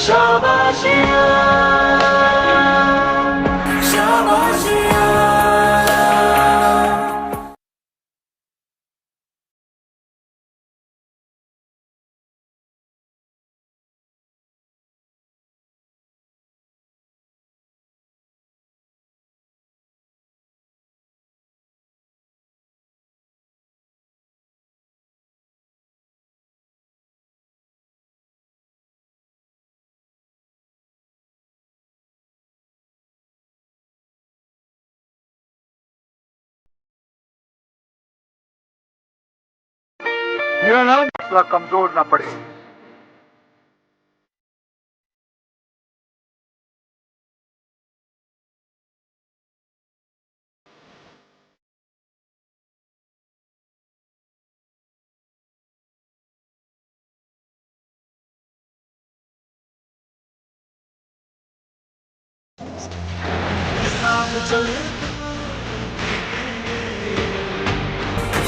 शाबाशिया मेरा नाम थोड़ा कमजोर ना पड़े।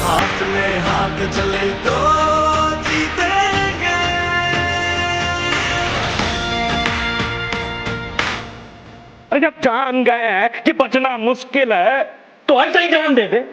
हाथ में हाथ चले तो जीतेंगे। अरे जब जान गए हैं कि बचना मुश्किल है तो ऐसे ही जान दे दे।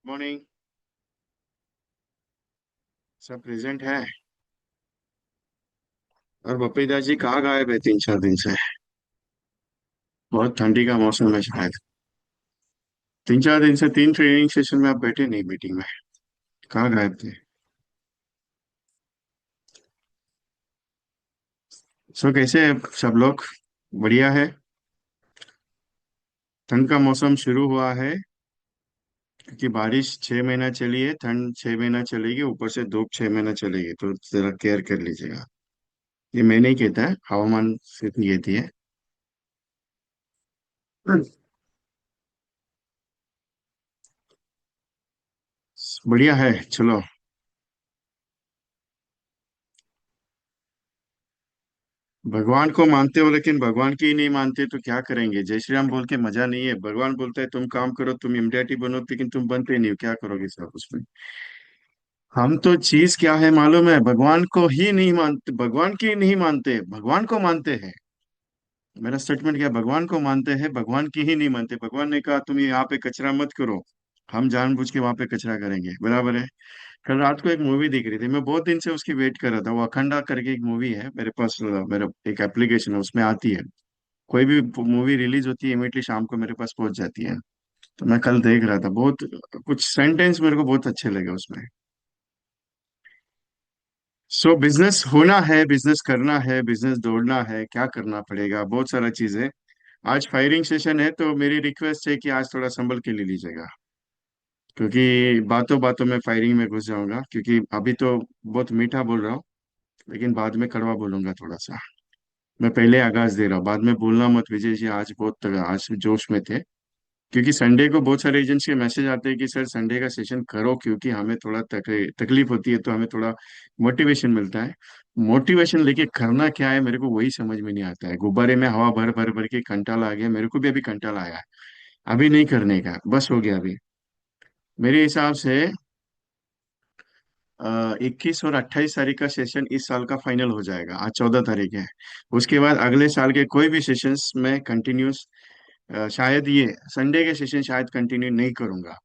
मॉर्निंग। सब प्रेजेंट है। और बपीदा जी कहाँ गायब है 3 4 दिन से? बहुत ठंडी का मौसम है शायद। 3 4 दिन से 3 ट्रेनिंग सेशन में आप बैठे नहीं मीटिंग में। कहाँ गायब थे? सो कैसे है सब लोग? बढ़िया है। ठंड का मौसम शुरू हुआ है क्योंकि बारिश 6 महीना चली है, ठंड 6 महीना चलेगी, ऊपर से धूप 6 महीना चलेगी, तो जरा केयर कर लीजिएगा। ये मैं नहीं कहता है, हवामान सिर्फ कहती है। बढ़िया है, चलो। भगवान को मानते हो लेकिन भगवान की ही नहीं मानते तो क्या करेंगे? जय श्री राम बोल के मजा नहीं है। भगवान बोलता है तुम काम करो, तुम इम्यूनिटी बनो, लेकिन तुम बनते नहीं हो, क्या करोगे सब उसमें? हम तो चीज क्या है मालूम है? भगवान को ही नहीं मानते, भगवान की नहीं मानते, भगवान को मानते हैं। मेरा स्टेटमेंट क्या है? भगवान को मानते हैं, भगवान की ही नहीं मानते। भगवान ने कहा तुम यहाँ पे कचरा मत करो, हम जानबूझ के वहां पे कचरा करेंगे, बराबर है। कल रात को एक मूवी दिख रही थी, मैं बहुत दिन से उसकी वेट कर रहा था। वो अखंडा करके एक मूवी है मेरे पास, मेरा एक एप्लीकेशन है उसमें आती है। कोई भी मूवी रिलीज होती है इमीडिएटली शाम को मेरे पास पहुंच जाती है। तो मैं कल देख रहा था, बहुत कुछ सेंटेंस मेरे को बहुत अच्छे लगे उसमें। सो बिजनेस होना है, बिजनेस करना है, बिजनेस दौड़ना है, क्या करना पड़ेगा? बहुत सारा चीज है। आज फायरिंग सेशन है तो मेरी रिक्वेस्ट है कि आज थोड़ा संभल के ले लीजिएगा, क्योंकि बातों बातों में फायरिंग में घुस जाऊंगा। क्योंकि अभी तो बहुत मीठा बोल रहा हूँ, लेकिन बाद में कड़वा बोलूंगा थोड़ा सा। मैं पहले आगाज दे रहा हूँ, बाद में बोलना मत विजय जी, आज जोश में थे। क्योंकि संडे को बहुत सारे एजेंट्स के मैसेज आते हैं कि सर संडे का सेशन करो, क्योंकि हमें थोड़ा तकलीफ होती है, तो हमें थोड़ा मोटिवेशन मिलता है। मोटिवेशन लेके करना क्या है मेरे को वही समझ में नहीं आता है। गुब्बारे में हवा भर भर भर के कंटाला आ गया, मेरे को भी अभी कंटाला आया है। अभी नहीं करने का, बस हो गया अभी। मेरे हिसाब से 21 और 28 तारीख का सेशन इस साल का फाइनल हो जाएगा। आज 14 तारीख है। उसके बाद अगले साल के कोई भी सेशंस में कंटिन्यूस, शायद ये संडे के सेशन शायद कंटिन्यू नहीं करूंगा।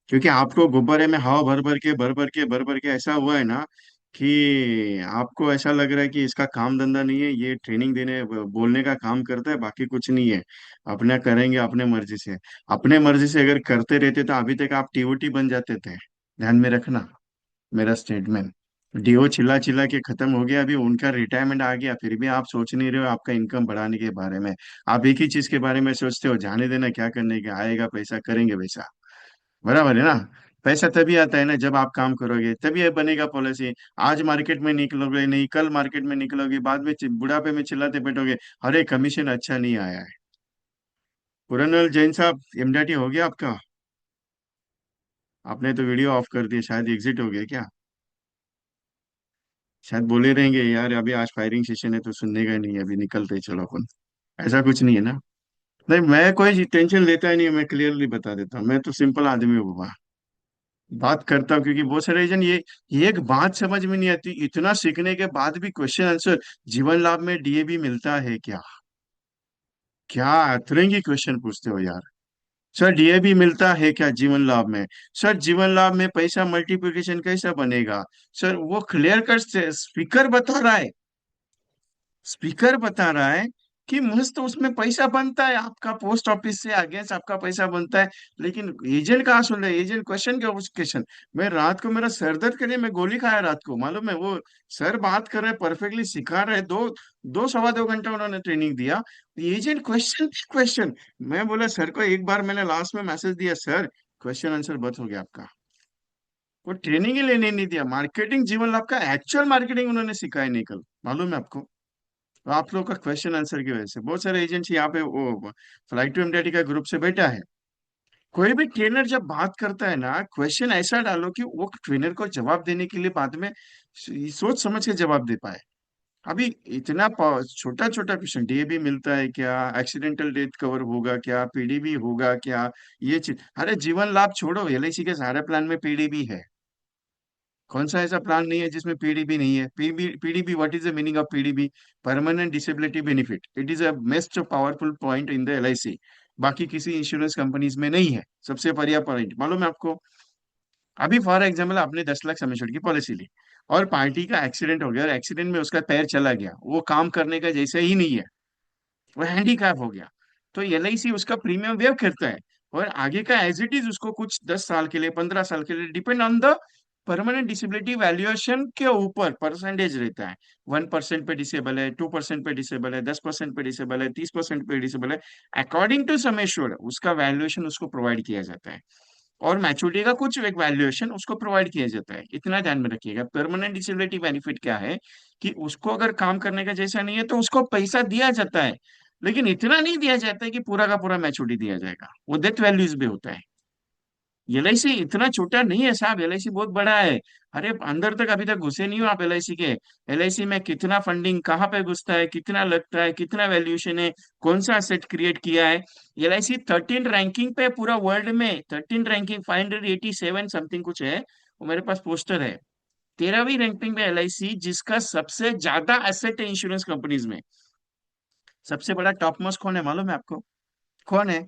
क्योंकि आपको गुब्बारे में हवा भर भर के भर भर के भर भर के ऐसा हुआ है ना कि आपको ऐसा लग रहा है कि इसका काम धंधा नहीं है, ये ट्रेनिंग देने बोलने का काम करता है, बाकी कुछ नहीं है। अपना करेंगे अपने मर्जी से। अपने मर्जी से अगर करते रहते तो अभी तक आप टीओटी बन जाते थे। ध्यान में रखना मेरा स्टेटमेंट। डीओ चिल्ला चिल्ला के खत्म हो गया, अभी उनका रिटायरमेंट आ गया, फिर भी आप सोच नहीं रहे हो आपका इनकम बढ़ाने के बारे में। आप एक ही चीज के बारे में सोचते हो, जाने देना, क्या करने का, आएगा पैसा, करेंगे वैसा। बराबर है ना? पैसा तभी आता है ना जब आप काम करोगे, तभी ये बनेगा पॉलिसी। आज मार्केट में निकलोगे नहीं, कल मार्केट में निकलोगे, बाद में बुढ़ापे में चिल्लाते बैठोगे, अरे कमीशन अच्छा नहीं आया है। पुरनल जैन साहब, एमडीटी हो गया आपका? आपने तो वीडियो ऑफ कर दिया, शायद एग्जिट हो गया क्या? शायद बोले रहेंगे यार अभी आज फायरिंग सेशन है तो सुनने का नहीं है, अभी निकलते हैं, चलो अपन। ऐसा कुछ नहीं है ना? नहीं, मैं कोई टेंशन लेता ही नहीं हूं, मैं क्लियरली बता देता हूँ, मैं तो सिंपल आदमी हूँ बाबा। बात करता हूँ क्योंकि बहुत सारे रीजन ये एक बात समझ में नहीं आती, इतना सीखने के बाद भी क्वेश्चन आंसर। जीवन लाभ में डीएबी मिलता है क्या? क्या अतरंगी क्वेश्चन पूछते हो यार? सर डीएबी मिलता है क्या जीवन लाभ में? सर जीवन लाभ में पैसा मल्टीप्लिकेशन कैसा बनेगा? सर वो क्लियर कर स्पीकर बता रहा है, स्पीकर बता रहा है कि मस्त उसमें पैसा बनता है, आपका पोस्ट ऑफिस से अगेंस्ट आपका पैसा बनता है। लेकिन एजेंट कहाँ सुन रहे? एजेंट क्वेश्चन क्या क्वेश्चन? मैं रात को मेरा सर दर्द करने मैं गोली खाया रात को, मालूम है? वो सर बात कर रहे, परफेक्टली सिखा रहे, दो दो सवा 2 घंटा उन्होंने ट्रेनिंग दिया। Agent question question. मैं बोला सर को, एक बार मैंने लास्ट में मैसेज दिया, सर क्वेश्चन आंसर बंद हो गया आपका। वो ट्रेनिंग ही लेने नहीं दिया। मार्केटिंग जीवन लाभ का एक्चुअल मार्केटिंग उन्होंने सिखाया नहीं कल, मालूम है आपको? तो आप लोग का क्वेश्चन आंसर की वजह से बहुत सारे एजेंट्स यहाँ पे वो फ्लाइट टू एमडीटी का ग्रुप से बैठा है। कोई भी ट्रेनर जब बात करता है ना, क्वेश्चन ऐसा डालो कि वो ट्रेनर को जवाब देने के लिए बाद में सोच समझ के जवाब दे पाए। अभी इतना छोटा छोटा क्वेश्चन, डीएबी मिलता है क्या, एक्सीडेंटल डेथ कवर होगा क्या, पीडीबी होगा क्या, ये चीज। अरे जीवन लाभ छोड़ो, एलआईसी के सारे प्लान में पीडीबी है। कौन सा ऐसा प्लान नहीं है जिसमें पीडीबी नहीं है? PDB, what is the meaning of PDB? Permanent disability benefit. It is a most powerful point in the LIC. बाकी किसी इंश्योरेंस कंपनीज में नहीं है, सबसे बढ़िया पॉइंट, मालूम है आपको? अभी फॉर एग्जाम्पल आपने 10 लाख सम एश्योर्ड की पॉलिसी ली, और पार्टी का एक्सीडेंट हो गया, और एक्सीडेंट में उसका पैर चला गया, वो काम करने का जैसे ही नहीं है, वो हैंडीकैप हो गया, तो एलआईसी उसका प्रीमियम वेव करता है, और आगे का एज इट इज उसको कुछ 10 साल के लिए, 15 साल के लिए, depend on the permanent disability valuation के ऊपर परसेंटेज रहता है। 1% पे डिसेबल है, 2% पे डिसेबल है, 10% पे डिसेबल है, 30% पे डिसेबल है, अकॉर्डिंग टू सम एश्योर्ड उसका वैल्यूएशन उसको प्रोवाइड किया जाता है, और मैच्योरिटी का कुछ एक वैल्यूएशन उसको प्रोवाइड किया जाता है। इतना ध्यान में रखिएगा, परमानेंट डिसेबिलिटी बेनिफिट क्या है कि उसको अगर काम करने का जैसा नहीं है तो उसको पैसा दिया जाता है, लेकिन इतना नहीं दिया जाता है कि पूरा का पूरा मैच्योरिटी दिया जाएगा, वो डेथ वैल्यूज भी होता है। एलआईसी इतना छोटा नहीं है साहब, एलआईसी बहुत बड़ा है। अरे अंदर तक अभी तक घुसे नहीं हो आप एलआईसी के। एलआईसी में कितना फंडिंग कहाँ पे घुसता है, कितना लगता है, कितना वैल्यूएशन है, कौन सा एसेट क्रिएट किया है। एलआईसी 13 रैंकिंग पे पूरा वर्ल्ड में, 13 रैंकिंग 587 समथिंग कुछ है, वो मेरे पास पोस्टर है। 13वीं रैंकिंग पे एलआईसी, जिसका सबसे ज्यादा एसेट है इंश्योरेंस कंपनीज में। सबसे बड़ा टॉप मोस्ट कौन है मालूम है आपको? कौन है?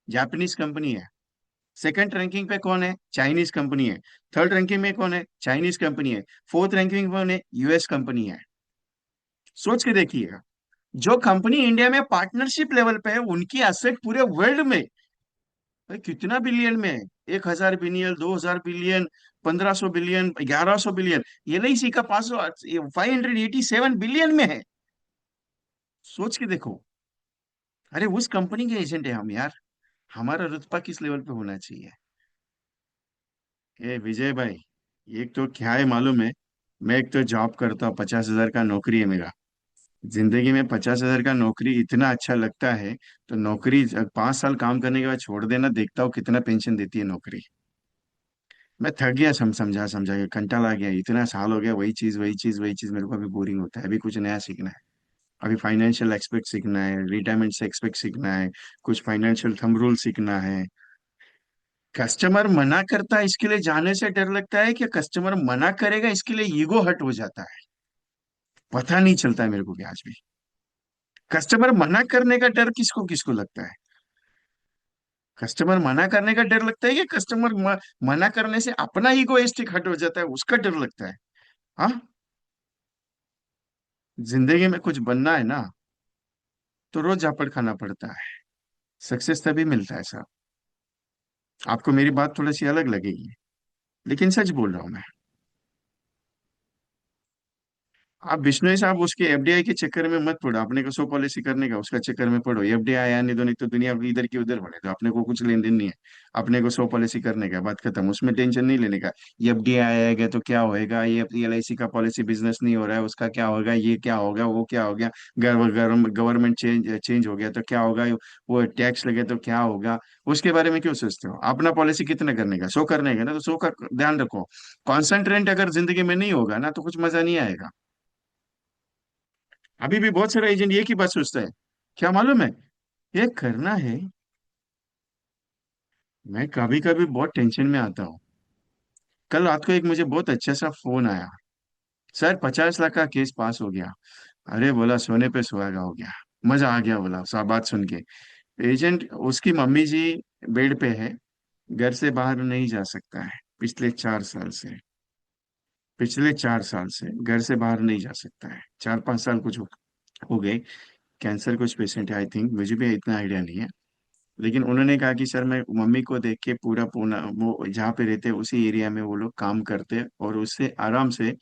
जापानीज कंपनी है। सेकंड रैंकिंग पे कौन है? चाइनीज कंपनी है। थर्ड रैंकिंग में कौन है? चाइनीज कंपनी है। फोर्थ रैंकिंग में कौन है? यूएस कंपनी है। सोच के देखिएगा, जो कंपनी इंडिया में पार्टनरशिप लेवल पे है, उनकी एसेट पूरे वर्ल्ड में भाई कितना बिलियन में है? 1,000 billion, 2,000 billion, 1,500 billion, 1,100 billion. LIC का 587 बिलियन में है। सोच के देखो। अरे उस कंपनी के एजेंट है हम यार, हमारा रुतबा किस लेवल पे होना चाहिए? ए विजय भाई, एक तो क्या है मालूम है, मैं एक तो जॉब करता हूँ, 50,000 का नौकरी है मेरा। जिंदगी में 50,000 का नौकरी इतना अच्छा लगता है, तो नौकरी 5 साल काम करने के बाद छोड़ देना, देखता हूँ कितना पेंशन देती है नौकरी। मैं थक गया, समझा समझा के कंटाल आ गया, इतना साल हो गया वही चीज वही चीज वही चीज, मेरे को अभी बोरिंग होता है, अभी कुछ नया सीखना है। अभी फाइनेंशियल एक्सपेक्ट सीखना है, रिटायरमेंट से एक्सपेक्ट सीखना है, कुछ फाइनेंशियल थंब रूल सीखना है। कस्टमर मना करता है इसके लिए जाने से डर लगता है, कि कस्टमर मना करेगा इसके लिए ईगो हट हो जाता है? पता नहीं चलता है मेरे को भी आज भी। कस्टमर मना करने का डर किसको किसको लगता है? कस्टमर मना करने का डर लगता है, कि कस्टमर मना करने से अपना ईगोइस्टिक हट हो जाता है उसका डर लगता है? हाँ। जिंदगी में कुछ बनना है ना, तो रोज झापड़ खाना पड़ता है। सक्सेस तभी मिलता है साहब। आपको मेरी बात थोड़ी सी अलग लगेगी, लेकिन सच बोल रहा हूं मैं। आप बिश्नोई साहब उसके एफडीआई के चक्कर में मत पड़ो, अपने को सो पॉलिसी करने का उसका चक्कर में पड़ो। एफडीआई आया नहीं तो दुनिया इधर की उधर बढ़े, तो अपने को कुछ लेन देन नहीं है। अपने को सो पॉलिसी करने का, बात खत्म, उसमें टेंशन नहीं लेने का। एफडीआई आएगा तो क्या होएगा, ये एलआईसी का पॉलिसी बिजनेस नहीं हो रहा है, उसका क्या होगा, ये क्या होगा, वो क्या हो गया, गवर्नमेंट चेंज चेंज हो गया तो क्या होगा, वो टैक्स लगे तो क्या होगा। उसके बारे में क्यों सोचते हो? अपना पॉलिसी कितना करने का, सो करने का ना, तो सो का ध्यान रखो। कॉन्सेंट्रेट अगर जिंदगी में नहीं होगा ना, तो कुछ मजा नहीं आएगा। अभी भी बहुत सारा एजेंट ये की बात सोचता है, क्या मालूम है, ये करना है। मैं कभी कभी बहुत टेंशन में आता हूँ। कल रात को एक मुझे बहुत अच्छा सा फोन आया, सर 50 लाख का केस पास हो गया। अरे बोला सोने पे सुहागा हो गया, मजा आ गया बोला सा बात सुन के। एजेंट, उसकी मम्मी जी बेड पे है, घर से बाहर नहीं जा सकता है पिछले 4 साल से। पिछले 4 साल से घर से बाहर नहीं जा सकता है, 4-5 साल कुछ हो गए। कैंसर कुछ पेशेंट है आई थिंक, मुझे भी इतना आइडिया नहीं है। लेकिन उन्होंने कहा कि सर मैं मम्मी को देख के पूरा पूना वो जहाँ पे रहते हैं उसी एरिया में वो लोग काम करते हैं, और उससे आराम से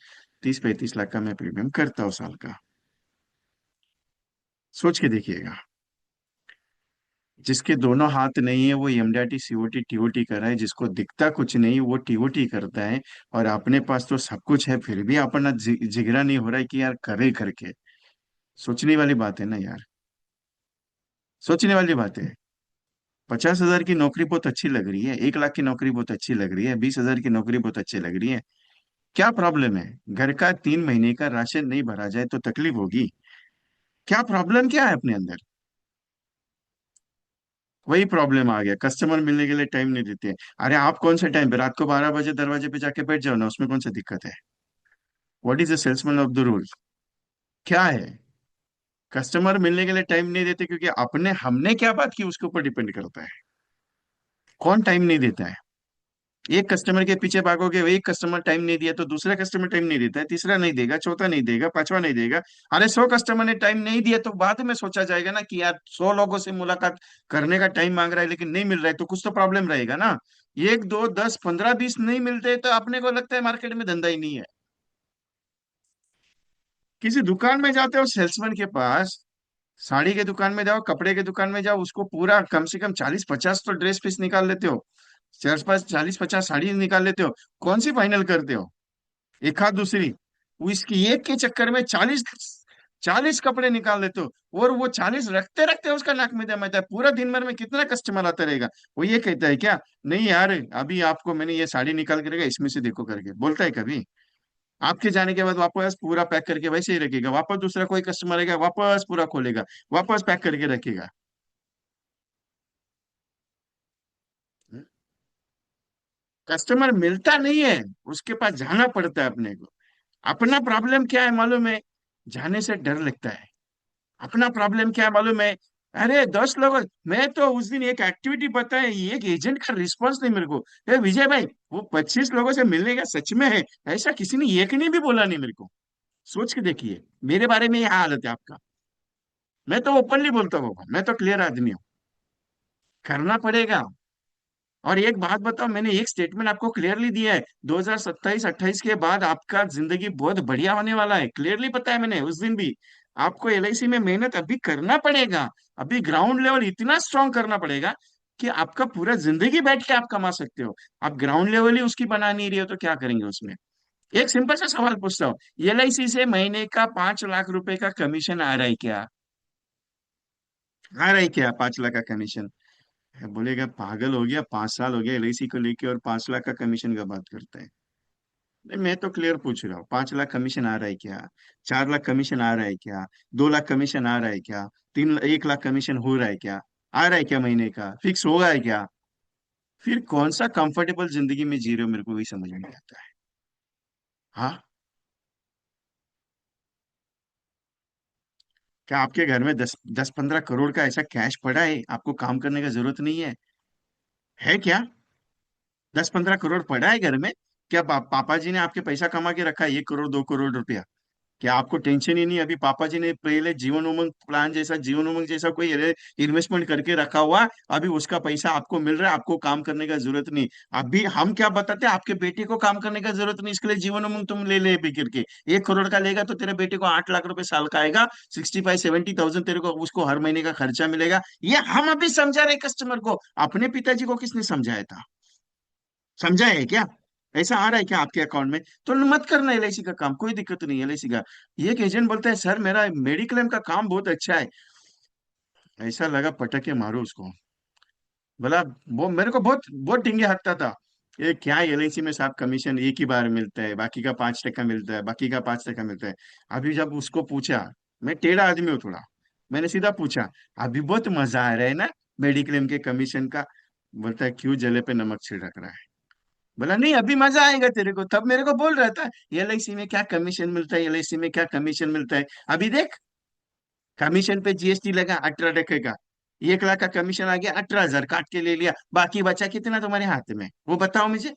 30-35 लाख का मैं प्रीमियम करता हूँ साल का। सोच के देखिएगा, जिसके दोनों हाथ नहीं है वो एमडीआरटी सीओटी टीओटी कर रहा है, जिसको दिखता कुछ नहीं वो टीओटी करता है, और अपने पास तो सब कुछ है फिर भी अपना जिगरा नहीं हो रहा है कि यार करे करके। सोचने वाली बात है ना यार, सोचने वाली बात है। 50,000 की नौकरी बहुत अच्छी लग रही है, 1 लाख की नौकरी बहुत अच्छी लग रही है, 20,000 की नौकरी बहुत अच्छी लग रही है। क्या प्रॉब्लम है? घर का 3 महीने का राशन नहीं भरा जाए तो तकलीफ होगी? क्या प्रॉब्लम क्या है अपने अंदर? वही प्रॉब्लम आ गया, कस्टमर मिलने के लिए टाइम नहीं देते। अरे आप कौन से टाइम पे, रात को 12 बजे दरवाजे पे जाके बैठ जाओ ना, उसमें कौन सी दिक्कत है? What is the salesman of the rule? क्या है? कस्टमर मिलने के लिए टाइम नहीं देते क्योंकि अपने हमने क्या बात की उसके ऊपर डिपेंड करता है। कौन टाइम नहीं देता है? एक कस्टमर के पीछे भागोगे, एक कस्टमर टाइम नहीं दिया तो दूसरा कस्टमर टाइम नहीं देता है, तीसरा नहीं देगा, चौथा नहीं देगा, पांचवा नहीं देगा। अरे 100 कस्टमर ने टाइम नहीं दिया तो बाद में सोचा जाएगा ना कि यार 100 लोगों से मुलाकात करने का टाइम मांग रहा है लेकिन नहीं मिल रहा है, तो कुछ तो प्रॉब्लम रहेगा ना। एक दो 10 15 20 नहीं मिलते तो अपने को लगता है मार्केट में धंधा ही नहीं है। किसी दुकान में जाते हो सेल्समैन के पास, साड़ी के दुकान में जाओ, कपड़े के दुकान में जाओ, उसको पूरा कम से कम 40 50 तो ड्रेस पीस निकाल लेते हो, 40 50 साड़ी निकाल लेते हो। कौन सी फाइनल करते हो? एक हाथ दूसरी। वो इसकी एक के चक्कर में 40 40 कपड़े निकाल लेते हो। और वो 40 रखते रखते उसका नाक में दम आता है। पूरा दिन भर में कितना कस्टमर आता रहेगा? वो ये कहता है क्या, नहीं यार अभी आपको मैंने ये साड़ी निकाल के रखा, इसमें से देखो करके बोलता है कभी? आपके जाने के बाद वापस पूरा पैक करके वैसे ही रखेगा, वापस दूसरा कोई कस्टमर आएगा वापस पूरा खोलेगा, वापस पैक करके रखेगा। कस्टमर मिलता नहीं है, उसके पास जाना पड़ता है अपने को। अपना प्रॉब्लम क्या है मालूम है? जाने से डर लगता है। अपना प्रॉब्लम क्या है मालूम है? अरे 10 लोग, मैं तो उस दिन एक एक्टिविटी पता है, एक एजेंट का रिस्पांस नहीं मेरे को। विजय भाई, वो 25 लोगों से मिलने का सच में है? ऐसा किसी ने एक ने भी बोला नहीं मेरे को। सोच के देखिए मेरे बारे में ये हालत है आपका। मैं तो ओपनली बोलता हूँ, मैं तो क्लियर आदमी हूँ। करना पड़ेगा। और एक बात बताओ, मैंने एक स्टेटमेंट आपको क्लियरली दिया है, 2027 28 के बाद आपका जिंदगी बहुत बढ़िया होने वाला है, क्लियरली पता है मैंने उस दिन भी। आपको एलआईसी में मेहनत अभी करना पड़ेगा। अभी ग्राउंड लेवल इतना स्ट्रांग करना पड़ेगा कि आपका पूरा जिंदगी बैठ के आप कमा सकते हो। आप ग्राउंड लेवल ही उसकी बना नहीं रही हो तो क्या करेंगे उसमें? एक सिंपल सा सवाल पूछता हूँ, एलआईसी से महीने का 5 लाख रुपए का कमीशन आ रहा है क्या? आ रहा है क्या 5 लाख का कमीशन? बोलेगा पागल हो गया, 5 साल हो गया एलआईसी को लेके और 5 लाख का कमीशन का बात करता है। नहीं, मैं तो क्लियर पूछ रहा हूँ, 5 लाख कमीशन आ रहा है क्या? 4 लाख कमीशन आ रहा है क्या? 2 लाख कमीशन आ रहा है क्या? 1 लाख कमीशन हो रहा है क्या? आ रहा है क्या महीने का फिक्स होगा है क्या? फिर कौन सा कंफर्टेबल जिंदगी में जी रहे हो, मेरे को वही समझ में नहीं आता है। हाँ, क्या आपके घर में 10 10 15 करोड़ का ऐसा कैश पड़ा है, आपको काम करने का जरूरत नहीं है क्या? 10 15 करोड़ पड़ा है घर में? क्या पापा जी ने आपके पैसा कमा के रखा है 1 करोड़ 2 करोड़ रुपया? क्या आपको टेंशन ही नहीं? अभी पापा जी ने पहले जीवन उमंग प्लान जैसा, जीवन उमंग जैसा कोई इन्वेस्टमेंट करके रखा हुआ, अभी उसका पैसा आपको मिल रहा है, आपको काम करने का जरूरत नहीं। अभी हम क्या बताते हैं, आपके बेटे को काम करने का जरूरत नहीं, इसके लिए जीवन उमंग तुम ले ले बिक्र के। 1 करोड़ का लेगा तो तेरे बेटे को 8 लाख रुपए साल का आएगा, 65 70 थाउजेंड तेरे को उसको हर महीने का खर्चा मिलेगा। ये हम अभी समझा रहे कस्टमर को। अपने पिताजी को किसने समझाया था? समझा है क्या? ऐसा आ रहा है क्या आपके अकाउंट में? तो मत करना एलआईसी का काम, कोई दिक्कत नहीं एलआईसी का। एक एजेंट बोलता है सर मेरा मेडिक्लेम का काम बहुत अच्छा है, ऐसा लगा पटक के मारो उसको। बोला, वो मेरे को बहुत बहुत टिंगे हकता था, ये क्या एलआईसी में साहब कमीशन एक ही बार मिलता है, बाकी का 5 टका मिलता है, बाकी का 5 टका मिलता है। अभी जब उसको पूछा, मैं टेढ़ा आदमी हूँ थोड़ा, मैंने सीधा पूछा, अभी बहुत मजा आ रहा है ना मेडिक्लेम के कमीशन का? बोलता है क्यों जले पे नमक छिड़क रहा है? बोला नहीं अभी मजा आएगा तेरे को। तब मेरे को बोल रहा था एलआईसी में क्या कमीशन मिलता है, एलआईसी में क्या कमीशन मिलता है। अभी देख, कमीशन पे जीएसटी लगा 18 टके का, 1 लाख का कमीशन आ गया, 18 हजार काट के ले लिया, बाकी बचा कितना तुम्हारे हाथ में वो बताओ मुझे?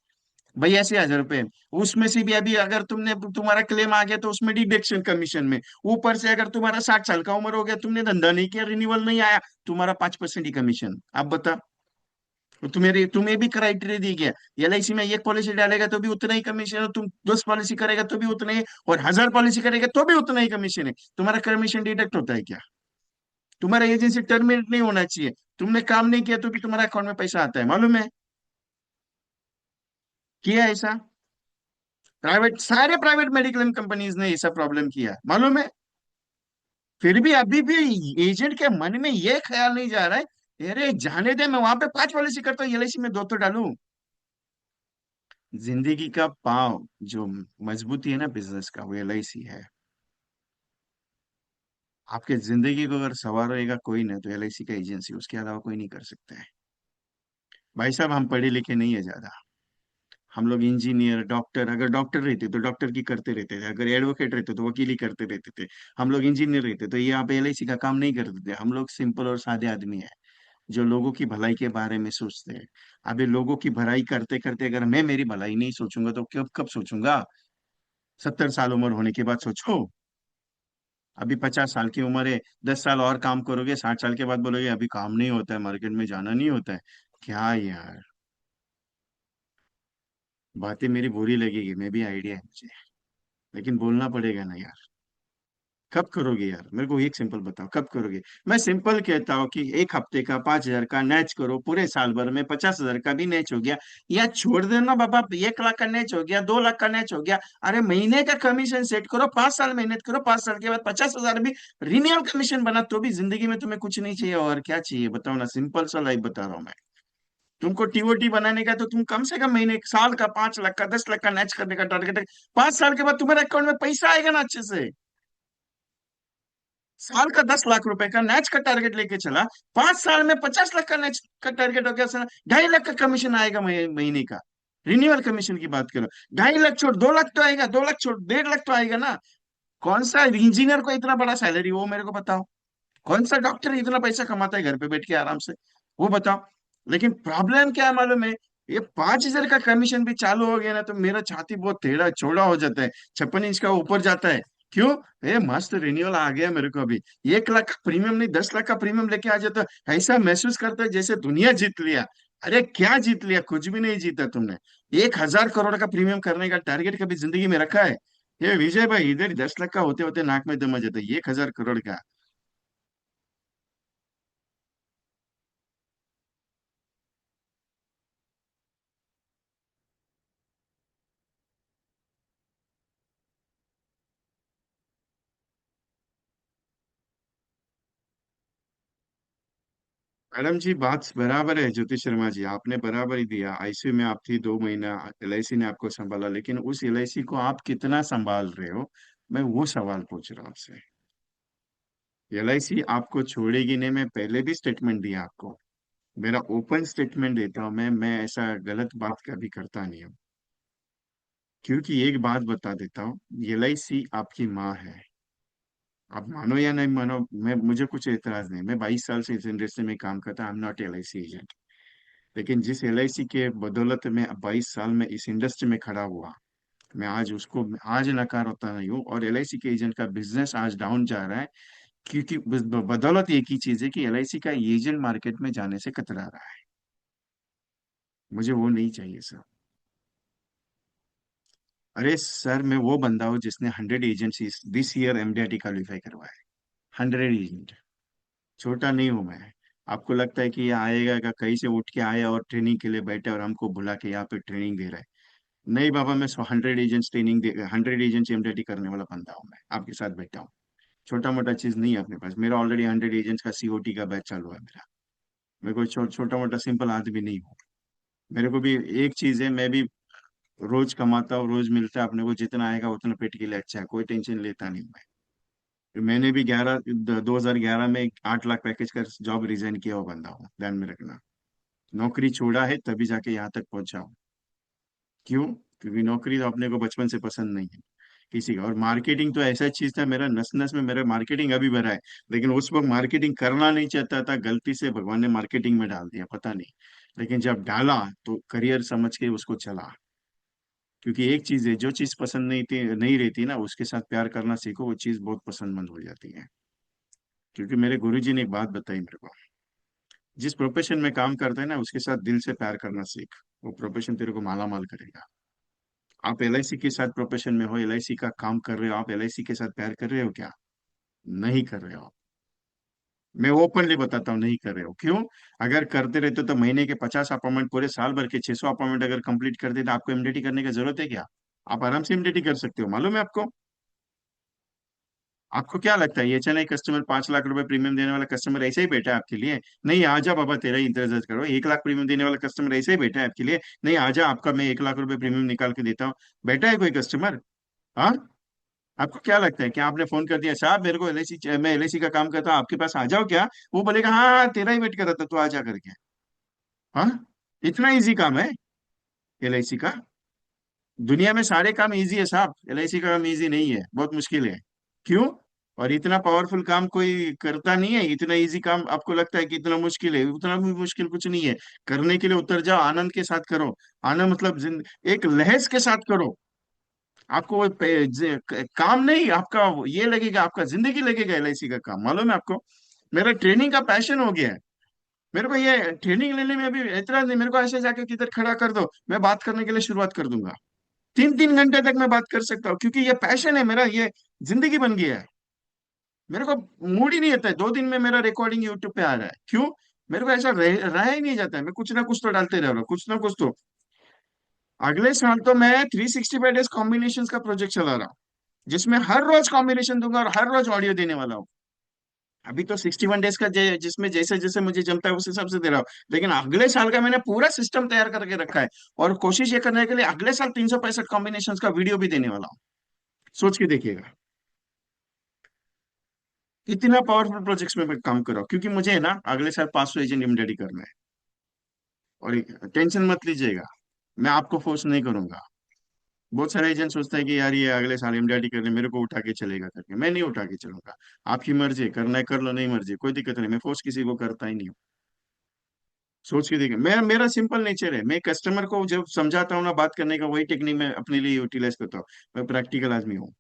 82 हजार रुपए। उसमें से भी अभी अगर तुम्हारा क्लेम आ गया तो उसमें डिडक्शन कमीशन में, ऊपर से अगर तुम्हारा 60 साल का उम्र हो गया, तुमने धंधा नहीं किया, रिन्यूअल नहीं आया, तुम्हारा 5% ही कमीशन। अब बता, तो तुम्हें भी क्राइटेरिया दी गया, एलआईसी में एक पॉलिसी डालेगा तो भी उतना ही कमीशन है, तुम 10 पॉलिसी करेगा तो भी उतना ही, और 1000 पॉलिसी करेगा तो भी उतना ही कमीशन है। तुम्हारा कमीशन डिडक्ट होता है क्या? तुम्हारा एजेंसी टर्मिनेट नहीं होना चाहिए, तुमने काम नहीं किया तो भी तुम्हारा अकाउंट में पैसा आता है, मालूम है? किया है ऐसा? प्राइवेट, सारे प्राइवेट मेडिक्लेम कंपनीज ने ऐसा प्रॉब्लम किया, मालूम है? फिर भी अभी भी एजेंट के मन में ये ख्याल नहीं जा रहा है, अरे जाने दे, मैं वहां पे 5 पॉलिसी करता हूँ, एलआईसी में 2 तो डालूं। जिंदगी का पाँव जो मजबूती है ना बिजनेस का, वो एलआईसी है। आपके जिंदगी को अगर संवारेगा कोई ना तो एलआईसी का एजेंसी, उसके अलावा कोई नहीं कर सकता है। भाई साहब हम पढ़े लिखे नहीं है ज्यादा, हम लोग इंजीनियर डॉक्टर, अगर डॉक्टर रहते तो डॉक्टर की करते रहते थे, अगर एडवोकेट रहते तो वकीली करते रहते थे। हम लोग इंजीनियर रहते तो यहाँ पे एलआईसी का काम नहीं करते थे। हम लोग सिंपल और सादे आदमी है। जो लोगों की भलाई के बारे में सोचते हैं। अभी लोगों की भलाई करते करते अगर मैं मेरी भलाई नहीं सोचूंगा तो कब कब सोचूंगा? 70 साल उम्र होने के बाद सोचो। अभी 50 साल की उम्र है, 10 साल और काम करोगे, 60 साल के बाद बोलोगे अभी काम नहीं होता है, मार्केट में जाना नहीं होता है। क्या यार, बातें मेरी बुरी लगेगी, मैं भी आइडिया है मुझे, लेकिन बोलना पड़ेगा ना यार। कब करोगे यार, मेरे को एक सिंपल बताओ, कब करोगे? मैं सिंपल कहता हूँ कि एक हफ्ते का 5,000 का मैच करो, पूरे साल भर में 50,000 का भी मैच हो गया। या छोड़ देना बाबा, 1 लाख का मैच हो गया, 2 लाख का मैच हो गया। अरे महीने का कमीशन सेट करो, 5 साल मेहनत करो, 5 साल के बाद 50,000 भी रिन्यूअल कमीशन बना, तो भी जिंदगी में तुम्हें कुछ नहीं चाहिए और क्या चाहिए बताओ ना? सिंपल सा लाइफ बता रहा हूँ मैं। तुमको टीओटी बनाने का तो तुम कम से कम महीने साल का 5 लाख का 10 लाख का मैच करने का टारगेट है। 5 साल के बाद तुम्हारे अकाउंट में पैसा आएगा ना अच्छे से। साल का 10 लाख रुपए का मैच का टारगेट लेके चला, 5 साल में 50 लाख का मैच का टारगेट हो गया सर, 2.5 लाख का कमीशन आएगा महीने का। रिन्यूअल कमीशन की बात करो, 2.5 लाख छोड़ 2 लाख तो आएगा, 2 लाख छोड़ 1.5 लाख तो आएगा ना। कौन सा इंजीनियर को इतना बड़ा सैलरी, वो मेरे को बताओ। कौन सा डॉक्टर इतना पैसा कमाता है घर पे बैठ के आराम से, वो बताओ। लेकिन प्रॉब्लम क्या है मालूम है? ये 5,000 का कमीशन भी चालू हो गया ना तो मेरा छाती बहुत टेढ़ा चौड़ा हो जाता है, 56 इंच का ऊपर जाता है। क्यों? ये मस्त रिन्यूअल आ गया मेरे को अभी, 1 लाख का प्रीमियम नहीं 10 लाख का प्रीमियम लेके आ जाता है, ऐसा महसूस करता है जैसे दुनिया जीत लिया। अरे क्या जीत लिया? कुछ भी नहीं जीता तुमने। 1,000 करोड़ का प्रीमियम करने का टारगेट कभी जिंदगी में रखा है? ये विजय भाई, इधर 10 लाख का होते होते नाक में दम आ जाता है, 1,000 करोड़ का। मैडम जी, बात बराबर है ज्योतिष शर्मा जी, आपने बराबर ही दिया। आईसीयू में आप थी 2 महीना, एलआईसी ने आपको संभाला, लेकिन उस एलआईसी को आप कितना संभाल रहे हो? मैं वो सवाल पूछ रहा हूँ आपसे। एलआईसी आपको छोड़ेगी नहीं, मैं पहले भी स्टेटमेंट दिया आपको। मेरा ओपन स्टेटमेंट देता हूँ मैं ऐसा गलत बात कभी करता नहीं हूँ। क्योंकि एक बात बता देता हूँ, एलआईसी आपकी माँ है। आप मानो या नहीं मानो, मैं मुझे कुछ एतराज नहीं, मैं 22 साल से इस इंडस्ट्री में काम करता, I am not LIC agent. लेकिन जिस एलआईसी के बदौलत में 22 साल में इस इंडस्ट्री में खड़ा हुआ, मैं आज उसको आज नकार होता नहीं हूँ, और एलआईसी के एजेंट का बिजनेस आज डाउन जा रहा है। क्योंकि बदौलत एक ही चीज है कि एलआईसी का एजेंट मार्केट में जाने से कतरा रहा है। मुझे वो नहीं चाहिए सर। अरे सर, मैं वो बंदा हूँ जिसने 100 agency this year MDRT qualify करवाया है। 100 एजेंट, छोटा नहीं हूं मैं। आपको लगता है कि ये आएगा का कहीं से उठ के आया और ट्रेनिंग के लिए बैठे और हमको बुला के यहाँ पे ट्रेनिंग दे रहा है? नहीं बाबा, मैं 100 एजेंट्स ट्रेनिंग दे 100 एजेंट्स एमडीटी करने वाला बंदा हूँ, मैं आपके साथ बैठा हूँ। छोटा मोटा चीज नहीं है अपने पास, मेरा ऑलरेडी 100 एजेंट्स का सीओटी का बैच चालू है मेरा। मैं कोई छोटा मोटा सिंपल आदमी नहीं हूँ। मेरे को भी एक चीज है, मैं भी रोज कमाता हूँ, रोज मिलता है अपने को, जितना आएगा उतना पेट के लिए अच्छा है, कोई टेंशन लेता नहीं मैं। मैंने भी 2011 में 8 लाख पैकेज का जॉब रिजाइन किया हुआ बंदा हूँ, ध्यान में रखना। नौकरी छोड़ा है तभी जाके यहाँ तक पहुंचा हूँ। क्यों? क्योंकि नौकरी तो अपने को बचपन से पसंद नहीं है किसी का। और मार्केटिंग तो ऐसा चीज था, मेरा नस नस में मेरा मार्केटिंग अभी भरा है। लेकिन उस वक्त मार्केटिंग करना नहीं चाहता था, गलती से भगवान ने मार्केटिंग में डाल दिया, पता नहीं। लेकिन जब डाला तो करियर समझ के उसको चला। क्योंकि एक चीज है, जो चीज पसंद नहीं रहती ना, उसके साथ प्यार करना सीखो, वो चीज बहुत पसंद हो जाती है। क्योंकि मेरे गुरुजी ने एक बात बताई मेरे को, जिस प्रोफेशन में काम करता है ना, उसके साथ दिल से प्यार करना सीख, वो प्रोफेशन तेरे को माला माल करेगा। आप एलआईसी के साथ प्रोफेशन में हो, एलआईसी का काम कर रहे हो, आप एलआईसी के साथ प्यार कर रहे हो क्या? नहीं कर रहे हो। मैं ओपनली बताता हूँ, नहीं कर रहे हो। क्यों? अगर करते रहते तो महीने के 50 अपॉइंटमेंट, पूरे साल भर के 600 अपॉइंटमेंट अगर कंप्लीट करते तो आपको एमडीटी करने की जरूरत है क्या? आप आराम से एमडीटी कर सकते हो, मालूम है आपको? आपको क्या लगता है ये चेन्नई कस्टमर 5 लाख रुपए प्रीमियम देने वाला कस्टमर ऐसे ही बैठा है आपके लिए? नहीं, आजा बाबा, तेरा ही इंतजार करो। 1 लाख प्रीमियम देने वाला कस्टमर ऐसे ही बैठा है आपके लिए? नहीं, आजा, आपका मैं 1 लाख रुपए प्रीमियम निकाल के देता हूँ। बैठा है कोई कस्टमर? हाँ? आपको क्या लगता है कि आपने फोन कर दिया, साहब मेरे को एलआईसी, मैं एलआईसी का काम करता हूँ, आपके पास आ जाओ क्या? वो बोलेगा हाँ हाँ, तेरा ही वेट कर रहा था, तू आ जा करके। हाँ? इतना इजी काम है एलआईसी का? दुनिया में सारे काम इजी है साहब, एलआईसी का काम इजी नहीं है, बहुत मुश्किल है। क्यों? और इतना पावरफुल काम कोई करता नहीं है। इतना इजी काम आपको लगता है कि इतना मुश्किल है, उतना भी मुश्किल कुछ नहीं है। करने के लिए उतर जाओ, आनंद के साथ करो। आनंद मतलब एक लहज के साथ करो। आपको वो काम नहीं, आपका ये लगेगा, आपका जिंदगी लगेगा एलआईसी का काम। मालूम है आपको, मेरा ट्रेनिंग का पैशन हो गया है। मेरे को ये ट्रेनिंग लेने में अभी इतना नहीं, मेरे को ऐसे जाके किधर खड़ा कर दो, मैं बात करने के लिए शुरुआत कर दूंगा। 3-3 घंटे तक मैं बात कर सकता हूँ, क्योंकि ये पैशन है मेरा, ये जिंदगी बन गया है। मेरे को मूड ही नहीं आता है, 2 दिन में मेरा रिकॉर्डिंग यूट्यूब पे आ रहा है। क्यों? मेरे को ऐसा रहा ही नहीं जाता है, मैं कुछ ना कुछ तो डालते रह रहा हूँ, कुछ ना कुछ तो। अगले साल तो मैं 365 डेज कॉम्बिनेशन का प्रोजेक्ट चला रहा हूँ, जिसमें हर रोज कॉम्बिनेशन दूंगा और हर रोज ऑडियो देने वाला हूँ। अभी तो 61 डेज का जिसमें जैसे जैसे मुझे जमता है उस हिसाब से दे रहा हूँ। लेकिन अगले साल का मैंने पूरा सिस्टम तैयार करके रखा है, और कोशिश ये करने के लिए अगले साल 365 कॉम्बिनेशन का वीडियो भी देने वाला हूँ। सोच के देखिएगा, इतना पावरफुल प्रोजेक्ट्स में मैं काम कर रहा हूँ, क्योंकि मुझे है ना अगले साल 500 एजेंट इमडेडी करना है। और टेंशन मत लीजिएगा, मैं आपको फोर्स नहीं करूंगा। बहुत सारे एजेंट सोचते हैं कि यार ये अगले साल इमडेडी करने मेरे को उठा के चलेगा करके, मैं नहीं उठा के चलूंगा। आपकी मर्जी है, करना है कर लो, नहीं मर्जी कोई दिक्कत नहीं, मैं फोर्स किसी को करता ही नहीं हूँ। सोच के देखिए, मेरा सिंपल नेचर है, मैं कस्टमर को जब समझाता हूँ ना बात करने का, वही टेक्निक मैं अपने लिए यूटिलाइज करता हूँ। मैं प्रैक्टिकल आदमी हूँ।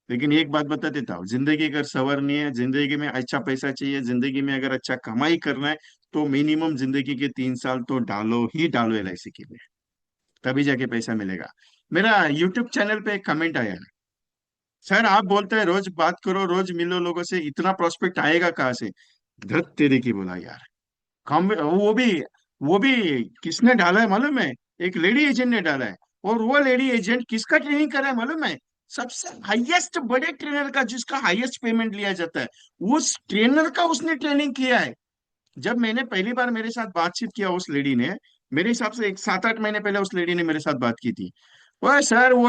लेकिन एक बात बता देता हूँ, जिंदगी अगर संवरनी है, जिंदगी में अच्छा पैसा चाहिए, जिंदगी में अगर अच्छा कमाई करना है, तो मिनिमम जिंदगी के 3 साल तो डालो ही डालो एलआईसी के लिए, तभी जाके पैसा मिलेगा। मेरा यूट्यूब चैनल पे एक कमेंट आया है, सर आप बोलते हैं रोज बात करो, रोज मिलो लोगों से, इतना प्रोस्पेक्ट आएगा कहाँ से? धत तेरे की बोला यार। कम वो भी किसने डाला है मालूम है? एक लेडी एजेंट ने डाला है। और वो लेडी एजेंट किसका ट्रेनिंग कर रहा है मालूम है? सबसे हाईएस्ट बड़े ट्रेनर का, जिसका हाईएस्ट पेमेंट लिया जाता है, उस ट्रेनर का उसने ट्रेनिंग किया है। जब मैंने पहली बार मेरे साथ बातचीत किया उस लेडी ने, मेरे हिसाब से एक 7-8 महीने पहले उस लेडी ने मेरे साथ बात की थी। वो सर वो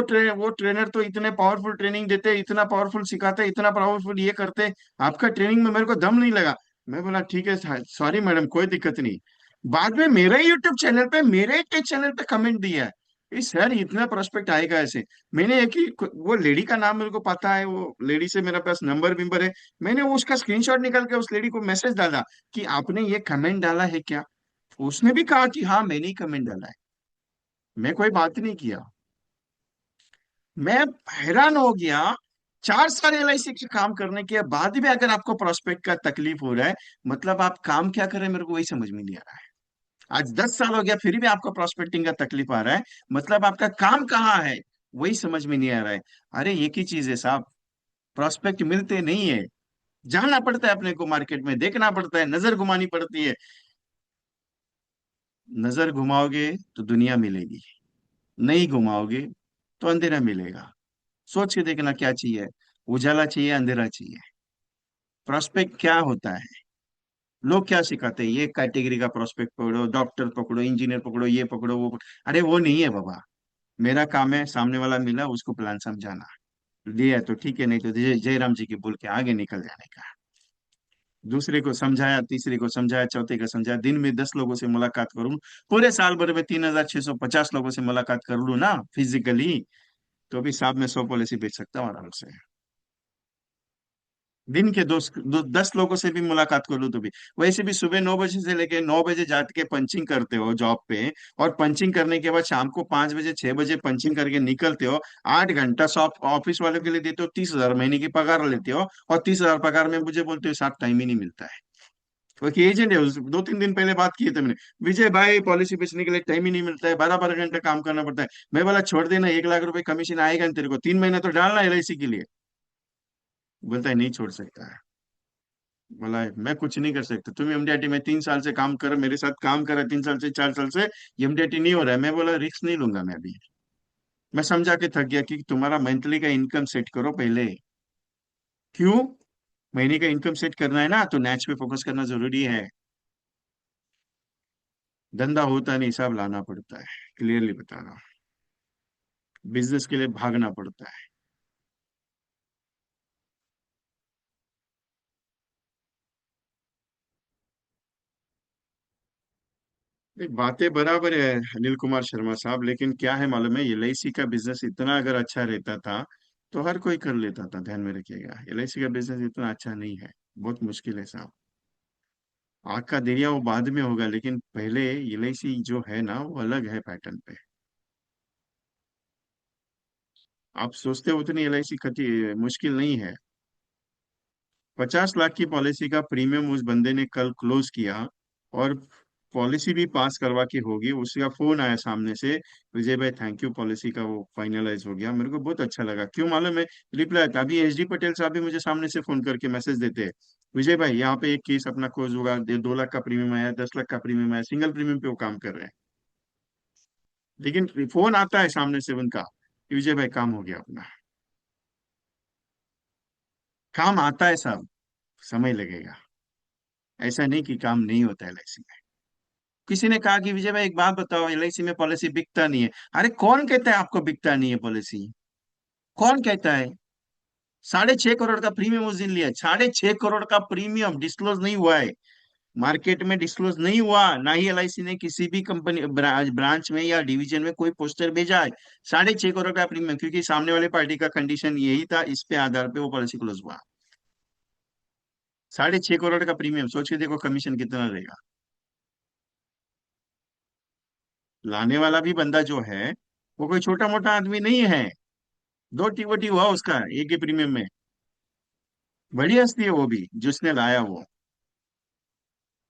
ट्रेनर तो इतने पावरफुल ट्रेनिंग देते, इतना पावरफुल सिखाते, इतना पावरफुल ये करते, आपका ट्रेनिंग में मेरे को दम नहीं लगा। मैं बोला ठीक है, सॉरी मैडम, कोई दिक्कत नहीं। बाद में मेरे यूट्यूब चैनल पे, मेरे टेक चैनल पे कमेंट दिया है कि सर इतना प्रोस्पेक्ट आएगा ऐसे। मैंने एक ही, वो लेडी का नाम मेरे को पता है, वो लेडी से मेरा पास नंबर विंबर है। मैंने वो उसका स्क्रीनशॉट निकाल के उस लेडी को मैसेज डाला कि आपने ये कमेंट डाला है क्या? उसने भी कहा कि हाँ मैंने ही कमेंट डाला है, मैं कोई बात नहीं किया। मैं हैरान हो गया, 4 साल एलआईसी के काम करने के बाद भी अगर आपको प्रोस्पेक्ट का तकलीफ हो रहा है, मतलब आप काम क्या करें, मेरे को वही समझ में नहीं आ रहा है। आज 10 साल हो गया फिर भी आपको प्रोस्पेक्टिंग का तकलीफ आ रहा है, मतलब आपका काम कहाँ है, वही समझ में नहीं आ रहा है। अरे एक ही चीज है साहब, प्रोस्पेक्ट मिलते नहीं है, जाना पड़ता है अपने को, मार्केट में देखना पड़ता है, नजर घुमानी पड़ती है। नजर घुमाओगे तो दुनिया मिलेगी, नहीं घुमाओगे तो अंधेरा मिलेगा। सोच के देखना क्या चाहिए, उजाला चाहिए, अंधेरा चाहिए। प्रोस्पेक्ट क्या होता है? लोग क्या सिखाते हैं, ये कैटेगरी का प्रोस्पेक्ट पकड़ो, डॉक्टर पकड़ो, इंजीनियर पकड़ो, ये पकड़ो, वो पकड़ो। अरे वो नहीं है बाबा। मेरा काम है सामने वाला मिला उसको प्लान समझाना, लिया तो ठीक है, नहीं तो जयराम जी की बोल के आगे निकल जाने का। दूसरे को समझाया, तीसरे को समझाया, चौथे को समझाया, दिन में 10 लोगों से मुलाकात करूं, पूरे साल भर में 3650 लोगों से मुलाकात कर लूं ना फिजिकली, तो भी साहब मैं 100 पॉलिसी बेच सकता हूँ आराम से। दिन के 10 लोगों से भी मुलाकात कर लूं तो भी। वैसे भी सुबह 9 बजे से लेके 9 बजे जाके पंचिंग करते हो जॉब पे, और पंचिंग करने के बाद शाम को 5 बजे 6 बजे पंचिंग करके निकलते हो। 8 घंटा शॉप ऑफिस वालों के लिए देते हो, 30,000 महीने की पगार लेते हो, और 30,000 पगार में मुझे बोलते हो साहब टाइम ही नहीं मिलता है। वो कि एजेंट है, 2-3 दिन पहले बात की थी मैंने, विजय भाई पॉलिसी बेचने के लिए टाइम ही नहीं मिलता है, 12-12 घंटा काम करना पड़ता है। मैं बोला छोड़ देना, 1 लाख रुपए कमीशन आएगा ना तेरे को, 3 महीने तो डालना एलआईसी के लिए। बोलता है नहीं छोड़ सकता है। बोला है, मैं कुछ नहीं कर सकता, तुम एमडीआरटी में 3 साल से काम कर, मेरे साथ काम कर 3 साल से 4 साल से, एमडीआरटी नहीं हो रहा है। मैं बोला रिस्क नहीं लूंगा मैं अभी। मैं समझा के थक गया कि तुम्हारा मंथली का इनकम सेट करो पहले। क्यों? महीने का इनकम सेट करना है ना, तो नेच पे फोकस करना जरूरी है। धंधा होता नहीं, सब लाना पड़ता है, क्लियरली बता रहा हूँ। बिजनेस के लिए भागना पड़ता है। ये बातें बराबर है अनिल कुमार शर्मा साहब, लेकिन क्या है मालूम है, एलआईसी का बिजनेस इतना अगर अच्छा रहता था, तो हर कोई कर लेता था, ध्यान में रखिएगा। एलआईसी का बिजनेस इतना अच्छा नहीं है, बहुत मुश्किल है साहब। आग का दरिया वो बाद में होगा, लेकिन पहले एलआईसी जो है ना, वो अलग है पैटर्न पे। आप सोचते हो उतनी एलआईसी खती मुश्किल नहीं है। 50 लाख की पॉलिसी का प्रीमियम उस बंदे ने कल क्लोज किया, और पॉलिसी भी पास करवा के होगी। उसका फोन आया सामने से, विजय भाई थैंक यू, पॉलिसी का वो फाइनलाइज हो गया। मेरे को बहुत अच्छा लगा, क्यों मालूम है? रिप्लाई था अभी, एच डी पटेल साहब भी मुझे सामने से फोन करके मैसेज देते हैं, विजय भाई यहाँ पे एक केस अपना क्लोज होगा, 2 लाख का प्रीमियम आया, 10 लाख का प्रीमियम आया, सिंगल प्रीमियम पे वो काम कर रहे हैं। लेकिन फोन आता है सामने से उनका कि विजय भाई काम हो गया अपना। काम आता है साहब, समय लगेगा। ऐसा नहीं कि काम नहीं होता है एलआईसी में। किसी ने कहा कि विजय भाई एक बात बताओ, एलआईसी में पॉलिसी बिकता नहीं है। अरे कौन कहता है आपको बिकता नहीं है पॉलिसी? कौन कहता है? 6.5 करोड़ का प्रीमियम उस दिन लिया, 6.5 करोड़ का प्रीमियम डिस्क्लोज नहीं हुआ है, मार्केट में डिस्क्लोज नहीं हुआ। ना ही एलआईसी ने किसी भी कंपनी ब्रांच में या डिवीजन में कोई पोस्टर भेजा है। 6.5 करोड़ का प्रीमियम, क्योंकि सामने वाले पार्टी का कंडीशन यही था, इस पे आधार पे वो पॉलिसी क्लोज हुआ। 6.5 करोड़ का प्रीमियम, सोच के देखो कमीशन कितना रहेगा। लाने वाला भी बंदा जो है, वो कोई छोटा मोटा आदमी नहीं है। 2 टीओटी हुआ उसका एक ही प्रीमियम में। बड़ी हस्ती है वो भी जिसने लाया वो।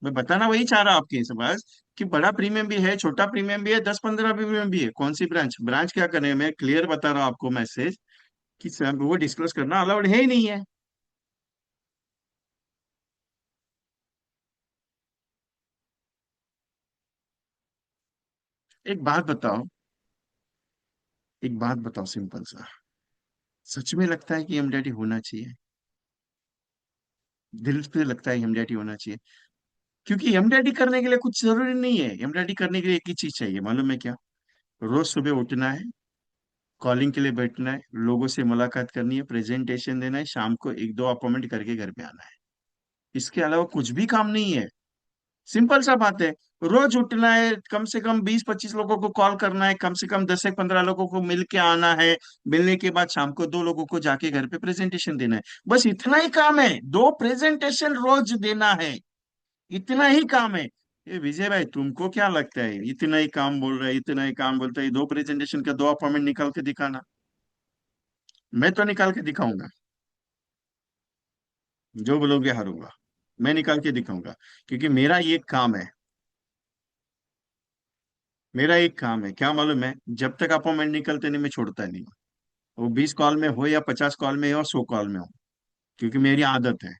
मैं बताना वही चाह रहा आपके इस पास, कि बड़ा प्रीमियम भी है, छोटा प्रीमियम भी है, 10-15 प्रीमियम भी है। कौन सी ब्रांच ब्रांच क्या करें? मैं क्लियर बता रहा हूँ आपको मैसेज, कि सब वो डिस्क्लोज करना अलाउड है ही नहीं है। एक बात बताओ, एक बात बताओ सिंपल सा, सच में लगता है कि एमडीआरटी होना चाहिए? दिल से लगता है एमडीआरटी होना चाहिए? क्योंकि एमडीआरटी करने के लिए कुछ जरूरी नहीं है। एमडीआरटी करने के लिए एक ही चीज चाहिए, मालूम है क्या? रोज सुबह उठना है, कॉलिंग के लिए बैठना है, लोगों से मुलाकात करनी है, प्रेजेंटेशन देना है, शाम को 1-2 अपॉइंटमेंट करके घर पे आना है। इसके अलावा कुछ भी काम नहीं है। सिंपल सा बात है। रोज उठना है, कम से कम 20-25 लोगों को कॉल करना है, कम से कम 10 से 15 लोगों को मिल के आना है। मिलने के बाद शाम को 2 लोगों को जाके घर पे प्रेजेंटेशन देना है। बस इतना ही काम है, 2 प्रेजेंटेशन रोज देना है। इतना ही काम है। ये विजय भाई तुमको क्या लगता है, इतना ही काम बोल रहा है, इतना ही काम बोलता है? 2 प्रेजेंटेशन का 2 अपॉइंटमेंट निकाल के दिखाना। मैं तो निकाल के दिखाऊंगा, जो बोलोगे हारूंगा। मैं निकाल के दिखाऊंगा, क्योंकि मेरा ये काम है। मेरा एक काम है, क्या मालूम है? जब तक अपॉइंटमेंट निकलते नहीं, मैं छोड़ता नहीं हूँ। वो 20 कॉल में हो या 50 कॉल में हो, 100 कॉल में हो, क्योंकि मेरी आदत है।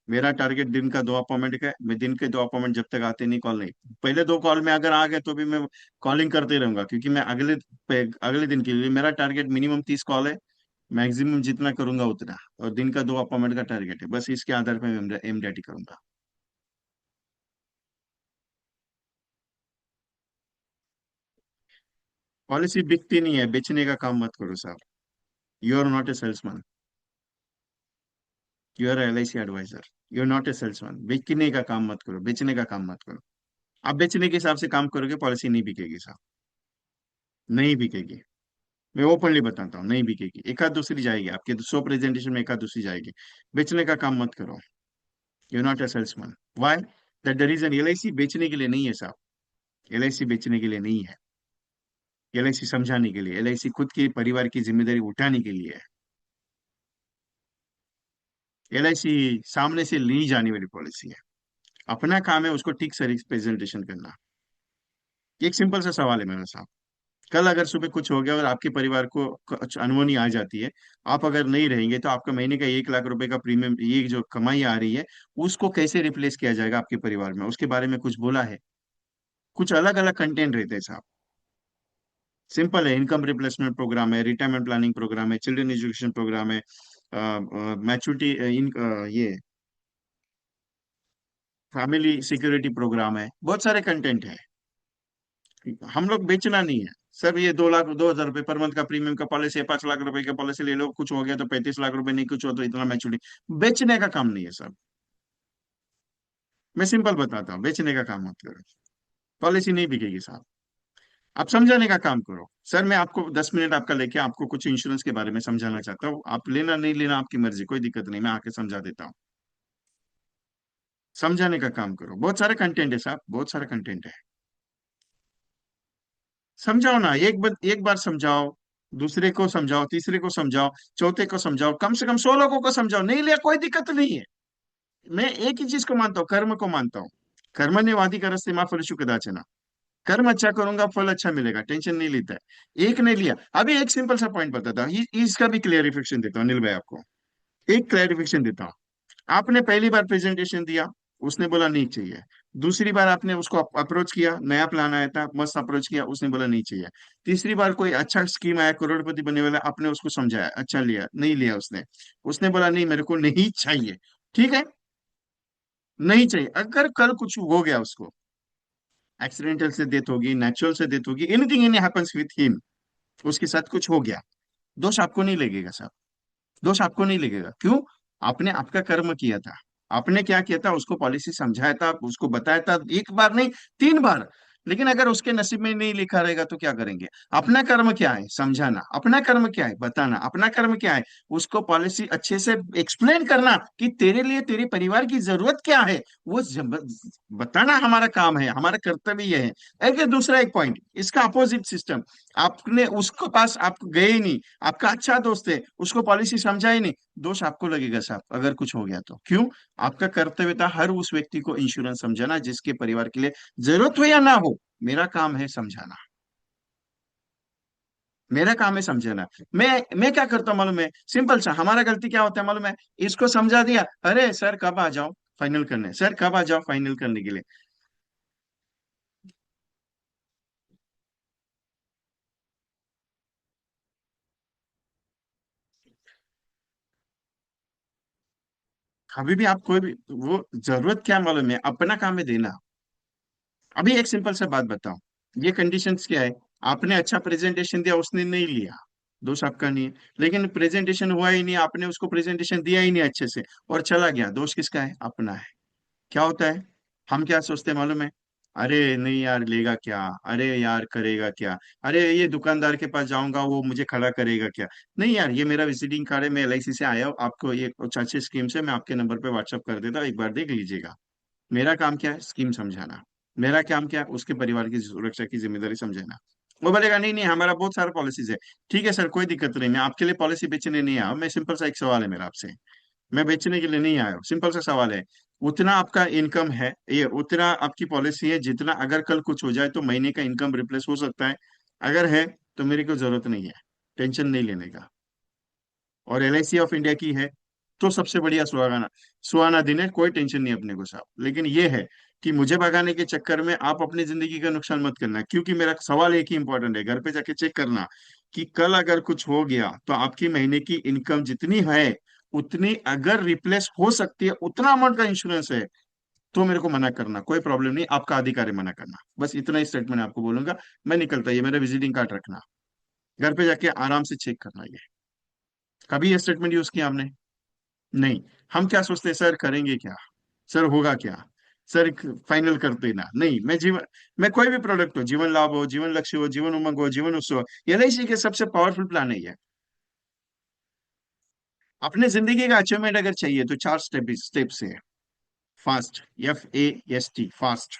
मेरा टारगेट दिन का 2 अपॉइंटमेंट का है। मैं दिन के 2 अपॉइंटमेंट जब तक आते नहीं, कॉल नहीं। पहले 2 कॉल में अगर आ गए तो भी मैं कॉलिंग करते रहूंगा, क्योंकि मैं अगले दिन के लिए मेरा टारगेट मिनिमम 30 कॉल है। मैक्सिमम जितना करूंगा उतना, और दिन का 2 अपॉइंटमेंट का टारगेट है, बस इसके आधार पर मैं एमडीआरटी करूंगा। पॉलिसी बिकती नहीं है, बेचने का काम मत करो साहब। You are not a salesman, you are L I C advisor. You are not a salesman. बिकने का काम मत करो, बेचने का काम मत करो। आप बेचने के हिसाब से काम करोगे, पॉलिसी नहीं बिकेगी साहब, नहीं बिकेगी। मैं ओपनली बताता हूँ, नहीं बिकेगी। एक आध दूसरी जाएगी, आपके 100 प्रेजेंटेशन में एक आध दूसरी जाएगी। बेचने का काम मत करो। You not a salesman. Why? That the reason, LIC बेचने के लिए नहीं है साहब। एलआईसी बेचने के लिए नहीं है। एलआईसी समझाने के लिए, एलआईसी खुद के परिवार की जिम्मेदारी उठाने के लिए है। एलआईसी सामने से ली जाने वाली पॉलिसी है। अपना काम है उसको ठीक से प्रेजेंटेशन करना। एक सिंपल सा सवाल है मेरा साहब, कल अगर सुबह कुछ हो गया और आपके परिवार को कुछ अनहोनी आ जाती है, आप अगर नहीं रहेंगे, तो आपका महीने का 1 लाख रुपए का प्रीमियम, ये जो कमाई आ रही है, उसको कैसे रिप्लेस किया जाएगा आपके परिवार में? उसके बारे में कुछ बोला है? कुछ अलग अलग कंटेंट रहते हैं साहब। सिंपल है, इनकम रिप्लेसमेंट प्रोग्राम है, रिटायरमेंट प्लानिंग प्रोग्राम है, चिल्ड्रन एजुकेशन प्रोग्राम है, मैच्योरिटी इन ये फैमिली सिक्योरिटी प्रोग्राम है, बहुत सारे कंटेंट है। हम लोग बेचना नहीं है सर। ये 2 लाख 2,000 रुपये पर मंथ का प्रीमियम का पॉलिसी है, 5 लाख रुपए का पॉलिसी ले लो, कुछ हो गया तो 35 लाख रुपए, नहीं कुछ हो तो इतना मैच्योरिटी। बेचने का काम नहीं है सर। मैं सिंपल बताता हूँ, बेचने का काम मत करो। पॉलिसी नहीं बिकेगी साहब। आप समझाने का काम करो। सर मैं आपको 10 मिनट आपका लेके आपको कुछ इंश्योरेंस के बारे में समझाना चाहता हूँ, आप लेना नहीं लेना आपकी मर्जी, कोई दिक्कत नहीं, मैं आके समझा देता हूँ। समझाने का काम करो, बहुत सारे कंटेंट है साहब, बहुत सारा कंटेंट है। समझाओ ना, एक बार समझाओ, दूसरे को समझाओ, तीसरे को समझाओ, चौथे को समझाओ, कम से कम 100 लोगों को समझाओ, नहीं लिया कोई दिक्कत नहीं है। मैं एक ही चीज को मानता हूँ, कर्म को मानता हूँ। कर्मण्येवाधिकारस्ते मा फलेषु कदाचन। कर्म अच्छा करूंगा फल अच्छा मिलेगा, टेंशन नहीं लेता है। एक नहीं लिया, अभी एक सिंपल सा पॉइंट बताता हूँ, इसका भी क्लियरिफिकेशन देता हूँ अनिल भाई आपको। एक क्लैरिफिकेशन देता हूँ। आपने पहली बार प्रेजेंटेशन दिया, उसने बोला नहीं चाहिए। दूसरी बार आपने उसको अप्रोच किया, नया प्लान आया था, मस्त अप्रोच किया, उसने बोला नहीं चाहिए। तीसरी बार कोई अच्छा स्कीम आया, करोड़पति बनने वाला, आपने उसको समझाया, अच्छा लिया, नहीं लिया उसने। उसने बोला नहीं मेरे को नहीं चाहिए। ठीक है, नहीं चाहिए। अगर कल कुछ हो गया उसको, एक्सीडेंटल से डेथ होगी, नेचुरल से डेथ होगी, anything any happens with him, उसके साथ कुछ हो गया, दोष आपको नहीं लगेगा साहब। दोष आपको नहीं लगेगा, क्यों? आपने आपका कर्म किया था। आपने क्या किया था, उसको पॉलिसी समझाया था, उसको बताया था, एक बार नहीं 3 बार। लेकिन अगर उसके नसीब में नहीं लिखा रहेगा तो क्या करेंगे? अपना कर्म क्या है, समझाना। अपना कर्म क्या है, बताना। अपना कर्म क्या है, उसको पॉलिसी अच्छे से एक्सप्लेन करना कि तेरे लिए तेरे परिवार की जरूरत क्या है, वो बताना हमारा काम है, हमारा कर्तव्य ये है। एक दूसरा एक पॉइंट, इसका अपोजिट सिस्टम। आपने उसके पास आप गए ही नहीं, आपका अच्छा दोस्त है, उसको पॉलिसी समझा ही नहीं, दोष आपको लगेगा साहब अगर कुछ हो गया तो। क्यों? आपका कर्तव्य था हर उस व्यक्ति को इंश्योरेंस समझाना जिसके परिवार के लिए जरूरत हो या ना हो। मेरा काम है समझाना, मेरा काम है समझाना। मैं क्या करता हूं मालूम है? सिंपल सा, हमारा गलती क्या होता है मालूम है? इसको समझा दिया, अरे सर कब आ जाओ फाइनल करने, सर कब आ जाओ फाइनल करने के लिए। कभी भी आप कोई भी, वो जरूरत क्या मालूम है, अपना काम है देना। अभी एक सिंपल सा बात बताओ, ये कंडीशंस क्या है? आपने अच्छा प्रेजेंटेशन दिया, उसने नहीं लिया, दोष आपका नहीं है। लेकिन प्रेजेंटेशन हुआ ही नहीं, आपने उसको प्रेजेंटेशन दिया ही नहीं अच्छे से और चला गया, दोष किसका है? अपना है। क्या होता है, हम क्या सोचते हैं मालूम है? अरे नहीं यार लेगा क्या, अरे यार करेगा क्या, अरे ये दुकानदार के पास जाऊंगा वो मुझे खड़ा करेगा क्या। नहीं यार, ये मेरा विजिटिंग कार्ड है, मैं एलआईसी से आया हूँ, आपको ये कुछ अच्छी स्कीम से मैं आपके नंबर पे व्हाट्सअप कर देता हूँ, एक बार देख लीजिएगा। मेरा काम क्या है? स्कीम समझाना। मेरा काम क्या है? उसके परिवार की सुरक्षा की जिम्मेदारी समझाना। वो बोलेगा नहीं नहीं हमारा बहुत सारा पॉलिसीज है। ठीक है सर, कोई दिक्कत नहीं, मैं आपके लिए पॉलिसी बेचने नहीं आया हूं। मैं सिंपल सा एक सवाल है मेरा आपसे, मैं बेचने के लिए नहीं आया हूं, सिंपल सा सवाल है। उतना आपका इनकम है, ये उतना आपकी पॉलिसी है जितना अगर कल कुछ हो जाए तो महीने का इनकम रिप्लेस हो सकता है। अगर है तो मेरे को जरूरत नहीं है, टेंशन नहीं लेने का। और एलआईसी ऑफ इंडिया की है तो सबसे बढ़िया सुहाना, सुहाना दिन है, कोई टेंशन नहीं अपने को साहब। लेकिन ये है कि मुझे भगाने के चक्कर में आप अपनी जिंदगी का नुकसान मत करना, क्योंकि मेरा सवाल एक ही इंपॉर्टेंट है, घर पे जाके चेक करना कि कल अगर कुछ हो गया तो आपकी महीने की इनकम जितनी है उतनी अगर रिप्लेस हो सकती है, उतना अमाउंट का इंश्योरेंस है, तो मेरे को मना करना, कोई प्रॉब्लम नहीं, आपका अधिकार है मना करना। बस इतना ही स्टेटमेंट आपको बोलूंगा। मैं निकलता, ये मेरा विजिटिंग कार्ड रखना, घर पे जाके आराम से चेक करना ये। कभी ये स्टेटमेंट यूज किया हमने? नहीं। हम क्या सोचते हैं, सर करेंगे क्या, सर होगा क्या, सर फाइनल कर देना। नहीं, मैं जीवन, मैं कोई भी प्रोडक्ट हो, जीवन लाभ हो, जीवन लक्ष्य हो, जीवन उमंग हो, जीवन उत्सव, एलआईसी के सबसे पावरफुल प्लान है ये। अपने जिंदगी का अचीवमेंट अगर चाहिए तो 4 स्टेप से है। Fast, FAST, fast.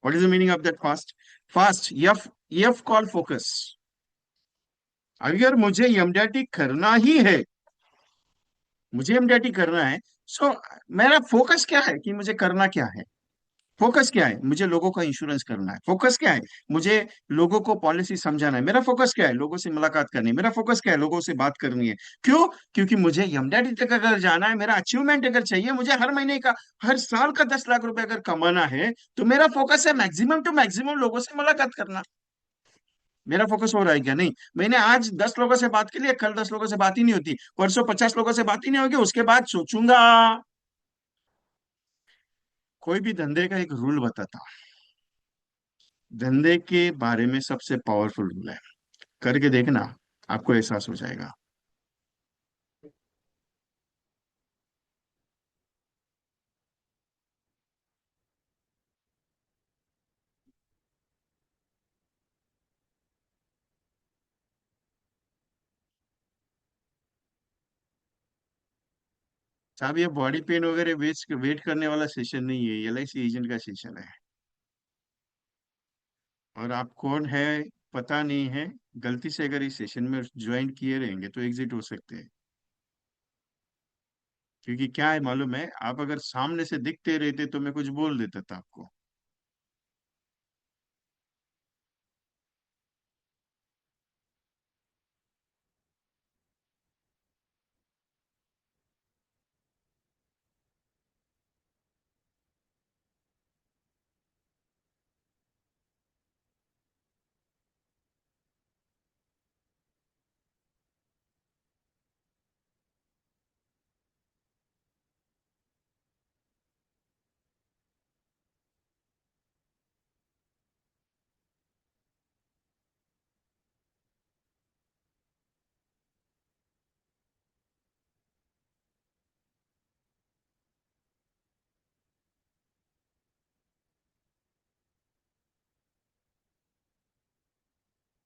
What is the meaning of that fast? Fast, F, F call focus. अगर मुझे एमडीआरटी करना ही है, मुझे एमडीआरटी करना है, सो मेरा फोकस क्या है कि मुझे करना क्या है? फोकस क्या है? मुझे लोगों का इंश्योरेंस करना है। फोकस क्या है? मुझे लोगों को पॉलिसी समझाना है। मेरा फोकस क्या है? लोगों से मुलाकात करनी है। मेरा फोकस क्या है? लोगों से बात करनी है। क्यों? क्योंकि मुझे यमडैडी तक अगर जाना है, मेरा अचीवमेंट अगर चाहिए, मुझे हर महीने का, हर साल का 10 लाख रुपए अगर कमाना है, तो मेरा फोकस है मैक्सिमम टू मैक्सिमम लोगों से मुलाकात करना। मेरा फोकस हो रहा है क्या? नहीं। मैंने आज 10 लोगों से बात की है, कल 10 लोगों से बात ही नहीं होती, परसों 50 लोगों से बात ही नहीं होगी, उसके बाद सोचूंगा। कोई भी धंधे का एक रूल बताता हूं, धंधे के बारे में सबसे पावरफुल रूल है, करके देखना, आपको एहसास हो जाएगा। साहब ये बॉडी पेन वगैरह वेट करने वाला सेशन नहीं है, LIC एजेंट का सेशन है। और आप कौन है पता नहीं है, गलती से अगर इस सेशन में ज्वाइन किए रहेंगे तो एग्जिट हो सकते हैं। क्योंकि क्या है मालूम है, आप अगर सामने से दिखते रहते तो मैं कुछ बोल देता था आपको।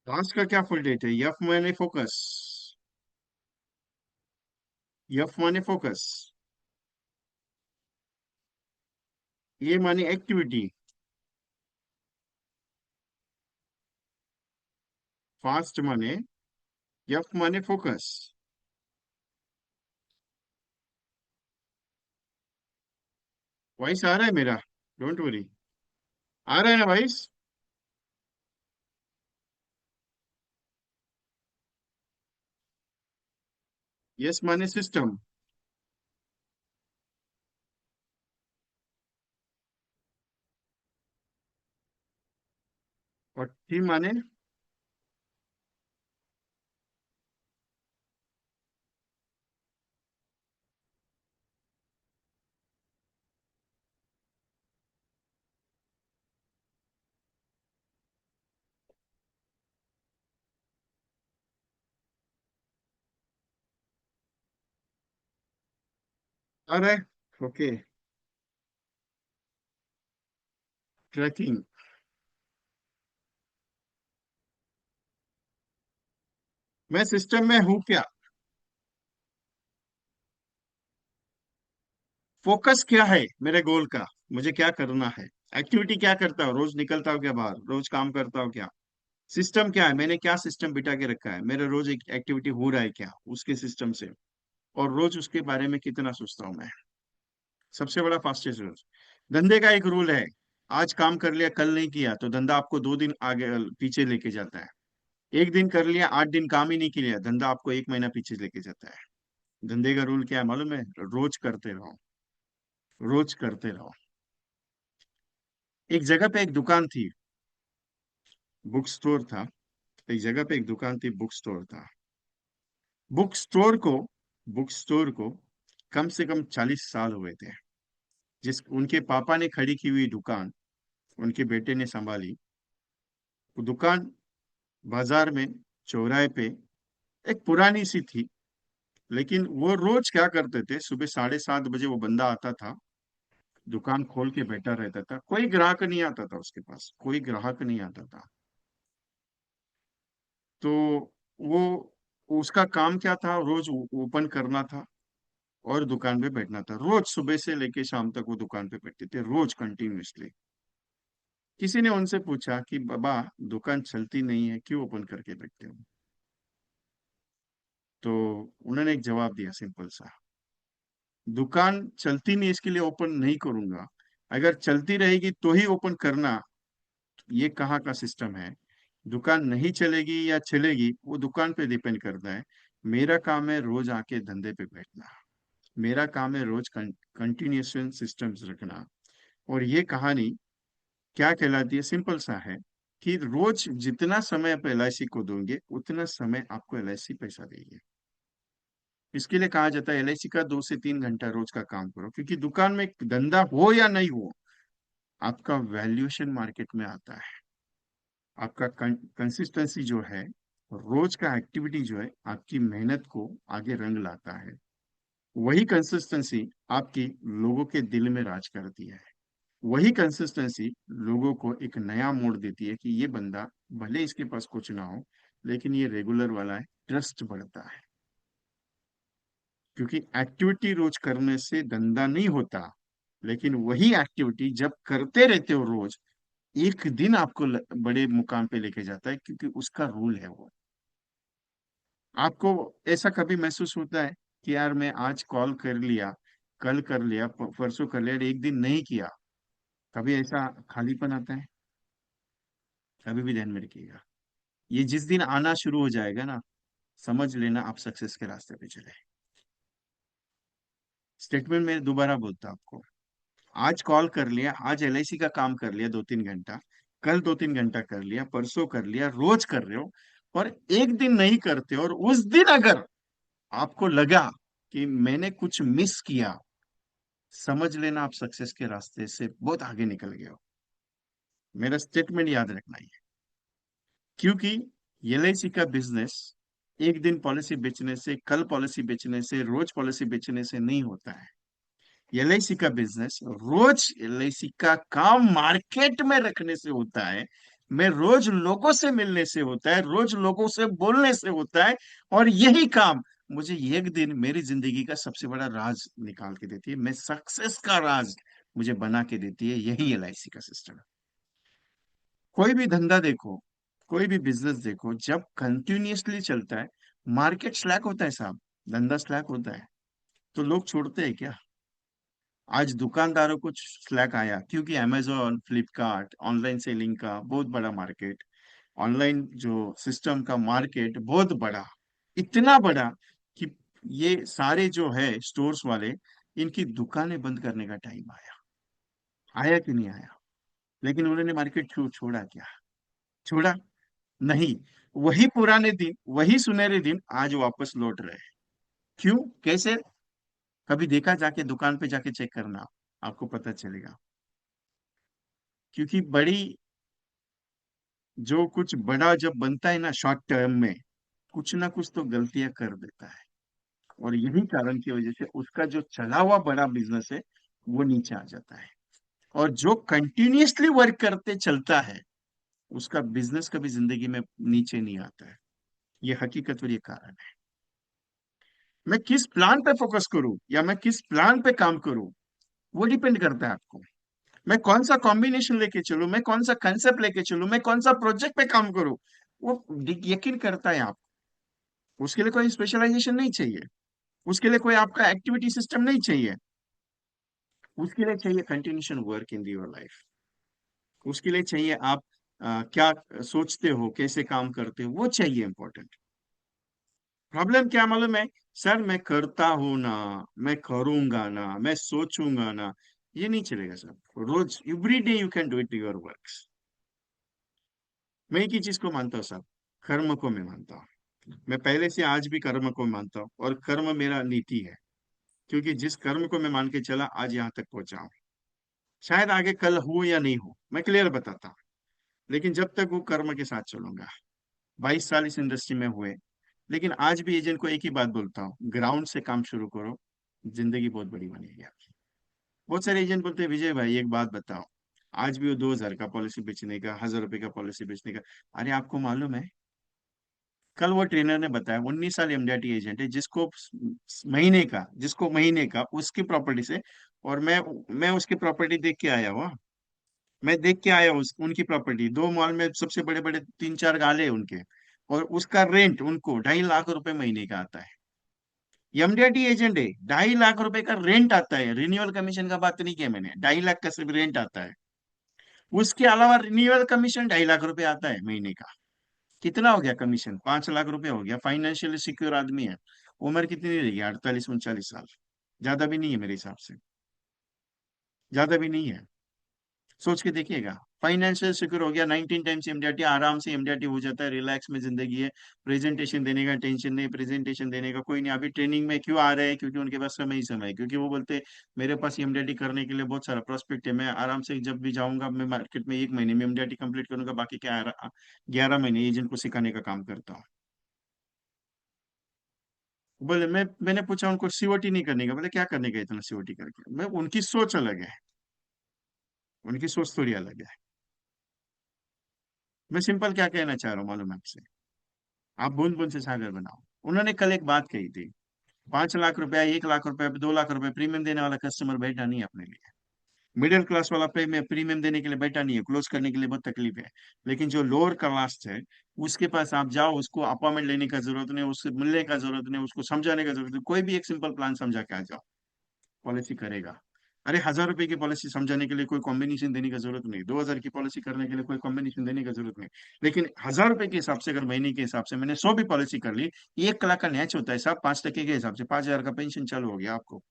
लास्ट का क्या फुल डेट है? यफ माने फोकस। यफ माने फोकस। ये माने एक्टिविटी। फास्ट माने, यफ माने फोकस। वॉइस आ रहा है मेरा? Don't worry. आ रहा है ना वॉइस? यस माने सिस्टम। और टी माने, आ रहा है? ओके। ट्रैकिंग। मैं सिस्टम में हूँ क्या? फोकस क्या है मेरे गोल का? मुझे क्या करना है? एक्टिविटी क्या करता हूँ? रोज निकलता हूँ क्या बाहर? रोज काम करता हूँ क्या? सिस्टम क्या है? मैंने क्या सिस्टम बिठा के रखा है? मेरा रोज एक एक्टिविटी हो रहा है क्या उसके सिस्टम से? और रोज उसके बारे में कितना सोचता हूँ मैं? सबसे बड़ा फास्टेस्ट रूल। धंधे का एक रूल है, आज काम कर लिया कल नहीं किया तो धंधा आपको 2 दिन आगे पीछे लेके जाता है। एक दिन कर लिया 8 दिन काम ही नहीं किया, धंधा आपको 1 महीना पीछे लेके जाता है। धंधे का रूल क्या है मालूम है? रोज करते रहो। रोज करते रहो। एक जगह पे एक दुकान थी, बुक स्टोर था। एक जगह पे एक दुकान थी, बुक स्टोर था। बुक स्टोर को बुक स्टोर को कम से कम 40 साल हुए थे। जिस उनके पापा ने खड़ी की हुई दुकान उनके बेटे ने संभाली। वो दुकान बाजार में, चौराहे पे, एक पुरानी सी थी। लेकिन वो रोज क्या करते थे, सुबह 7:30 बजे वो बंदा आता था, दुकान खोल के बैठा रहता था, कोई ग्राहक नहीं आता था उसके पास, कोई ग्राहक नहीं आता था। तो वो उसका काम क्या था, रोज ओपन करना था और दुकान पे बैठना था। रोज सुबह से लेके शाम तक वो दुकान पे बैठते थे, रोज कंटिन्यूअसली। किसी ने उनसे पूछा कि बाबा, दुकान चलती नहीं है, क्यों ओपन करके बैठते हो? तो उन्होंने एक जवाब दिया सिंपल सा, दुकान चलती नहीं इसके लिए ओपन नहीं करूंगा, अगर चलती रहेगी तो ही ओपन करना। ये कहाँ का सिस्टम है? दुकान नहीं चलेगी या चलेगी वो दुकान पे डिपेंड करता है। मेरा काम है रोज आके धंधे पे बैठना। मेरा काम है रोज कंटिन्यूएशन सिस्टम्स रखना। और ये कहानी क्या कहलाती है? सिंपल सा है कि रोज जितना समय आप LIC को दोगे उतना समय आपको LIC पैसा देगी। इसके लिए कहा जाता है LIC का 2 से 3 घंटा रोज का काम करो, क्योंकि दुकान में धंधा हो या नहीं हो, आपका वैल्यूएशन मार्केट में आता है। आपका कंसिस्टेंसी जो है, रोज का एक्टिविटी जो है, आपकी मेहनत को आगे रंग लाता है। वही कंसिस्टेंसी आपकी लोगों के दिल में राज करती है। वही कंसिस्टेंसी लोगों को एक नया मोड़ देती है कि ये बंदा, भले इसके पास कुछ ना हो, लेकिन ये रेगुलर वाला है, ट्रस्ट बढ़ता है। क्योंकि एक्टिविटी रोज करने से धंधा नहीं होता, लेकिन वही एक्टिविटी जब करते रहते हो रोज, एक दिन आपको बड़े मुकाम पे लेके जाता है, क्योंकि उसका रूल है वो। आपको ऐसा कभी महसूस होता है कि यार मैं आज कॉल कर लिया, कल कर लिया, परसों कर लिया, और एक दिन नहीं किया? कभी ऐसा खालीपन आता है? कभी भी ध्यान में रखिएगा, ये जिस दिन आना शुरू हो जाएगा ना, समझ लेना आप सक्सेस के रास्ते पे चले। स्टेटमेंट में दोबारा बोलता हूं आपको, आज कॉल कर लिया, आज एलआईसी का काम कर लिया 2-3 घंटा, कल 2-3 घंटा कर लिया, परसों कर लिया, रोज कर रहे हो, और एक दिन नहीं करते, और उस दिन अगर आपको लगा कि मैंने कुछ मिस किया, समझ लेना आप सक्सेस के रास्ते से बहुत आगे निकल गए हो। मेरा स्टेटमेंट याद रखना ही है, क्योंकि एलआईसी का बिजनेस एक दिन पॉलिसी बेचने से, कल पॉलिसी बेचने से, रोज पॉलिसी बेचने से नहीं होता है। एलआईसी का बिजनेस रोज एलआईसी का काम मार्केट में रखने से होता है, मैं रोज लोगों से मिलने से होता है, रोज लोगों से बोलने से होता है। और यही काम मुझे एक दिन मेरी जिंदगी का सबसे बड़ा राज निकाल के देती है, मैं सक्सेस का राज मुझे बना के देती है, यही एलआईसी का सिस्टम है। कोई भी धंधा देखो, कोई भी बिजनेस देखो, जब कंटिन्यूअसली चलता है, मार्केट स्लैक होता है साहब, धंधा स्लैक होता है, तो लोग छोड़ते हैं क्या? आज दुकानदारों को स्लैक आया क्योंकि अमेजोन, फ्लिपकार्ट, ऑनलाइन सेलिंग का बहुत बड़ा मार्केट, ऑनलाइन जो सिस्टम का मार्केट बहुत बड़ा, इतना बड़ा कि ये सारे जो है स्टोर्स वाले, इनकी दुकानें बंद करने का टाइम आया। आया कि नहीं आया? लेकिन उन्होंने मार्केट छोड़ा क्या? छोड़ा नहीं। वही पुराने दिन, वही सुनहरे दिन आज वापस लौट रहे हैं। क्यों? कैसे? कभी देखा? जाके दुकान पे जाके चेक करना, आपको पता चलेगा। क्योंकि बड़ी, जो कुछ बड़ा जब बनता है ना शॉर्ट टर्म में, कुछ ना कुछ तो गलतियां कर देता है, और यही कारण की वजह से उसका जो चला हुआ बड़ा बिजनेस है वो नीचे आ जाता है। और जो कंटिन्यूअसली वर्क करते चलता है, उसका बिजनेस कभी जिंदगी में नीचे नहीं आता है। ये हकीकत और ये कारण है। मैं किस प्लान पे फोकस करूं या मैं किस प्लान पे काम करूं, वो डिपेंड करता है आपको। मैं कौन सा कॉम्बिनेशन लेके चलूं, मैं कौन सा कंसेप्ट लेके चलूं, मैं कौन सा प्रोजेक्ट पे काम करूं, वो यकीन करता है आप। उसके लिए कोई स्पेशलाइजेशन नहीं चाहिए, उसके लिए कोई आपका एक्टिविटी सिस्टम नहीं चाहिए, उसके लिए चाहिए continuation work in your life. उसके लिए चाहिए आप क्या सोचते हो, कैसे काम करते हो, वो चाहिए इंपॉर्टेंट। प्रॉब्लम क्या मालूम है? सर मैं करता हूं ना, मैं करूंगा ना, मैं सोचूंगा ना, ये नहीं चलेगा सर। रोज every day you can do it your works. मैं एक ही चीज को मानता हूँ साहब, कर्म को मैं मानता हूँ। मैं पहले से आज भी कर्म को मानता हूँ, और कर्म मेरा नीति है। क्योंकि जिस कर्म को मैं मान के चला, आज यहाँ तक पहुंचा हूँ। शायद आगे कल हो या नहीं हो, मैं क्लियर बताता हूँ, लेकिन जब तक वो कर्म के साथ चलूंगा। 22 साल इस इंडस्ट्री में हुए, लेकिन आज भी एजेंट को एक ही बात बोलता हूँ, ग्राउंड से काम शुरू करो, जिंदगी बहुत बड़ी बनेगी आपकी। बहुत सारे एजेंट बोलते हैं, विजय भाई एक बात बताओ, आज भी वो 2,000 का पॉलिसी बेचने का, 1,000 रुपए का पॉलिसी बेचने का। अरे आपको मालूम है, कल वो ट्रेनर ने बताया, 19 साल एमडीआरटी एजेंट है, जिसको महीने का उसकी प्रॉपर्टी से, और मैं उसकी प्रॉपर्टी देख के आया हुआ। मैं देख के आया उनकी प्रॉपर्टी, 2 मॉल में सबसे बड़े बड़े 3-4 गाले हैं उनके, और उसका रेंट उनको 2.5 लाख रुपए महीने का आता है। एमडीआरटी एजेंट है, 2.5 लाख रुपए का रेंट आता है। रिन्यूअल कमीशन का बात नहीं किया मैंने, 2.5 लाख का सिर्फ रेंट आता है। उसके अलावा रिन्यूअल कमीशन 2.5 लाख रुपए आता है महीने का। कितना हो गया कमीशन? 5 लाख रुपए हो गया। फाइनेंशियली सिक्योर आदमी है। उम्र कितनी रहेगी? 48-39 साल। ज्यादा भी नहीं है मेरे हिसाब से, ज्यादा भी नहीं है। सोच के देखिएगा, फाइनेंशियल सिक्योर हो गया, 19 टाइम्स एमडीआरटी, आराम से एमडीआरटी हो जाता है, रिलैक्स में जिंदगी है। प्रेजेंटेशन देने का टेंशन नहीं, प्रेजेंटेशन देने का कोई नहीं। अभी ट्रेनिंग में क्यों आ रहे हैं? क्योंकि उनके पास समय ही समय है, क्योंकि वो बोलते हैं मेरे पास एमडीआरटी करने के लिए बहुत सारा प्रोस्पेक्ट है, मैं आराम से जब भी जाऊंगा, मैं मार्केट में 1 महीने में एमडीआरटी कंप्लीट करूंगा, बाकी क्या 11 महीने एजेंट को सिखाने का काम करता हूँ। बोले मैंने पूछा उनको सीओटी नहीं करने का, बोले क्या करने का इतना सीओटी करके? मैं, उनकी सोच अलग है, उनकी सोच थोड़ी अलग है। मैं सिंपल क्या कहना चाह रहा हूँ मालूम है आपसे? आप बूंद बूंद से सागर बनाओ। उन्होंने कल एक बात कही थी, 5 लाख रुपया, 1 लाख रुपया, 2 लाख रुपया प्रीमियम देने वाला कस्टमर बैठा नहीं है अपने लिए। मिडिल क्लास वाला प्रीमियम प्रीमियम देने के लिए बैठा नहीं है, क्लोज करने के लिए बहुत तकलीफ है। लेकिन जो लोअर क्लास है, उसके पास आप जाओ, उसको अपॉइंटमेंट लेने का जरूरत नहीं, उससे मिलने का जरूरत नहीं, उसको समझाने का जरूरत नहीं, कोई भी एक सिंपल प्लान समझा के आ जाओ, पॉलिसी करेगा। अरे 1,000 रुपए की पॉलिसी समझाने के लिए कोई कॉम्बिनेशन देने की जरूरत नहीं, 2,000 की पॉलिसी करने के लिए कोई कॉम्बिनेशन देने की जरूरत नहीं। लेकिन 1,000 रुपए के हिसाब से, अगर महीने के हिसाब से मैंने 100 भी पॉलिसी कर ली, 1 लाख का नैच होता है साहब, 5% के हिसाब से 5,000 का पेंशन चालू हो गया आपको।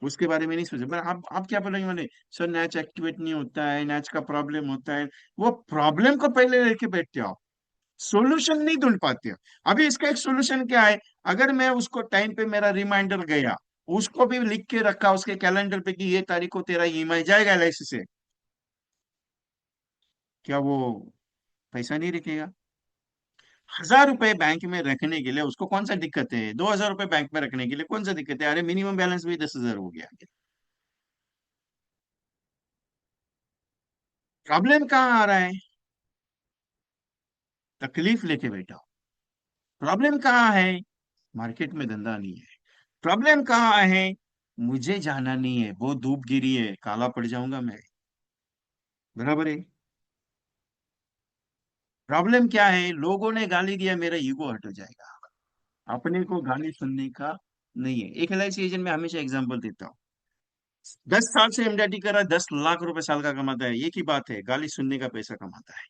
उसके बारे में नहीं सोचे, पर आप क्या बोलेंगे, मैंने सर नैच एक्टिवेट नहीं होता है, नैच का प्रॉब्लम होता है। वो प्रॉब्लम को पहले लेके बैठते हो, सोल्यूशन नहीं ढूंढ पाते हो। अभी इसका एक सोल्यूशन क्या है? अगर मैं उसको टाइम पे मेरा रिमाइंडर गया, उसको भी लिख के रखा उसके कैलेंडर पे कि ये तारीख को तेरा ईएमआई जाएगा एलआईसी से, क्या वो पैसा नहीं रखेगा? 1,000 रुपए बैंक में रखने के लिए उसको कौन सा दिक्कत है? 2,000 रुपए बैंक में रखने के लिए कौन सा दिक्कत है? अरे मिनिमम बैलेंस भी 10,000 हो गया। प्रॉब्लम कहाँ आ रहा है? तकलीफ लेके बैठा हूं। प्रॉब्लम कहाँ है? मार्केट में धंधा नहीं है। प्रॉब्लम कहाँ है? मुझे जाना नहीं है, वो धूप गिरी है, काला पड़ जाऊंगा मैं। बराबर है। प्रॉब्लम क्या है? लोगों ने गाली दिया, मेरा ईगो हट जाएगा। अपने को गाली सुनने का नहीं है। एक एलआईसी एजेंट में हमेशा एग्जांपल देता हूँ, 10 साल से एमडीआरटी कर रहा है, 10 लाख रुपए साल का कमाता है, एक ही बात है, गाली सुनने का पैसा कमाता है।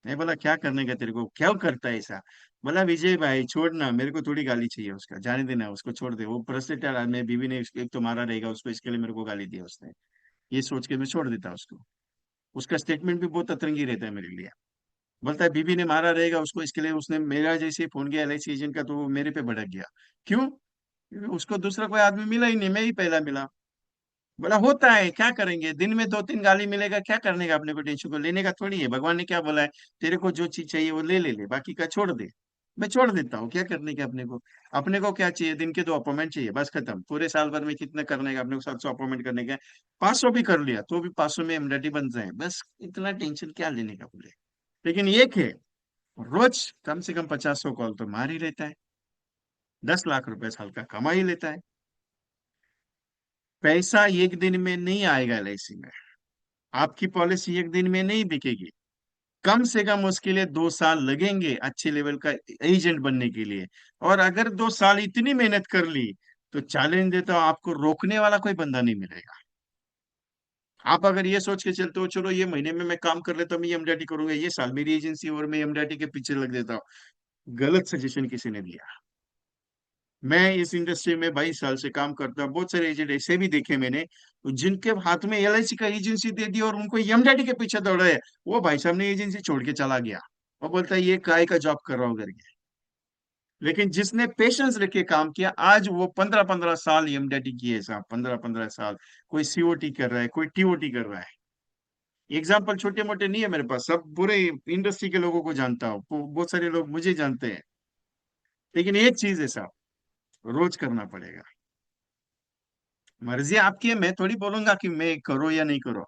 मैं बोला क्या करने का तेरे को, क्या करता है ऐसा? बोला विजय भाई छोड़ना, मेरे को थोड़ी गाली चाहिए, उसका जाने देना, उसको छोड़ दे, वो फ्रस्ट्रेटेड आदमी, बीवी ने एक तो मारा रहेगा उसको, इसके लिए मेरे को गाली दी उसने, ये सोच के मैं छोड़ देता उसको। उसका स्टेटमेंट भी बहुत अतरंगी रहता है मेरे लिए। बोलता है बीबी ने मारा रहेगा उसको, इसके लिए उसने मेरा जैसे फोन किया एलआईसी एजेंट का, तो वो मेरे पे भड़क गया। क्यों? क्योंकि उसको दूसरा कोई आदमी मिला ही नहीं, मैं ही पहला मिला। बोला होता है, क्या करेंगे, दिन में 2-3 गाली मिलेगा, क्या करने का, अपने को टेंशन को लेने का थोड़ी है। भगवान ने क्या बोला है? तेरे को जो चीज चाहिए वो ले बाकी का छोड़ दे। मैं छोड़ देता हूँ, क्या करने का अपने को। अपने को क्या चाहिए? दिन के 2 अपॉइंटमेंट चाहिए, बस खत्म। पूरे साल भर में कितना करने का अपने को? 700 अपॉइंटमेंट करने का। 500 भी कर लिया तो भी 500 में एमडीटी बन जाए, बस इतना टेंशन क्या लेने का बोले। लेकिन एक है, रोज कम से कम 50-100 कॉल तो मार ही लेता है, 10 लाख रुपए साल का कमा ही लेता है। पैसा एक दिन में नहीं आएगा एलआईसी में, आपकी पॉलिसी एक दिन में नहीं बिकेगी। कम से कम उसके लिए 2 साल लगेंगे अच्छे लेवल का एजेंट बनने के लिए। और अगर 2 साल इतनी मेहनत कर ली, तो चैलेंज देता हूं, आपको रोकने वाला कोई बंदा नहीं मिलेगा। आप अगर ये सोच के चलते हो चलो ये महीने में मैं काम कर लेता हूँ, मैं एमडीटी करूंगा ये साल, मेरी एजेंसी और मैं एमडीटी के पीछे लग देता हूँ, गलत सजेशन किसी ने दिया। मैं इस इंडस्ट्री में 22 साल से काम करता हूँ, बहुत सारे एजेंट ऐसे भी देखे मैंने, जिनके हाथ में एलआईसी का एजेंसी दे दी और उनको एमडीटी के पीछे दौड़े। वो भाई साहब ने एजेंसी छोड़ के चला गया, वो बोलता है ये काय का जॉब कर रहा हूँ करके। लेकिन जिसने पेशेंस रख के काम किया, आज वो 15-15 साल एमडीटी किए साहब, 15-15 साल। कोई सीओटी कर रहा है, कोई टीओटी कर रहा है। एग्जाम्पल छोटे मोटे नहीं है मेरे पास, सब पूरे इंडस्ट्री के लोगों को जानता हूँ, बहुत सारे लोग मुझे जानते हैं। लेकिन एक चीज है साहब, रोज करना पड़ेगा। मर्जी आपकी है, मैं थोड़ी बोलूंगा कि मैं करो या नहीं करो।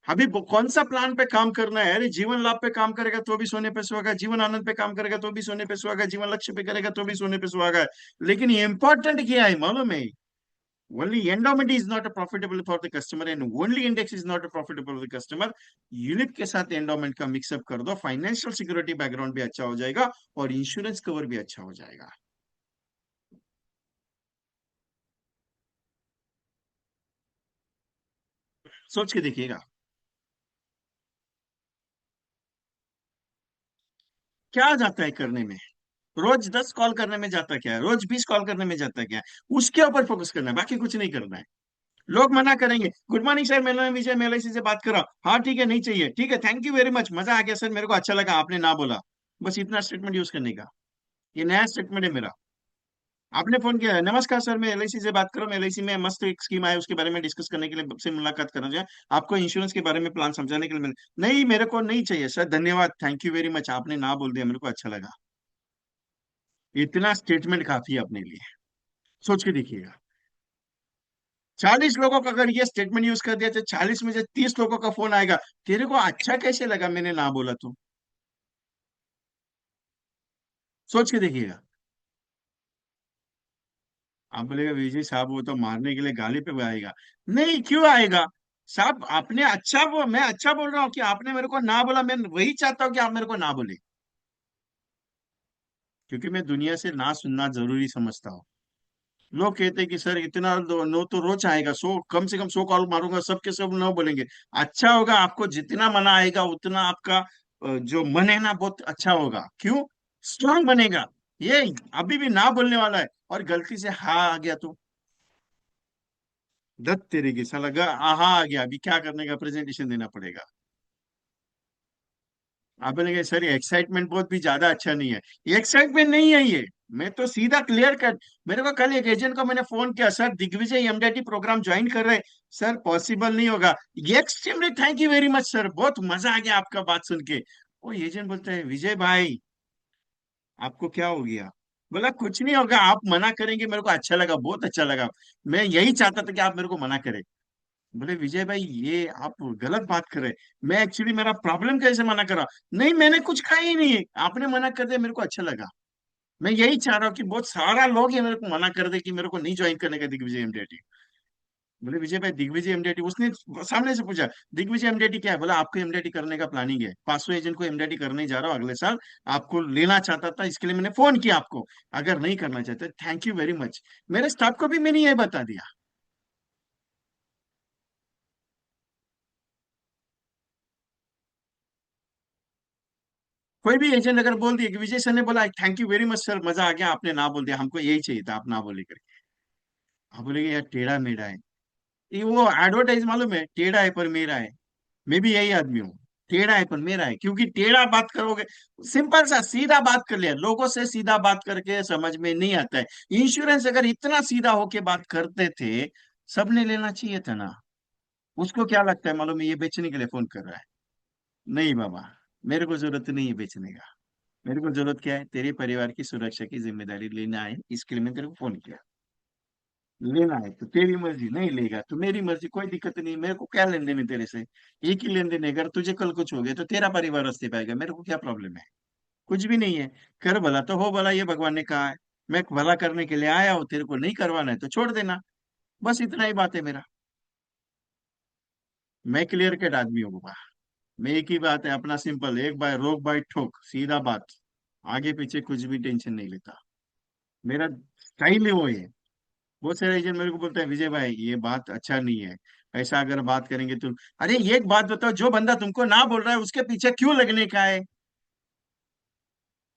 अभी कौन सा प्लान पे काम करना है? अरे जीवन लाभ पे काम करेगा तो भी सोने पे सुहागा, जीवन आनंद पे काम करेगा तो भी सोने पे सुहागा, जीवन लक्ष्य पे करेगा तो भी सोने पे सुहागा। लेकिन इंपॉर्टेंट क्या है मालूम है? Only endowment is not profitable for the customer and only index is not profitable for the customer. Unit के साथ एंडोमेंट का मिक्सअप कर दो, फाइनेंशियल सिक्योरिटी बैकग्राउंड भी अच्छा हो जाएगा और इंश्योरेंस कवर भी अच्छा हो जाएगा। सोच के देखिएगा, क्या जाता है करने में? रोज 10 कॉल करने में जाता क्या है? रोज 20 कॉल करने में जाता क्या है? उसके ऊपर फोकस करना है, बाकी कुछ नहीं करना है। लोग मना करेंगे, गुड मॉर्निंग सर, मैंने विजय मेलैसी से बात कर रहा हूँ, हाँ ठीक है, नहीं चाहिए, ठीक है, थैंक यू वेरी मच, मजा आ गया सर, मेरे को अच्छा लगा आपने ना बोला। बस इतना स्टेटमेंट यूज करने का, ये नया स्टेटमेंट है मेरा। आपने फोन किया है, नमस्कार सर, मैं एलआईसी से बात कर रहा हूँ, एलआईसी में मस्त एक स्कीम है, उसके बारे में डिस्कस करने के लिए से मुलाकात करना चाहिए, आपको इंश्योरेंस के बारे में प्लान समझाने के लिए नहीं, मेरे को नहीं चाहिए सर, धन्यवाद, थैंक यू वेरी मच, आपने ना बोल दिया, मेरे को अच्छा लगा। इतना स्टेटमेंट काफी है अपने लिए। सोच के देखिएगा, 40 लोगों का अगर ये स्टेटमेंट यूज कर दिया तो 40 में से 30 लोगों का फोन आएगा, तेरे को अच्छा कैसे लगा मैंने ना बोला तो? सोच के देखिएगा। आप बोलेगा विजय साहब वो तो मारने के लिए गाली पे आएगा। नहीं, क्यों आएगा साहब? आपने अच्छा, वो मैं अच्छा बोल रहा हूँ कि आपने मेरे को ना बोला, मैं वही चाहता हूँ कि आप मेरे को ना बोले, क्योंकि मैं दुनिया से ना सुनना जरूरी समझता हूँ। लोग कहते हैं कि सर इतना नो तो रोज आएगा, 100 कम से कम 100 कॉल मारूंगा, सबके सब नो बोलेंगे। अच्छा होगा, आपको जितना मना आएगा उतना आपका जो मन है ना बहुत अच्छा होगा। क्यों? स्ट्रांग बनेगा। ये अभी भी ना बोलने वाला है और गलती से हाँ आ गया तो दत्त तेरे की साला हाँ आ गया, अभी क्या करने का, प्रेजेंटेशन देना पड़ेगा। आप बोलेंगे सर एक्साइटमेंट बहुत भी ज्यादा अच्छा नहीं है। एक्साइटमेंट नहीं है ये, मैं तो सीधा क्लियर कर। मेरे को कल एक एजेंट को मैंने फोन किया, sir Digvijay MDT program join कर रहे हैं। सर पॉसिबल नहीं होगा। Extremely thank you very much sir, बहुत मजा आ गया आपका बात सुन के। वो एजेंट बोलता है विजय भाई आपको क्या हो गया? बोला कुछ नहीं होगा, आप मना करेंगे मेरे को अच्छा लगा, बहुत अच्छा लगा। मैं यही चाहता था कि आप मेरे को मना करें। बोले विजय भाई ये आप गलत बात कर रहे हैं। मैं एक्चुअली मेरा प्रॉब्लम कैसे मना करा? नहीं मैंने कुछ खाया ही नहीं है, आपने मना कर दिया, मेरे को अच्छा लगा। मैं यही चाह रहा हूँ कि बहुत सारा लोग ये मेरे को मना कर दे कि मेरे को नहीं ज्वाइन करने का दिग्विजय एमडीटी। बोले विजय भाई दिग्विजय एमडीटी, उसने सामने से पूछा दिग्विजय एमडीटी क्या है? बोला आपको एमडीटी करने का प्लानिंग है, 500 एजेंट को एमडीटी करने जा रहा हूँ अगले साल। आपको लेना चाहता था, इसके लिए मैंने फोन किया आपको। अगर नहीं करना चाहते थैंक यू वेरी मच। मेरे स्टाफ को भी मैंने ये बता दिया। कोई भी एजेंट अगर बोल दिया कि विजय सर ने बोला thank you very much sir, मजा आ गया, आपने ना बोल दिया, हमको यही चाहिए था, आप ना बोले करके। आप बोलेगे यार टेढ़ा मेढ़ा है। ये वो एडवर्टाइज मालूम है, टेढ़ा है पर मेरा है। मैं भी यही आदमी हूँ, टेढ़ा है पर मेरा है, क्योंकि टेढ़ा बात करोगे, सिंपल सा सीधा बात कर लिया, लोगों से सीधा बात करके समझ में नहीं आता है। इंश्योरेंस अगर इतना सीधा होके बात करते थे, सबने लेना चाहिए था ना। उसको क्या लगता है मालूम है, ये बेचने के लिए फोन कर रहा है। नहीं बाबा, मेरे को जरूरत नहीं है बेचने का। मेरे को जरूरत क्या है, तेरे परिवार की सुरक्षा की जिम्मेदारी लेना है, इसके लिए मैं तेरे को फोन किया। लेना है तो तेरी मर्जी, नहीं लेगा तो मेरी मर्जी, कोई दिक्कत नहीं, मेरे को क्या लेन देन है तेरे से। एक ही लेन देन है, अगर तुझे कल कुछ हो गया तो तेरा परिवार रास्ते पाएगा, मेरे को क्या प्रॉब्लम है? कुछ भी नहीं है। कर भला तो हो भला, ये भगवान ने कहा है। मैं भला करने के लिए आया हूँ, तेरे को नहीं करवाना है तो छोड़ देना। बस इतना ही बात है मेरा। मैं क्लियर कट आदमी हूँ बाबा। मैं एक ही बात है अपना, सिंपल, एक बार रोक बाई ठोक, सीधा बात। आगे पीछे कुछ भी टेंशन नहीं लेता। मेरा स्टाइल है वो है। बहुत सारे एजेंट मेरे को बोलते हैं विजय भाई ये बात अच्छा नहीं है, ऐसा अगर बात करेंगे तुम। अरे एक बात बताओ, जो बंदा तुमको ना बोल रहा है उसके पीछे क्यों लगने का है?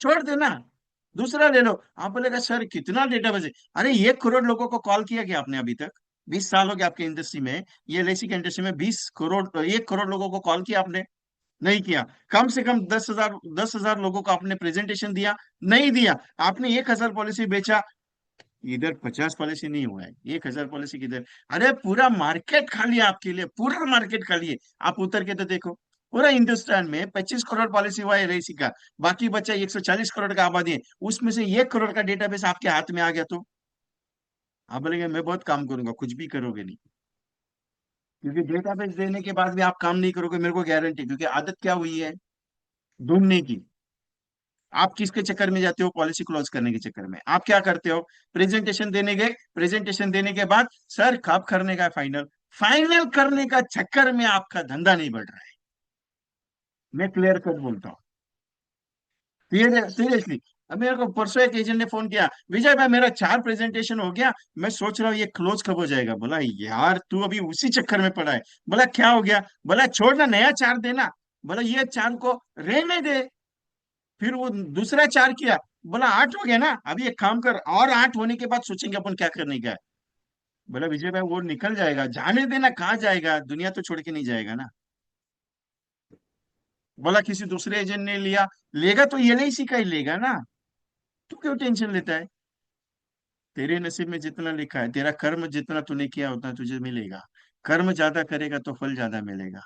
छोड़ देना, दूसरा ले लो। आप बोलेगा सर कितना डेटाबेस है? अरे 1 करोड़ लोगों को कॉल किया क्या आपने अभी तक? 20 साल हो गए आपके इंडस्ट्री में, ये एलआईसी की इंडस्ट्री में 20 करोड़, 1 करोड़ लोगों को कॉल किया आपने? नहीं किया। कम से कम 10,000 लोगों को आपने प्रेजेंटेशन दिया? नहीं दिया। आपने 1,000 पॉलिसी बेचा, इधर 50 पॉलिसी नहीं हुआ है, 1,000 पॉलिसी किधर? अरे पूरा मार्केट खाली है आपके लिए, पूरा मार्केट खाली है। आप उतर के तो देखो, पूरा हिंदुस्तान में 25 करोड़ पॉलिसी हुआ है एलआईसी का। बाकी बचा 140 करोड़ का आबादी है, उसमें से 1 करोड़ का डेटाबेस आपके हाथ में आ गया तो आप बोलेंगे मैं बहुत काम करूंगा, कुछ भी करोगे नहीं। क्योंकि डेटाबेस देने के बाद भी आप काम नहीं करोगे, मेरे को गारंटी, क्योंकि आदत क्या हुई है ढूंढने की। आप किसके चक्कर में जाते हो? पॉलिसी क्लोज करने के चक्कर में। आप क्या करते हो? प्रेजेंटेशन देने गए, प्रेजेंटेशन देने के बाद सर कब करने का फाइनल, फाइनल करने का चक्कर में आपका धंधा नहीं बढ़ रहा है। मैं क्लियर कट बोलता हूँ, सीरियसली। अब मेरे को परसों एक एजेंट ने फोन किया, विजय भाई मेरा 4 प्रेजेंटेशन हो गया, मैं सोच रहा हूँ ये क्लोज कब हो जाएगा। बोला यार तू अभी उसी चक्कर में पड़ा है। बोला क्या हो गया? बोला छोड़ना, नया 4 देना। बोला ये 4 को रहने दे। फिर वो दूसरा 4 किया। बोला 8 हो गया ना, अभी एक काम कर, और 8 होने के बाद सोचेंगे अपन क्या करने का है। बोला विजय भाई वो निकल जाएगा, जाने देना, कहाँ जाएगा, दुनिया तो छोड़ के नहीं जाएगा ना। बोला किसी दूसरे एजेंट ने लिया, लेगा तो एलआईसी का ही लेगा ना। तू क्यों टेंशन लेता है? तेरे नसीब में जितना लिखा है, तेरा कर्म जितना तूने किया उतना तुझे मिलेगा। कर्म ज्यादा करेगा तो फल ज्यादा मिलेगा।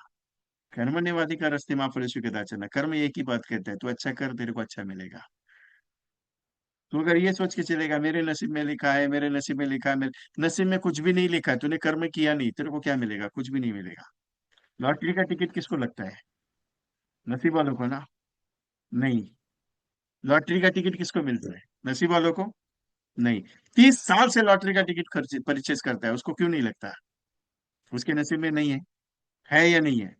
कर्म निवादी का रस्ते माँ फल चलना, कर्म एक ही बात कहता है, तू अच्छा कर तेरे को अच्छा मिलेगा। तू अगर ये सोच के चलेगा मेरे नसीब में लिखा है, मेरे नसीब में लिखा है, मेरे नसीब में कुछ भी नहीं लिखा है, तूने कर्म किया नहीं, तेरे को क्या मिलेगा? कुछ भी नहीं मिलेगा। लॉटरी का टिकट किसको लगता है? नसीब वालों को ना। नहीं, लॉटरी का टिकट किसको मिलता है? नसीब वालों को। नहीं, 30 साल से लॉटरी का टिकट खर्च परचेज करता है, उसको क्यों नहीं लगता? उसके नसीब में नहीं है या नहीं है?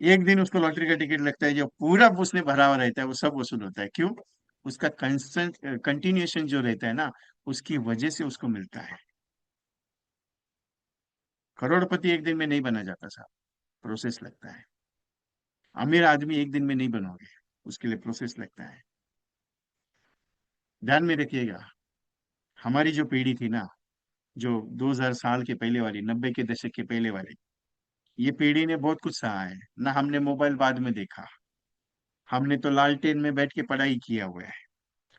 एक दिन उसको लॉटरी का टिकट लगता है, जो पूरा उसने भरा हुआ रहता है वो सब वसूल होता है। क्यों? उसका कंस्टेंट कंटिन्यूएशन जो रहता है ना, उसकी वजह से उसको मिलता है। करोड़पति एक दिन में नहीं बना जाता साहब, प्रोसेस लगता है। अमीर आदमी एक दिन में नहीं बनोगे, उसके लिए प्रोसेस लगता है। ध्यान में रखिएगा, हमारी जो पीढ़ी थी ना, जो 2000 साल के पहले वाली, 90 के दशक के पहले वाली, ये पीढ़ी ने बहुत कुछ सहा है ना। हमने मोबाइल बाद में देखा, हमने तो लालटेन में बैठ के पढ़ाई किया हुआ है।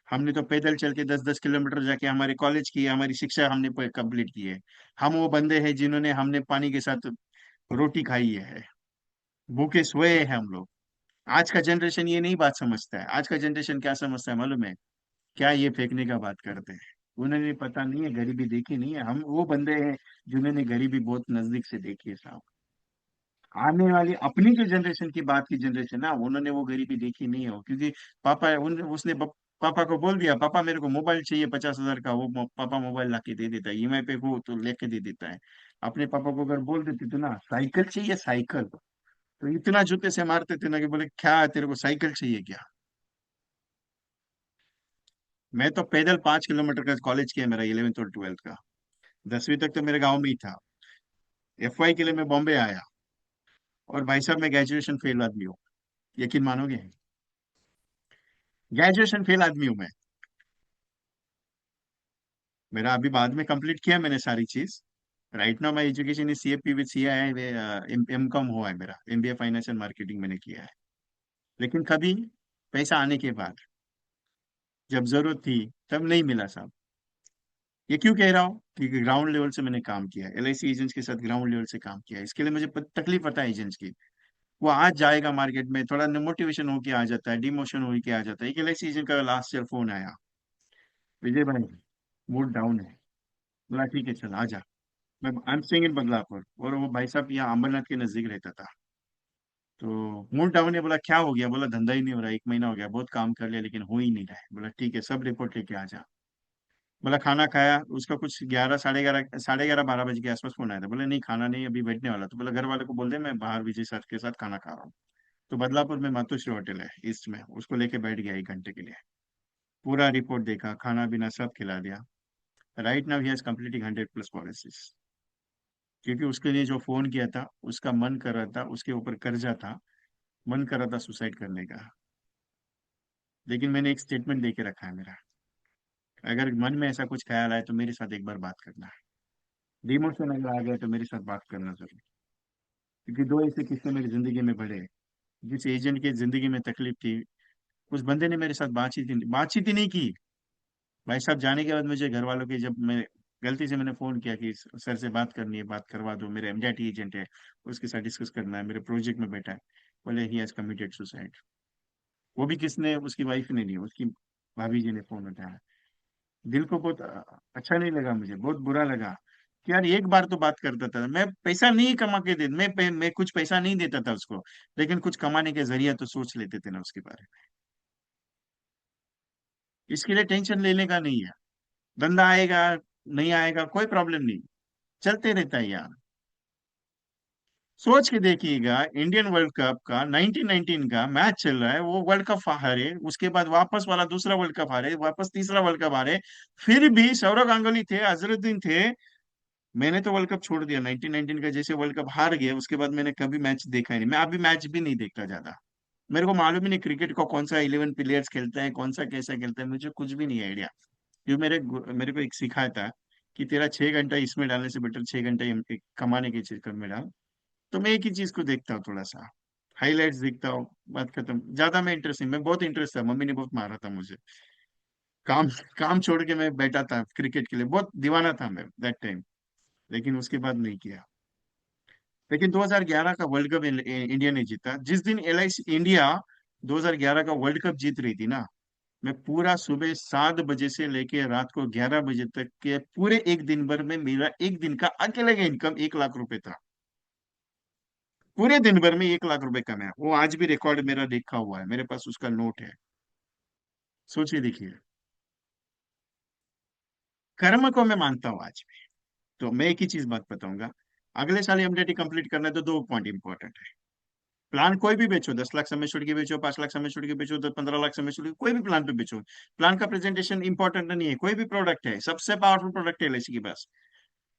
हमने तो पैदल चल के 10-10 किलोमीटर जाके हमारे कॉलेज की, हमारी शिक्षा हमने कंप्लीट की है। हम वो बंदे हैं जिन्होंने हमने पानी के साथ रोटी खाई है, भूखे सोए हैं हम लोग। आज का जनरेशन ये नहीं बात समझता है। आज का जनरेशन क्या समझता है मालूम है? क्या ये फेंकने का बात करते हैं। उन्हें पता नहीं है, गरीबी देखी नहीं है। हम वो बंदे हैं जिन्होंने गरीबी बहुत नजदीक से देखी है साहब। आने वाली अपनी जो जनरेशन की बात की जनरेशन ना, उन्होंने वो गरीबी देखी नहीं हो, क्योंकि पापा पापा को बोल दिया, पापा मेरे को मोबाइल चाहिए 50,000 का, वो पापा मोबाइल ला के दे देता है, ईएमआई पे हो तो लेके दे देता है। अपने पापा को अगर बोल देते थे ना साइकिल चाहिए साइकिल, तो इतना जूते से मारते थे ना कि बोले क्या तेरे को साइकिल चाहिए क्या? मैं तो पैदल 5 किलोमीटर का कॉलेज किया, मेरा 11th और 12th का। 10वीं तक तो मेरे गांव में ही था। एफवाई के लिए मैं बॉम्बे आया, और भाई साहब मैं ग्रेजुएशन फेल आदमी हूँ, यकीन मानोगे? ग्रेजुएशन फेल आदमी हूँ मैं। मेरा अभी बाद में कंप्लीट किया मैंने सारी चीज। Right now my education is CFP with CI, M com हुआ है मेरा, एमबीए फाइनेंस एंड मार्केटिंग मैंने किया है। लेकिन कभी पैसा आने के बाद, जब जरूरत थी, तब नहीं मिला साहब। ये क्यों कह रहा हूँ? क्योंकि ग्राउंड लेवल से मैंने काम किया है, एलआईसी एजेंट्स के साथ ग्राउंड लेवल से काम किया है। इसके लिए मुझे तकलीफ पता है एजेंट्स की। वो आज जाएगा मार्केट में, थोड़ा मोटिवेशन होके आ जाता है, डिमोशन होके आ जाता है। एक एलआईसी एजेंट का लास्ट ईयर फोन आया, विजय भाई मूड डाउन है। बोला ठीक है चल आ जा। मैं I am staying in Badlapur, और वो भाई साहब यहाँ अंबरनाथ के नजदीक रहता था। तो मूड डाउन है। बोला क्या हो गया? बोला धंधा ही नहीं हो रहा, 1 महीना हो गया, बहुत काम कर लिया लेकिन हो ही नहीं रहा है। बोला ठीक है, सब रिपोर्ट लेके आ जा। बोला खाना खाया? उसका कुछ 11, साढ़े ग्यारह 12 बजे के आसपास फोन आया था। बोले नहीं खाना नहीं, अभी बैठने वाला। तो बोला घर वाले को बोल दे मैं बाहर विजय सर के साथ खाना खा रहा हूँ। तो बदलापुर में मातोश्री होटल है ईस्ट में, उसको लेके बैठ गया 1 घंटे के लिए। पूरा रिपोर्ट देखा, खाना पीना सब खिला दिया। Right now he has completing 100+ policies. क्योंकि उसके लिए जो फोन किया था, उसका मन कर रहा था, उसके ऊपर कर्जा था, मन कर रहा था सुसाइड करने का। लेकिन मैंने एक स्टेटमेंट दे के रखा है मेरा, अगर मन में ऐसा कुछ ख्याल आए तो मेरे साथ एक बार बात करना है। डिमोशन अगर आ गया तो मेरे साथ बात करना जरूर। क्योंकि दो ऐसे किस्से मेरी जिंदगी में बढ़े। जिस एजेंट की जिंदगी में तकलीफ थी, उस बंदे ने मेरे साथ बातचीत ही नहीं की। भाई साहब जाने के बाद मुझे घर वालों के, जब मैं गलती से मैंने फोन किया कि सर से बात करनी है, बात करवा दो, मेरे एमडीआईटी एजेंट है, उसके साथ डिस्कस करना है, मेरे प्रोजेक्ट में बैठा है। बोले ही हैज कमिटेड सुसाइड। वो भी किसने? उसकी वाइफ ने नहीं, उसकी भाभी जी ने फोन उठाया। दिल को बहुत अच्छा नहीं लगा, मुझे बहुत बुरा लगा कि यार एक बार तो बात करता था। मैं पैसा नहीं कमा के दे, मैं कुछ पैसा नहीं देता था उसको, लेकिन कुछ कमाने के जरिया तो सोच लेते थे ना उसके बारे में। इसके लिए टेंशन लेने का नहीं है। धंधा आएगा नहीं आएगा कोई प्रॉब्लम नहीं, चलते रहता है यार। सोच के देखिएगा, इंडियन वर्ल्ड कप का 1919 का मैच चल रहा है, वो वर्ल्ड कप हारे, उसके बाद वापस वाला दूसरा वर्ल्ड कप हारे, वापस तीसरा वर्ल्ड कप हारे। फिर भी सौरव गांगुली थे, अजरुद्दीन थे। मैंने तो वर्ल्ड कप छोड़ दिया 1919 का, जैसे वर्ल्ड कप हार गया उसके बाद मैंने कभी मैच देखा ही नहीं। मैं अभी मैच भी नहीं देखता ज्यादा। मेरे को मालूम ही नहीं क्रिकेट को कौन सा 11 प्लेयर्स खेलते हैं, कौन सा कैसा खेलता है, मुझे कुछ भी नहीं आइडिया। क्योंकि मेरे को एक सिखाया था कि तेरा 6 घंटा इसमें डालने से बेटर 6 घंटा कमाने के चक्कर में डाल। तो मैं एक ही चीज को देखता हूँ थोड़ा सा, हाईलाइट्स देखता हूँ, बात खत्म। ज्यादा मैं इंटरेस्ट नहीं, मैं बहुत इंटरेस्ट था, मम्मी ने बहुत मारा था मुझे। काम काम छोड़ के मैं बैठा था क्रिकेट के लिए, बहुत दीवाना था मैं दैट टाइम। लेकिन उसके बाद नहीं किया। लेकिन 2011 का वर्ल्ड कप इंडिया ने जीता। जिस दिन एलआईसी इंडिया 2011 का वर्ल्ड कप जीत रही थी ना, मैं पूरा सुबह 7 बजे से लेके रात को 11 बजे तक के पूरे एक दिन भर में मेरा एक दिन का अकेले का इनकम 1 लाख रुपए था। पूरे दिन भर में 1 लाख रुपए कमाया। वो आज भी रिकॉर्ड मेरा देखा हुआ है, मेरे पास उसका नोट है। सोचिए देखिए। कर्म को मैं मानता हूँ आज भी। तो मैं एक ही चीज बात बताऊंगा, अगले साल एमडीटी कंप्लीट करना है तो दो पॉइंट इंपॉर्टेंट है। प्लान कोई भी बेचो, 10 लाख समय छोड़ के बेचो, 5 लाख समय छोड़ के बेचो, 15 लाख समय छोड़ के, कोई भी प्लान पे बेचो, प्लान का प्रेजेंटेशन इंपॉर्टेंट नहीं है। कोई भी प्रोडक्ट है, सबसे पावरफुल प्रोडक्ट है एलआईसी के पास।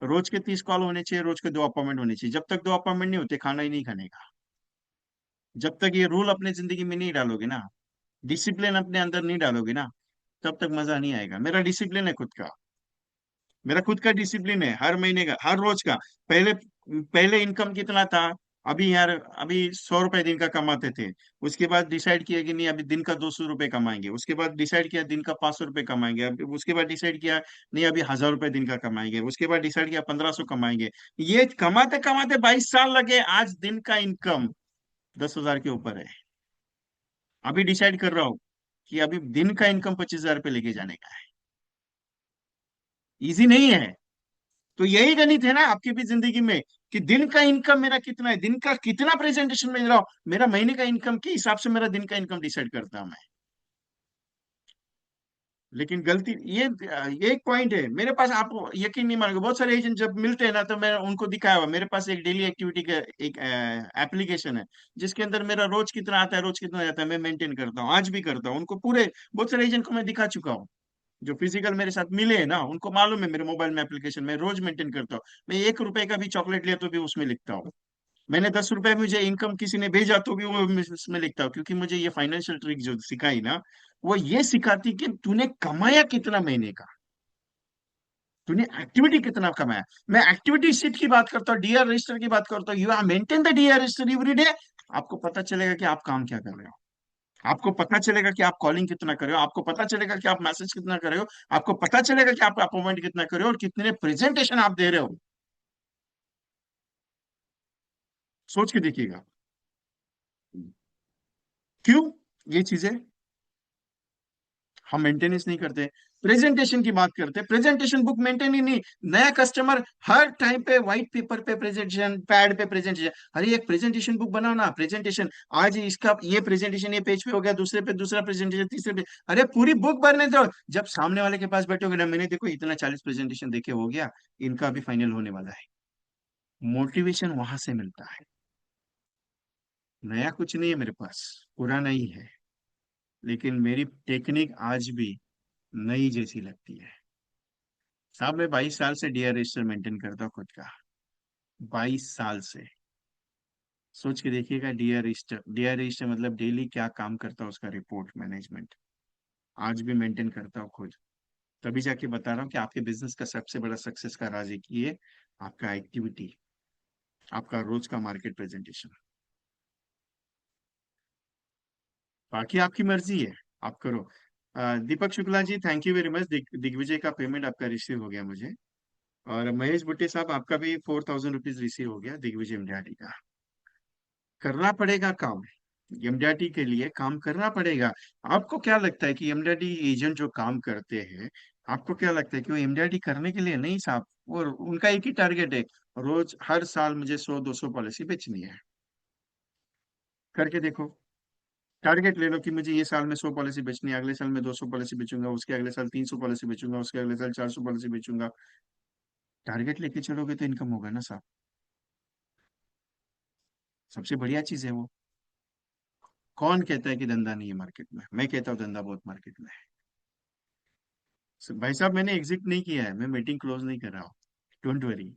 रोज के 30 कॉल होने चाहिए, रोज के 2 अपॉइंटमेंट होने चाहिए। जब तक 2 अपॉइंटमेंट नहीं होते, खाना ही नहीं खाने का। जब तक ये रूल अपने जिंदगी में नहीं डालोगे ना, डिसिप्लिन अपने अंदर नहीं डालोगे ना, तब तक मजा नहीं आएगा। मेरा डिसिप्लिन है खुद का, मेरा खुद का डिसिप्लिन है, हर महीने का, हर रोज का। पहले पहले इनकम कितना था, अभी यार, अभी 100 रुपए दिन का कमाते थे। उसके बाद डिसाइड किया कि नहीं, अभी दिन का 200 रुपए कमाएंगे। उसके बाद डिसाइड किया दिन का 500 रुपए कमाएंगे। अभी उसके बाद डिसाइड किया नहीं, अभी 1000 रुपए दिन का कमाएंगे। उसके बाद डिसाइड किया 1500 कमाएंगे। ये कमाते कमाते 22 साल लगे, आज दिन का इनकम 10,000 के ऊपर है। अभी डिसाइड कर रहा हूँ कि अभी दिन का इनकम 25,000 रुपये लेके जाने का है। इजी नहीं है। तो यही गणित है ना आपकी भी जिंदगी में, कि दिन का इनकम मेरा कितना है, दिन का कितना प्रेजेंटेशन में रहा हूं, मेरा महीने का इनकम के हिसाब से मेरा दिन का इनकम डिसाइड करता हूं मैं। लेकिन गलती ये एक पॉइंट है मेरे पास, आप यकीन नहीं मानोगे, बहुत सारे एजेंट जब मिलते हैं ना, तो मैं उनको दिखाया हुआ, मेरे पास एक डेली एक्टिविटी का एक एप्लीकेशन है, जिसके अंदर मेरा रोज कितना आता है, रोज कितना जाता है, मैं मेंटेन करता हूँ, आज भी करता हूँ उनको पूरे। बहुत सारे एजेंट को मैं दिखा चुका हूँ, जो फिजिकल मेरे साथ मिले हैं ना, उनको मालूम है मेरे मोबाइल में एप्लीकेशन मैं रोज मेंटेन करता हूँ। मैं 1 रुपए का भी चॉकलेट लिया तो भी उसमें लिखता हूँ। मैंने 10 रुपए मुझे इनकम किसी ने भेजा तो भी वो उसमें लिखता हूँ, क्योंकि मुझे ये फाइनेंशियल ट्रिक जो सिखाई ना, वो ये सिखाती कि तूने कमाया कितना महीने का, तूने एक्टिविटी कितना कमाया। मैं एक्टिविटी शीट की बात करता हूँ, डीआर रजिस्टर की बात करता हूँ, you are maintain the DR register every day. आपको पता चलेगा कि आप काम क्या कर रहे हो, आपको पता चलेगा कि आप कॉलिंग कितना कर रहे हो, आपको पता चलेगा कि आप मैसेज कितना कर रहे हो, आपको पता चलेगा कि आप अपॉइंटमेंट कितना कर रहे हो, और कितने प्रेजेंटेशन आप दे रहे हो। सोच के देखिएगा। क्यों ये चीजें हम मेंटेनेंस नहीं करते। प्रेजेंटेशन की बात करते हैं, प्रेजेंटेशन बुक मेंटेन ही नहीं। नया कस्टमर हर टाइम पे व्हाइट पेपर पे प्रेजेंटेशन, पैड पे प्रेजेंटेशन, अरे एक प्रेजेंटेशन बुक बनाओ ना, प्रेजेंटेशन आज इसका ये प्रेजेंटेशन ये पेज पे हो गया, दूसरे पे दूसरा प्रेजेंटेशन, तीसरे पे, अरे पूरी बुक बनने दो। जब सामने वाले के पास बैठोगे ना, मैंने देखो इतना 40 प्रेजेंटेशन देखे हो गया, इनका अभी फाइनल होने वाला है। मोटिवेशन वहां से मिलता है। नया कुछ नहीं है मेरे पास, पुराना ही है, लेकिन मेरी टेक्निक आज भी नई जैसी लगती है। साहब मैं 22 साल से डीआर रजिस्टर मेंटेन करता हूँ खुद का, 22 साल से। सोच के देखिएगा, डीआर रजिस्टर मतलब डेली क्या काम करता हूँ, उसका रिपोर्ट मैनेजमेंट आज भी मेंटेन करता हूँ खुद। तभी जाके बता रहा हूँ कि आपके बिजनेस का सबसे बड़ा सक्सेस का राज एक ही है, आपका एक्टिविटी, आपका रोज का मार्केट प्रेजेंटेशन। बाकी आपकी मर्जी है, आप करो। Deepak Shukla ji, thank you very much. Digvijay का पेमेंट आपका रिसीव हो गया मुझे। और महेश भुट्टे साहब, आपका भी 4,000 रुपीज रिसीव हो गया दिग्विजय इंडियाटी का। करना पड़ेगा काम, एमडीआरटी के लिए काम करना पड़ेगा। आपको क्या लगता है कि एमडीआरटी एजेंट जो काम करते हैं, आपको क्या लगता है कि वो एमडीआरटी करने के लिए? नहीं साहब, वो उनका एक ही टारगेट है, रोज हर साल मुझे 100-200 पॉलिसी बेचनी है। करके देखो, टारगेट ले लो कि मुझे ये साल में 100 पॉलिसी बेचनी है, अगले साल में 200 पॉलिसी बेचूंगा, उसके अगले साल 300 पॉलिसी बेचूंगा, उसके अगले साल 400 पॉलिसी बेचूंगा। टारगेट लेके चलोगे तो इनकम होगा ना साहब। सबसे बढ़िया चीज है वो। कौन कहता है कि धंधा नहीं है मार्केट में? मैं कहता हूँ धंधा बहुत मार्केट में है। भाई साहब, मैंने एग्जिट नहीं किया है, मैं मीटिंग क्लोज नहीं कर रहा हूँ, डोंट वरी।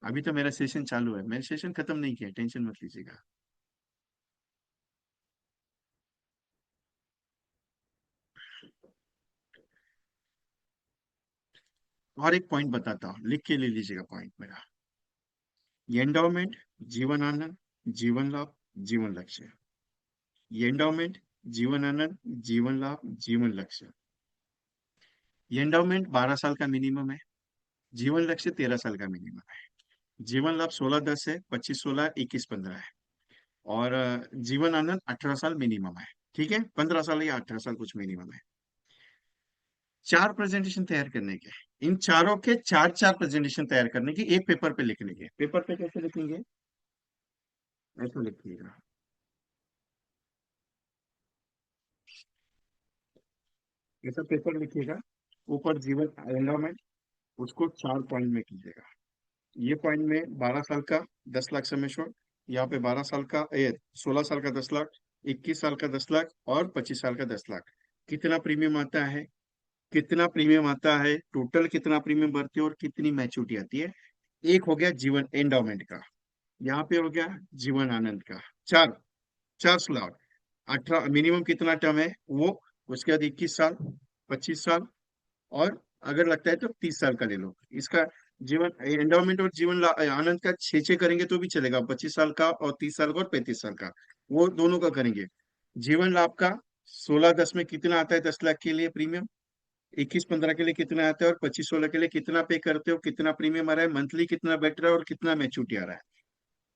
अभी तो मेरा सेशन चालू है, मैंने सेशन खत्म नहीं किया, टेंशन मत लीजिएगा। और एक पॉइंट बताता हूँ, लिख के ले लीजिएगा पॉइंट मेरा। एंडोमेंट, जीवन आनंद, जीवन लाभ, जीवन लक्ष्य। एंडोमेंट, जीवन आनंद, जीवन लाभ, जीवन लक्ष्य। एंडोमेंट 12 साल का मिनिमम है, जीवन लक्ष्य 13 साल का मिनिमम है, जीवन लाभ 16-10 है, 25-16, 21-15 है, और जीवन आनंद 18 साल मिनिमम है। ठीक है, 15 साल या 18 साल कुछ मिनिमम है। 4 प्रेजेंटेशन तैयार करने के, इन चारों के चार चार प्रेजेंटेशन तैयार करने की, एक पेपर पे लिखने के। पेपर पे कैसे लिखेंगे? ऐसे लिखिएगा। ऐसा पेपर लिखिएगा, ऊपर जीवन एंडोमेंट, उसको 4 पॉइंट में कीजिएगा। ये पॉइंट में 12 साल का 10 लाख समय छोड़, यहाँ पे 12 साल का 16 साल का 10 लाख, 21 साल का 10 लाख और 25 साल का 10 लाख। कितना प्रीमियम आता है, कितना प्रीमियम आता है, टोटल कितना प्रीमियम भरती है और कितनी मैच्योरिटी आती है। एक हो गया जीवन एंडोमेंट का, यहाँ पे हो गया जीवन आनंद का। चार, 4 स्लॉट, 18 मिनिमम कितना टर्म है वो, उसके बाद 21 साल, 25 साल और अगर लगता है तो 30 साल का ले लो। इसका जीवन एंडोमेंट और जीवन आनंद का 6-6 करेंगे तो भी चलेगा, 25 साल का और 30 साल का और 35 साल का, वो दोनों का करेंगे। जीवन लाभ का 16-10 में कितना आता है 10 लाख के लिए प्रीमियम, 21-15 के लिए कितना आता है और 25-16 के लिए कितना पे करते हो, कितना प्रीमियम आ रहा है, मंथली कितना बेटर है और कितना मैच्योरिटी आ रहा है।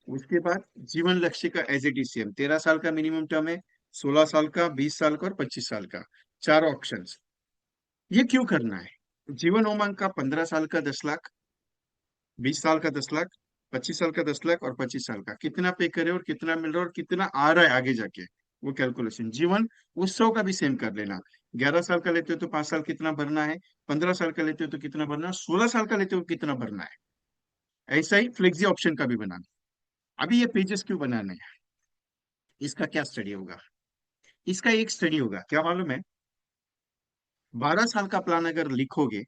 उसके बाद जीवन लक्ष्य का एज इट इज सेम, 13 साल का मिनिमम टर्म है, 16 साल का, 20 साल का और 25 साल का, चार ऑप्शंस। ये क्यों करना है, जीवन उमंग का 15 साल का 10 लाख, 20 साल का 10 लाख, 25 साल का 10 लाख और 25 साल का, कितना पे करे और कितना मिल रहा है और कितना आ रहा है आगे जाके, वो कैलकुलेशन। जीवन उत्सव का भी सेम कर लेना, 11 साल का लेते हो तो 5 साल कितना भरना है, 15 साल का लेते हो तो कितना भरना है, 16 साल का लेते हो तो कितना भरना है। ऐसा ही फ्लेक्सी ऑप्शन का भी बनाना। अभी ये पेजेस क्यों बनाने हैं, इसका क्या स्टडी होगा, इसका एक स्टडी होगा क्या मालूम है, 12 साल का प्लान अगर लिखोगे,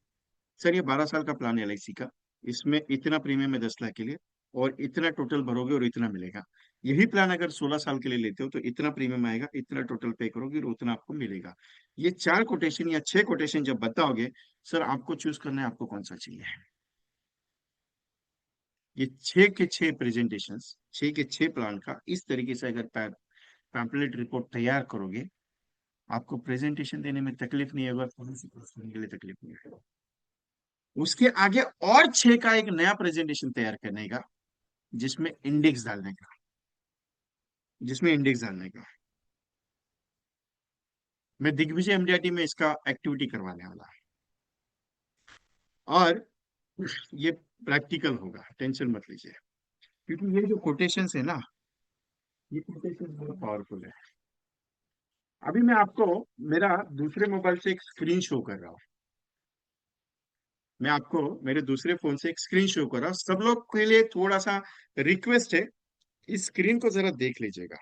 सर ये 12 साल का प्लान है LIC का, इसमें इतना प्रीमियम है 10 लाख के लिए और इतना टोटल भरोगे और इतना मिलेगा। यही प्लान अगर 16 साल के लिए लेते हो तो इतना प्रीमियम आएगा, इतना टोटल पे करोगे और उतना आपको मिलेगा। ये 4 कोटेशन या 6 कोटेशन जब बताओगे, सर आपको चूज करना है आपको कौन सा चाहिए। ये 6 के 6 प्रेजेंटेशन, 6 के 6 प्लान का इस तरीके से अगर पैम्पलेट रिपोर्ट तैयार करोगे, आपको प्रेजेंटेशन देने में तकलीफ नहीं होगा, किसी क्वेश्चन के लिए तकलीफ नहीं होगा। उसके आगे और 6 का एक नया प्रेजेंटेशन तैयार करने का, जिसमें इंडेक्स डालने का, जिसमें इंडेक्स डालने का। मैं दिग्विजय MDRT में इसका एक्टिविटी करवाने वाला है और ये प्रैक्टिकल होगा, टेंशन मत लीजिए, क्योंकि ये जो कोटेशंस है ना, ये कोटेशन बहुत पावरफुल है। अभी मैं आपको मेरा दूसरे मोबाइल से एक स्क्रीन शो कर रहा हूँ, मैं आपको मेरे दूसरे फोन से एक स्क्रीन शो कर रहा हूँ। सब लोग के लिए थोड़ा सा रिक्वेस्ट है, इस स्क्रीन को जरा देख लीजिएगा।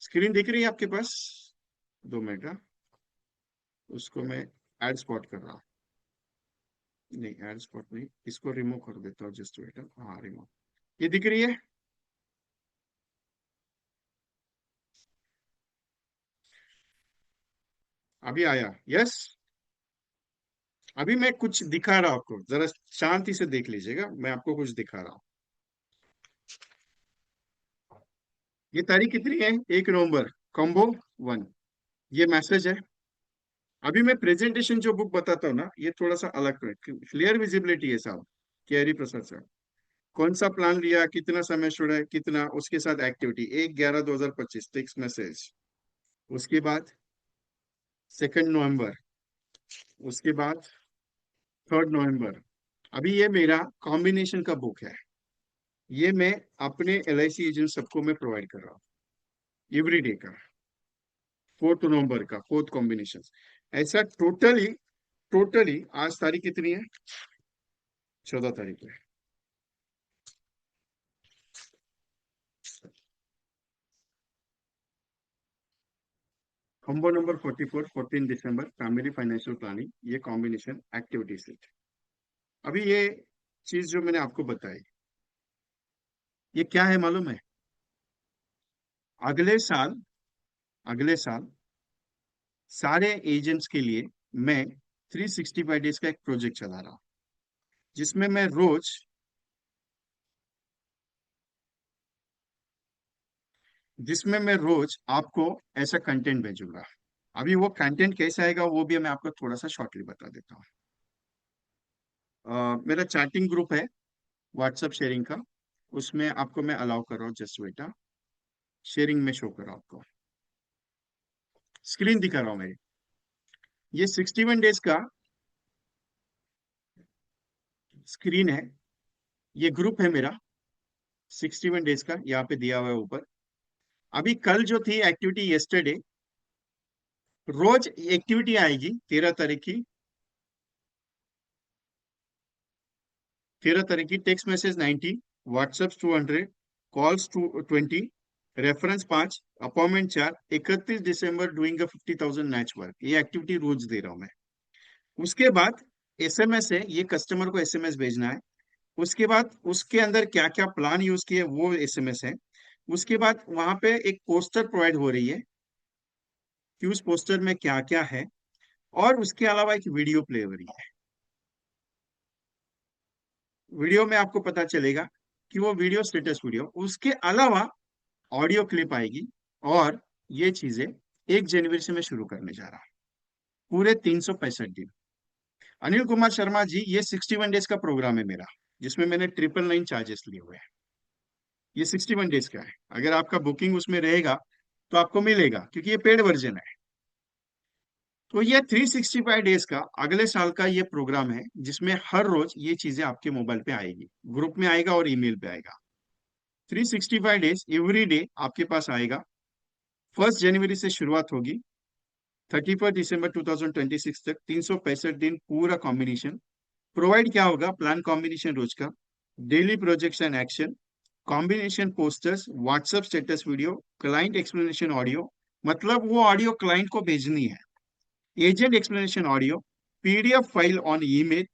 स्क्रीन दिख रही है आपके पास, 2 मिनट का, उसको मैं एड स्पॉट कर रहा हूँ, नहीं एड स्पॉट नहीं, इसको रिमूव कर देता हूँ, जस्ट वेट, हाँ रिमूव, ये दिख रही है। अभी आया, यस। अभी मैं कुछ दिखा रहा हूं आपको, जरा शांति से देख लीजिएगा, मैं आपको कुछ दिखा रहा हूँ। ये तारीख कितनी है, 1 नवंबर, कॉम्बो 1, ये मैसेज है। अभी मैं प्रेजेंटेशन जो बुक बताता हूँ ना, ये थोड़ा सा अलग क्लियर विजिबिलिटी है साहब, के हरि प्रसाद साहब, कौन सा प्लान लिया, कितना समय छोड़ा है, कितना, उसके साथ एक्टिविटी 1/11/2025 टेक्स्ट मैसेज। उसके बाद 2 नवंबर, उसके बाद 3 नवंबर। अभी ये मेरा कॉम्बिनेशन का बुक है, ये मैं अपने LIC एजेंट सबको मैं प्रोवाइड कर रहा हूँ एवरीडे का। 4 नवंबर का 4th कॉम्बिनेशन, ऐसा टोटली, टोटली आज तारीख कितनी है, 14 तारीख है। कॉम्बो नंबर 44, 14 दिसंबर, फैमिली फाइनेंशियल प्लानिंग, ये कॉम्बिनेशन एक्टिविटी सेट। अभी ये चीज जो मैंने आपको बताई, ये क्या है मालूम है, अगले साल, अगले साल सारे एजेंट्स के लिए मैं 365 डेज का एक प्रोजेक्ट चला रहा हूं, जिसमें मैं रोज, जिसमें मैं रोज आपको ऐसा कंटेंट भेजूंगा। अभी वो कंटेंट कैसा आएगा वो भी मैं आपको थोड़ा सा शॉर्टली बता देता हूँ। मेरा चैटिंग ग्रुप है व्हाट्सएप शेयरिंग का, उसमें आपको मैं अलाउ कर रहा हूँ, जस्ट बेटा शेयरिंग में शो कर रहा हूँ आपको, स्क्रीन दिखा रहा हूँ मेरी। ये 61 डेज का स्क्रीन है, ये ग्रुप है मेरा 61 डेज का, यहाँ पे दिया हुआ है ऊपर। अभी कल जो थी एक्टिविटी यस्टरडे, रोज एक्टिविटी आएगी 13 तारीख की। 13 तारीख की text message 90, WhatsApp 200, calls 20, reference 5, appointment 4, 31 दिसंबर डूइंग 50,000 मैच वर्क। ये एक्टिविटी रोज दे रहा हूं मैं। उसके बाद एसएमएस है, ये कस्टमर को एसएमएस भेजना है। उसके बाद उसके अंदर क्या क्या प्लान यूज किए वो एसएमएस है। उसके बाद वहां पे एक पोस्टर प्रोवाइड हो रही है कि उस पोस्टर में क्या क्या है, और उसके अलावा एक वीडियो प्ले हो रही है। वीडियो में आपको पता चलेगा कि वो वीडियो स्टेटस वीडियो, उसके अलावा ऑडियो क्लिप आएगी। और ये चीजें 1 जनवरी से मैं शुरू करने जा रहा हूँ, पूरे 365 दिन। अनिल कुमार शर्मा जी, ये 61 डेज का प्रोग्राम है मेरा, जिसमें मैंने 999 चार्जेस लिए हुए हैं। ये 61 डेज का है। अगर आपका बुकिंग उसमें रहेगा तो आपको मिलेगा, क्योंकि ये पेड वर्जन है। तो ये 365 डेज का अगले साल का ये प्रोग्राम है, जिसमें हर रोज ये चीजें आपके मोबाइल पे आएगी, ग्रुप में आएगा और ईमेल पे आएगा। 365 डेज एवरी डे आपके पास आएगा। 1 जनवरी से शुरुआत होगी, 31 दिसंबर 2026 तक 365 दिन पूरा कॉम्बिनेशन। प्रोवाइड क्या होगा? प्लान कॉम्बिनेशन रोज का, daily projects and action, combination posters, WhatsApp status video, client explanation audio, मतलब वो ऑडियो क्लाइंट को भेजनी है, agent explanation audio, PDF file on email,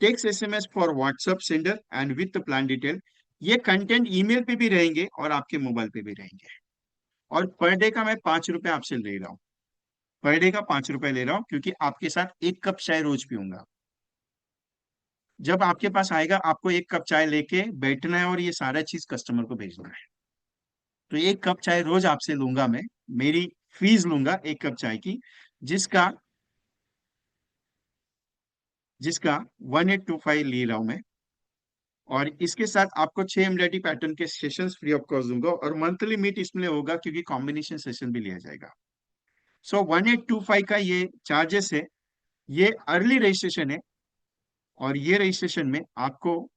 text SMS for WhatsApp sender and with plan detail. ये content email पे भी रहेंगे और आपके मोबाइल पे भी रहेंगे। और पर डे का मैं 5 रुपए आपसे ले रहा हूँ, पर डे का 5 रुपए ले रहा हूँ, क्योंकि आपके साथ 1 कप चाय रोज पीऊंगा। जब आपके पास आएगा आपको 1 कप चाय लेके बैठना है और ये सारा चीज कस्टमर को भेजना है। तो 1 कप चाय रोज आपसे लूंगा मैं, मेरी फीस लूंगा 1 कप चाय की, जिसका जिसका 1825 ले रहा हूं मैं। और इसके साथ आपको 6 एमडीआईटी पैटर्न के सेशंस फ्री ऑफ कॉस्ट दूंगा, और मंथली मीट इसमें होगा, क्योंकि कॉम्बिनेशन सेशन भी लिया जाएगा। सो 1825 का ये चार्जेस है। ये अर्ली रजिस्ट्रेशन है, और ये रजिस्ट्रेशन में आपको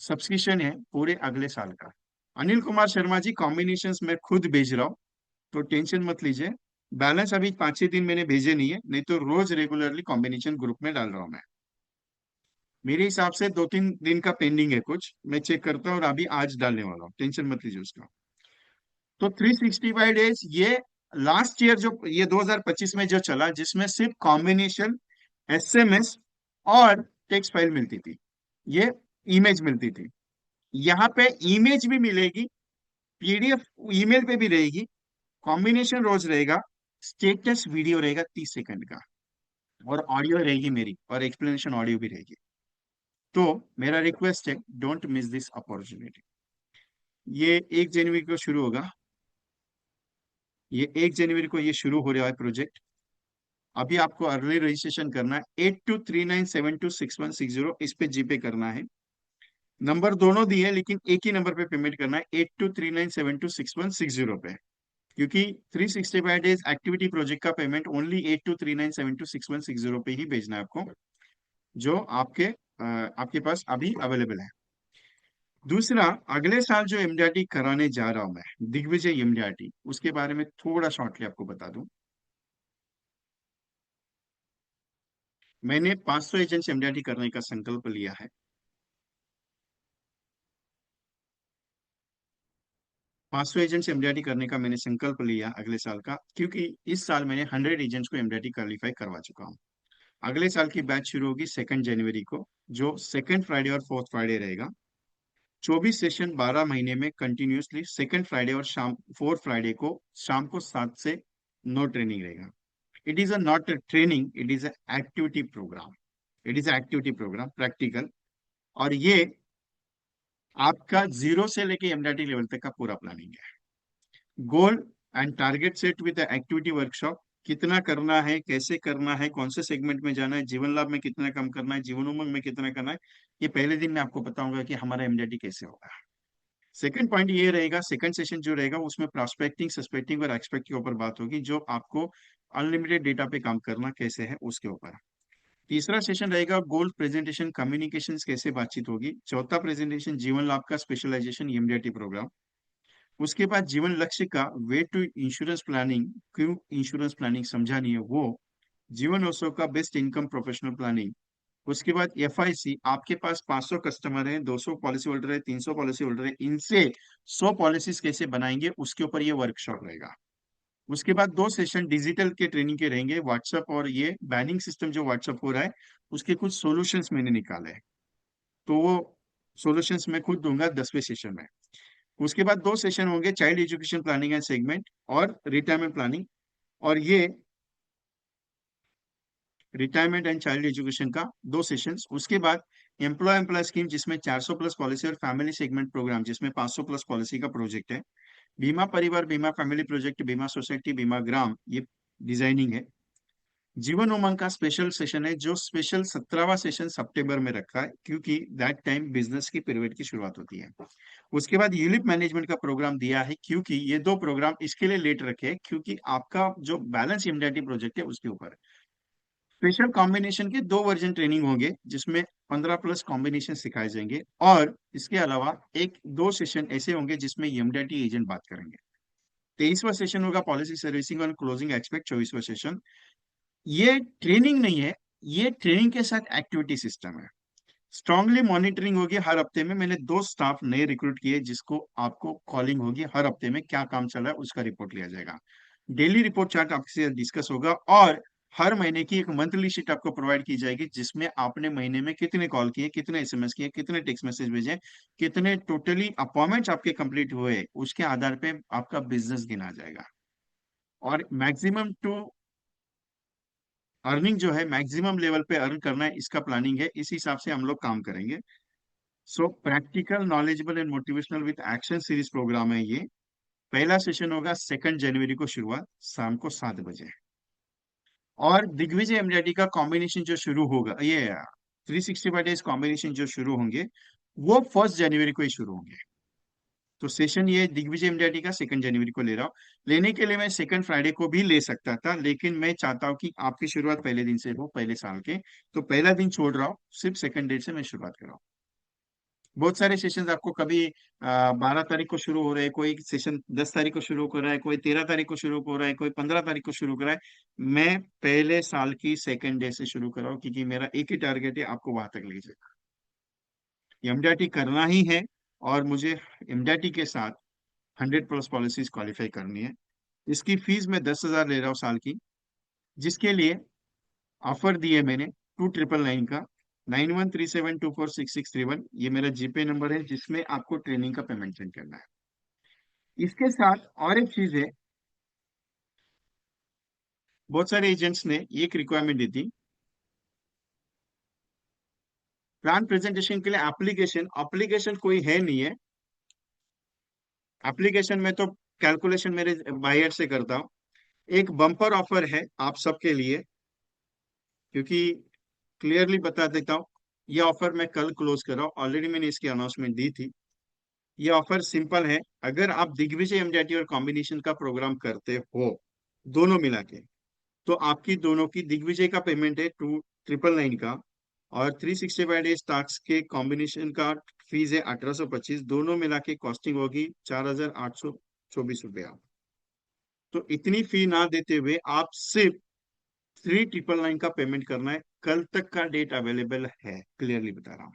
सब्सक्रिप्शन है पूरे अगले साल का। अनिल कुमार शर्मा जी, कॉम्बिनेशन मैं खुद भेज रहा हूँ, तो टेंशन मत लीजिए। बैलेंस अभी 5-6 दिन मैंने भेजे नहीं है, नहीं तो रोज रेगुलरली कॉम्बिनेशन ग्रुप में डाल रहा हूँ मैं। मेरे हिसाब से 2-3 दिन का पेंडिंग है, कुछ मैं चेक करता हूँ, और अभी आज डालने वाला हूँ, टेंशन मत लीजिए उसका। तो 365 डेज, ये लास्ट ईयर जो ये 2025 में जो चला, जिसमें सिर्फ कॉम्बिनेशन, एसएमएस और टेक्स्ट फाइल मिलती थी, ये इमेज मिलती थी। यहाँ पे इमेज भी मिलेगी, पीडीएफ ईमेल पे भी रहेगी, कॉम्बिनेशन रोज रहेगा, स्टेटस वीडियो रहेगा 30 सेकंड का, और ऑडियो रहेगी मेरी, और एक्सप्लेनेशन ऑडियो भी रहेगी। तो मेरा रिक्वेस्ट है, डोंट मिस दिस अपॉर्चुनिटी। ये 1 जनवरी को शुरू होगा, ये 1 जनवरी को ये शुरू हो रहा है प्रोजेक्ट। अभी आपको अर्ली रजिस्ट्रेशन करना है, 8239726160, इस पे जीपे करना है। नंबर दोनों दिए, लेकिन एक ही नंबर पे पेमेंट करना है, 8239726160 पे, क्योंकि 365 डेज एक्टिविटी प्रोजेक्ट का पेमेंट ओनली 8239726160 पे ही भेजना है आपको, जो आपके पास अभी अवेलेबल है। दूसरा, अगले साल जो एमडीआरटी कराने जा रहा हूं मैं, दिग्विजय एमडीआरटी, उसके बारे में थोड़ा शॉर्टली आपको बता दूं। मैंने 500 एजेंट्स एमडीआरटी करने का संकल्प लिया है। 500 एजेंट्स एमडीआरटी करने का मैंने संकल्प लिया अगले साल का, क्योंकि इस साल मैंने 100 एजेंट्स को एमडीआरटी क्वालिफाई करवा चुका हूं। अगले साल की बैच शुरू होगी 2 जनवरी को, जो सेकंड फ्राइडे और फोर्थ फ्राइडे रहेगा। 24 सेशन 12 महीने में कंटिन्यूसली, सेकंड फ्राइडे और फोर्थ फ्राइडे को शाम को 7 से 9 ट्रेनिंग रहेगा। It is a not a training, it is a activity program, it is activity program practical. और ये आपका 0 से लेके एमडीआरटी लेवल तक का पूरा प्लानिंग है। Goal and target set with activity workshop, कितना करना है, कैसे करना है, कौन से सेगमेंट में जाना है, जीवन लाभ में कितना कम करना है, जीवन उमंग में कितना करना है, ये पहले दिन में आपको बताऊंगा कि हमारा एमडीआरटी कैसे होगा। सेकंड पॉइंट ये रहेगा, सेकंड सेशन जो रहेगा उसमें प्रोस्पेक्टिंग, सस्पेक्टिंग और एक्सपेक्ट के ऊपर बात होगी, जो आपको अनलिमिटेड डेटा पे काम करना कैसे है उसके ऊपर। तीसरा सेशन रहेगा गोल्ड प्रेजेंटेशन कम्युनिकेशन कैसे बातचीत होगी। चौथा प्रेजेंटेशन जीवन लाभ का स्पेशलाइजेशन एमडीआरटी प्रोग्राम। उसके बाद जीवन लक्ष्य का वे टू इंश्योरेंस प्लानिंग, क्यों इंश्योरेंस प्लानिंग समझानी है वो। जीवन उत्सव का बेस्ट इनकम प्रोफेशनल प्लानिंग। उसके बाद एफआईसी, आपके पास 500 कस्टमर है, 200 पॉलिसी होल्डर है, 300 पॉलिसी होल्डर है, इनसे 100 पॉलिसीज कैसे बनाएंगे उसके ऊपर ये वर्कशॉप रहेगा। उसके बाद 2 सेशन डिजिटल के ट्रेनिंग के रहेंगे, व्हाट्सएप और ये बैनिंग सिस्टम जो व्हाट्सएप हो रहा है उसके कुछ सॉल्यूशंस मैंने निकाले हैं, तो वो सॉल्यूशंस मैं खुद दूंगा 10वें सेशन में। उसके बाद 2 सेशन होंगे child education planning and segment और रिटायरमेंट प्लानिंग, और ये रिटायरमेंट एंड चाइल्ड एजुकेशन का 2 सेशंस। उसके बाद एम्प्लॉय स्कीम जिसमें 400 प्लस पॉलिसी और फैमिली सेगमेंट प्रोग्राम जिसमें 500 प्लस पॉलिसी का प्रोजेक्ट है। बीमा परिवार, बीमा फैमिली प्रोजेक्ट, बीमा सोसाइटी, बीमा ग्राम, ये डिजाइनिंग है। जीवन उमंग का स्पेशल सेशन है जो स्पेशल 17वां सेशन सितंबर में रखा है क्योंकि दैट टाइम बिजनेस की पीरियड की शुरुआत होती है। उसके बाद यूलिप मैनेजमेंट का प्रोग्राम दिया है क्योंकि ये 2 प्रोग्राम इसके लिए लेट रखे हैं क्योंकि आपका जो बैलेंस इम्यूनिटी प्रोजेक्ट है उसके ऊपर स्पेशल कॉम्बिनेशन के 2 वर्जन ट्रेनिंग होंगे जिसमें 15 प्लस कॉम्बिनेशन सिखाए जाएंगे, और इसके अलावा 1-2 सेशन ऐसे होंगे जिसमें एमडीआरटी एजेंट बात करेंगे। 23वां सेशन होगा पॉलिसी सर्विसिंग और क्लोजिंग एक्सपेक्ट। 24वां सेशन ये ट्रेनिंग नहीं है, ये ट्रेनिंग के साथ एक्टिविटी सिस्टम है। स्ट्रांगली मॉनिटरिंग होगी हर हफ्ते में। मैंने 2 स्टाफ नए रिक्रूट किए जिसको आपको कॉलिंग होगी हर हफ्ते में, क्या काम चल रहा है उसका रिपोर्ट लिया जाएगा। डेली रिपोर्ट चार्ट आपसे डिस्कस होगा और हर महीने की एक मंथली शीट आपको प्रोवाइड की जाएगी जिसमें आपने महीने में कितने कॉल किए, कितने एसएमएस किए, कितने टेक्स्ट मैसेज भेजे, कितने टोटली अपॉइंटमेंट्स आपके कंप्लीट हुए, उसके आधार पे आपका बिजनेस गिना जाएगा। और मैक्सिमम टू अर्निंग जो है मैक्सिमम लेवल पे अर्न करना है, इसका प्लानिंग है, इस हिसाब से हम लोग काम करेंगे। सो practical knowledgeable and motivational with action series program है ये। पहला सेशन होगा 2 जनवरी को, शुरुआत शाम को 7 बजे। और दिग्विजय एमडीआरटी का कॉम्बिनेशन जो शुरू होगा, ये 365 डेज कॉम्बिनेशन जो शुरू होंगे वो 1 जनवरी को ही शुरू होंगे। तो सेशन ये दिग्विजय एमडीआरटी का 2 जनवरी को ले रहा हूँ। लेने के लिए मैं सेकंड फ्राइडे को भी ले सकता था लेकिन मैं चाहता हूँ कि आपकी शुरुआत पहले दिन से हो, पहले साल के, तो पहला दिन छोड़ रहा हूँ, सिर्फ सेकंड डेट से मैं शुरुआत कर रहा हूँ। बहुत सारे सेशंस आपको कभी 12 तारीख को शुरू हो रहे हैं, कोई सेशन 10 तारीख को शुरू कर रहा है, कोई 13 तारीख को शुरू हो रहा है, कोई 15 तारीख को शुरू कर रहा है। मैं पहले साल की सेकंड डे से शुरू कर रहा हूँ क्योंकि मेरा एक ही टारगेट है, आपको वहां तक ले जाएगा। एमडीआरटी करना ही है और मुझे एमडीआरटी के साथ 100 प्लस पॉलिसीज क्वालिफाई करनी है। इसकी फीस मैं 10,000 ले रहा हूँ साल की, जिसके लिए ऑफर दिए मैंने 2999 का। 9137246631 ये मेरा जीपे नंबर है जिसमें आपको ट्रेनिंग का पेमेंट सेंड करना है। इसके साथ और एक चीज है, बहुत सारे एजेंट्स ने एक रिक्वायरमेंट दी थी प्लान प्रेजेंटेशन के लिए। एप्लीकेशन एप्लीकेशन कोई है नहीं है। एप्लीकेशन में तो कैलकुलेशन मेरे बाहर से करता हूँ। एक बम्पर ऑफर है आप सबके लिए, क्योंकि क्लियरली बता देता हूँ, ये ऑफर मैं कल क्लोज कर रहा हूँ, ऑलरेडी मैंने इसकी अनाउंसमेंट दी थी। ये ऑफर सिंपल है, अगर आप दिग्विजय एमडीआरटी और कॉम्बिनेशन का प्रोग्राम करते हो दोनों मिला के, तो आपकी दोनों की दिग्विजय का पेमेंट है 2999 का, और 365 डेज टास्क के कॉम्बिनेशन का फीस है 1825। दोनों मिला के कॉस्टिंग होगी 4824 रुपया। तो इतनी फी ना देते हुए आप सिर्फ 3999 का पेमेंट करना है। कल तक का डेट अवेलेबल है, क्लियरली बता रहा हूँ।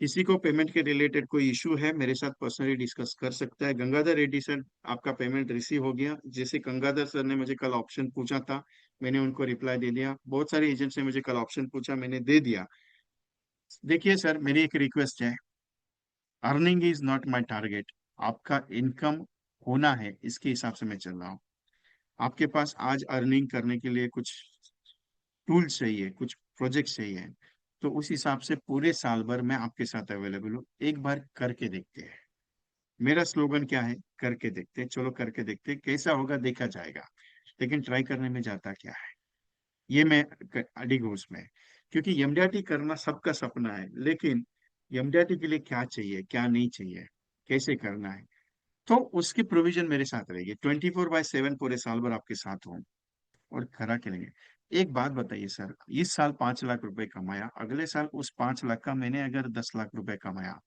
किसी को पेमेंट के रिलेटेड कोई इशू है मेरे साथ पर्सनली डिस्कस कर सकता है। गंगाधर रेड्डी सर, आपका पेमेंट रिसीव हो गया। जैसे गंगाधर सर ने मुझे कल ऑप्शन पूछा था, मैंने उनको रिप्लाई दे दिया। बहुत सारे एजेंट्स ने मुझे कल ऑप्शन पूछा, मैंने दे दिया। देखिए सर, मेरी एक रिक्वेस्ट है, earning is not my target. आपका इनकम होना है, इसके हिसाब से मैं चल रहा हूँ। आपके पास आज अर्निंग करने के लिए कुछ टूल्स चाहिए, कुछ प्रोजेक्ट चाहिए, तो उस हिसाब से पूरे साल भर मैं आपके साथ अवेलेबल हूँ। एक बार करके देखते हैं। मेरा स्लोगन क्या है? करके देखते हैं। चलो करके देखते हैं, कैसा होगा देखा जाएगा, लेकिन ट्राई करने में जाता क्या है, ये मैं अडिग हूँ उसमें। क्योंकि एमडीआरटी करना सबका सपना है, लेकिन एमडीआरटी के लिए क्या चाहिए, क्या नहीं चाहिए, कैसे करना है, तो उसकी प्रोविजन मेरे साथ रहेगी। 24/7 पूरे साल भर आपके साथ हूँ और खरा खेलेंगे। एक बात बताइए सर, इस साल 5 लाख रुपए कमाया, अगले साल उस 5 लाख का मैंने अगर 10 लाख रुपए कमाया,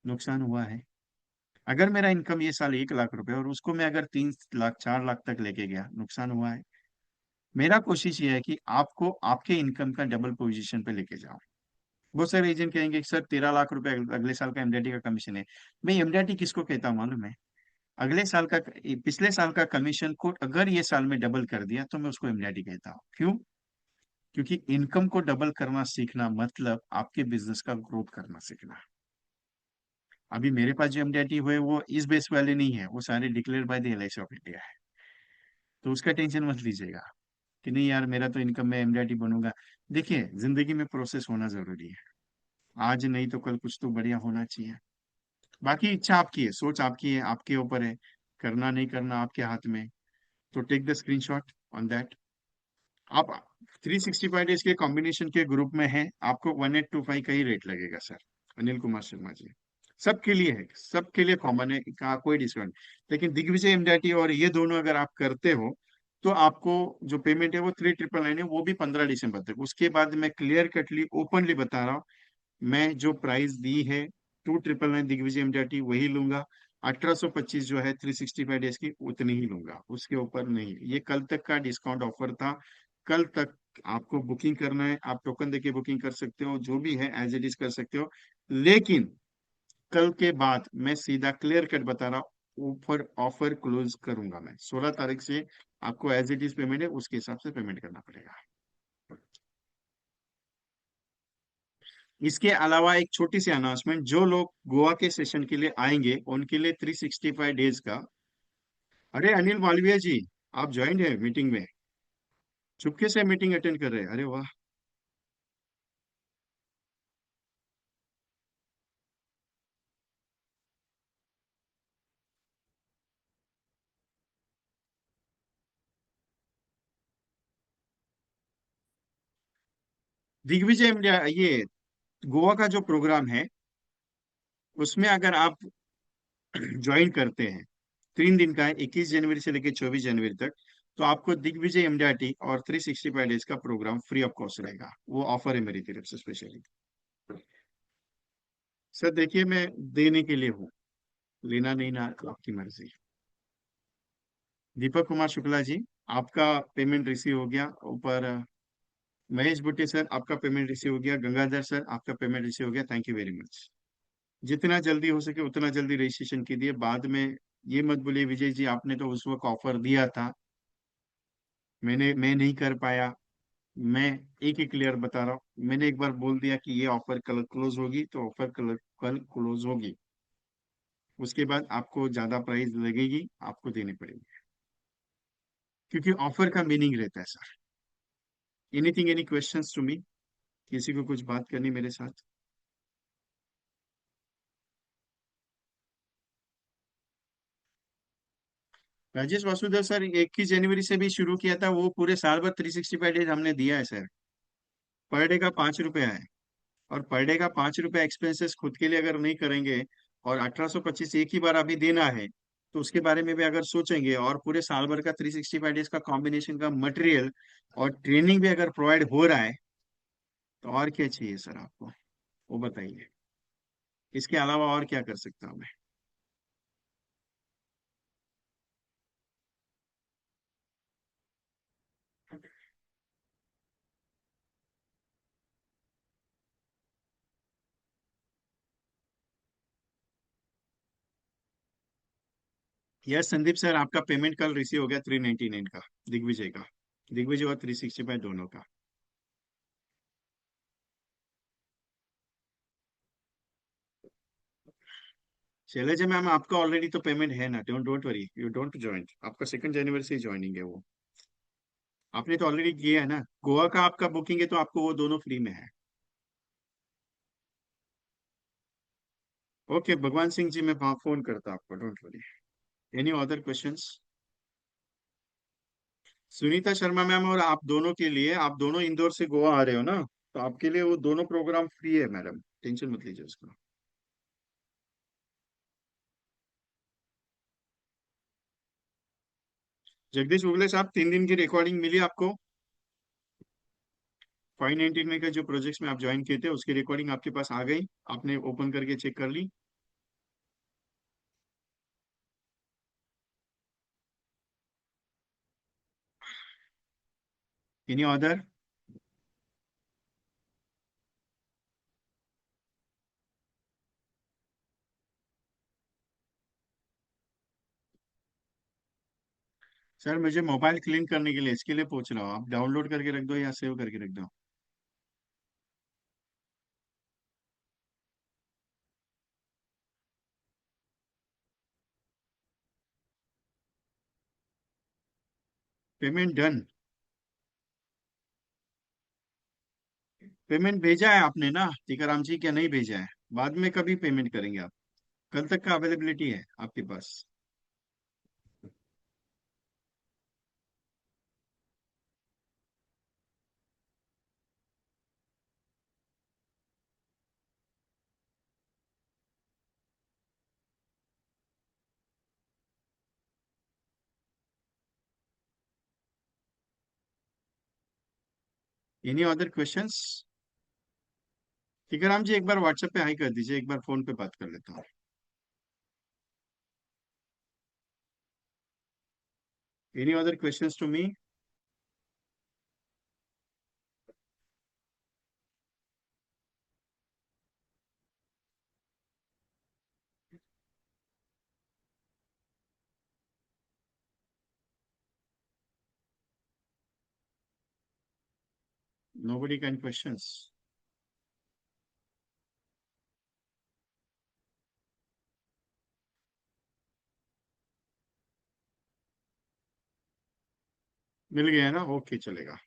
नुकसान हुआ है? अगर मेरा इनकम ये साल 1 लाख रुपए और उसको मैं अगर 3 लाख 4 लाख तक लेके गया, नुकसान हुआ है? मेरा कोशिश ये है कि आपको आपके इनकम का डबल पोजीशन पे लेके जाओ। बहुत सारे एजेंट कहेंगे कि सर 13 लाख रुपए अगले साल का एमडीआरटी का कमीशन है। मैं एमडीआरटी किसको कहता हूँ मालूम है? अगले साल का, पिछले साल का कमीशन को अगर ये साल में डबल कर दिया तो मैं उसको एमडीआरटी कहता हूँ। क्यों? क्योंकि इनकम को डबल करना सीखना मतलब आपके बिजनेस का ग्रोथ करना सीखना। अभी मेरे पास जो एमडीआरटी हुए वो इस बेस वाले नहीं है, वो सारे declare by the LIC of India है। तो उसका टेंशन मत लीजिएगा कि नहीं यार मेरा तो इनकम में एमडीआरटी बनूंगा। देखिए, जिंदगी में प्रोसेस होना जरूरी है। आज नहीं तो कल कुछ तो बढ़िया होना चाहिए। बाकी इच्छा आपकी है, सोच आपकी है, आपके ऊपर है। करना नहीं करना आपके हाथ में। तो take the screenshot on that. आप 365 डेज के कॉम्बिनेशन के ग्रुप में हैं, आपको 1825 का ही रेट लगेगा सर। अनिल कुमार शर्मा जी, सबके लिए है, सबके लिए कॉमन है का कोई डिस्काउंट। लेकिन दिग्विजय एमडीआरटी और ये दोनों अगर आप करते हो तो आपको जो पेमेंट है वो 3999 है, वो भी 15 दिसंबर तक। उसके बाद मैं क्लियर कटली ओपनली बता रहा हूँ, मैं जो प्राइस दी है 2999 दिग्विजय एमडीआरटी वही लूंगा। 1825 जो है 365 डेज की उतनी ही लूंगा, उसके ऊपर नहीं। ये कल तक का डिस्काउंट ऑफर था। कल तक आपको बुकिंग करना है, आप टोकन देके बुकिंग कर सकते हो, जो भी है एज इट इज कर सकते हो। लेकिन कल के बाद मैं सीधा क्लियर कट बता रहा हूँ, ऑफर ऑफर क्लोज करूंगा मैं 16 तारीख से। आपको एज इट इज पेमेंट है, उसके हिसाब से पेमेंट करना पड़ेगा। इसके अलावा एक छोटी सी अनाउंसमेंट, जो लोग गोवा के सेशन के लिए आएंगे उनके लिए 365 डेज का। अरे अनिल मालवीय जी, आप ज्वाइन है मीटिंग में? चुपके से मीटिंग अटेंड कर रहे हैं, अरे वाह। दिग्विजय इंडिया, ये गोवा का जो प्रोग्राम है उसमें अगर आप ज्वाइन करते हैं, 3 दिन का है, 21 जनवरी से लेकर 24 जनवरी तक। तो आपको दिग्विजय एमडीआरटी और 365 डेज का प्रोग्राम फ्री ऑफ कॉस्ट रहेगा। वो ऑफर है मेरी तरफ से स्पेशली। सर देखिए, मैं देने के लिए हूँ, लेना नहीं ना तो आपकी मर्जी। दीपक कुमार शुक्ला जी, आपका पेमेंट रिसीव हो गया ऊपर। महेश भुट्टे सर, आपका पेमेंट रिसीव हो गया। गंगाधर सर, आपका पेमेंट रिसीव हो गया, थैंक यू वेरी मच। जितना जल्दी हो सके उतना जल्दी रजिस्ट्रेशन कीजिए। बाद में ये मत बोलिए विजय जी आपने तो उस वक्त ऑफर दिया था, मैं नहीं कर पाया। मैं एक ही क्लियर बता रहा हूँ, मैंने एक बार बोल दिया कि ये ऑफर कल क्लोज होगी तो ऑफर कल क्लोज होगी। उसके बाद आपको ज्यादा प्राइस लगेगी, आपको देनी पड़ेगी, क्योंकि ऑफर का मीनिंग रहता है sir. Anything, any questions to me? किसी को कुछ बात करनी मेरे साथ? राजेश वासुदेव सर, 21 जनवरी से भी शुरू किया था, वो पूरे साल भर 365 डेज हमने दिया है सर। पर डे का 5 रुपया है। और पर डे का 5 रुपया एक्सपेंसेस खुद के लिए अगर नहीं करेंगे, और 1825 एक ही बार अभी देना है, तो उसके बारे में भी अगर सोचेंगे, और पूरे साल भर का 365 डेज का कॉम्बिनेशन का मटेरियल और ट्रेनिंग भी अगर प्रोवाइड हो रहा है, तो और क्या चाहिए सर आपको? वो बताइए, इसके अलावा और क्या कर सकता हूँ मैं? यस संदीप सर, आपका पेमेंट कल रिसीव हो गया 399 का, दिग्विजय का। दिग्विजय और 365 दोनों का। शैलजा मैम, आपका ऑलरेडी तो पेमेंट है ना, don't don't worry, you don't join. आपका 2 जनवरी से ही ज्वाइनिंग है वो। आपने तो ऑलरेडी किया है ना। गोवा का आपका बुकिंग है तो आपको वो दोनों फ्री में है। ओके भगवान सिंह जी, मैं फोन करता आपको, don't worry. Any other questions? Sunita Sharma ma'am, और आप दोनों के लिए, आप दोनों इंदौर से गोवा आ रहे हो ना, तो आपके लिए वो दोनों प्रोग्राम फ्री है मैडम, टेंशन मत लीजिए उसका। जगदीश उगले साहब, 3 दिन की रिकॉर्डिंग मिली आपको? 599 का जो प्रोजेक्ट्स में आप ज्वाइन किए थे उसकी रिकॉर्डिंग आपके पास आ गई? आपने ओपन करके चेक कर ली? Any other? सर मुझे मोबाइल क्लीन करने के लिए, इसके लिए पूछ रहा हूँ। आप डाउनलोड करके रख दो या सेव करके रख दो। Payment done? पेमेंट भेजा है आपने ना टीकाराम जी, क्या नहीं भेजा है? बाद में कभी पेमेंट करेंगे आप? कल तक का अवेलेबिलिटी है आपके पास? Any other questions? Tikaram ji एक बार व्हाट्सएप पे हाई कर दीजिए, एक बार फोन पे बात कर लेता हूँ। Any other questions to me? Nobody can questions? मिल गया ना? ओके चलेगा।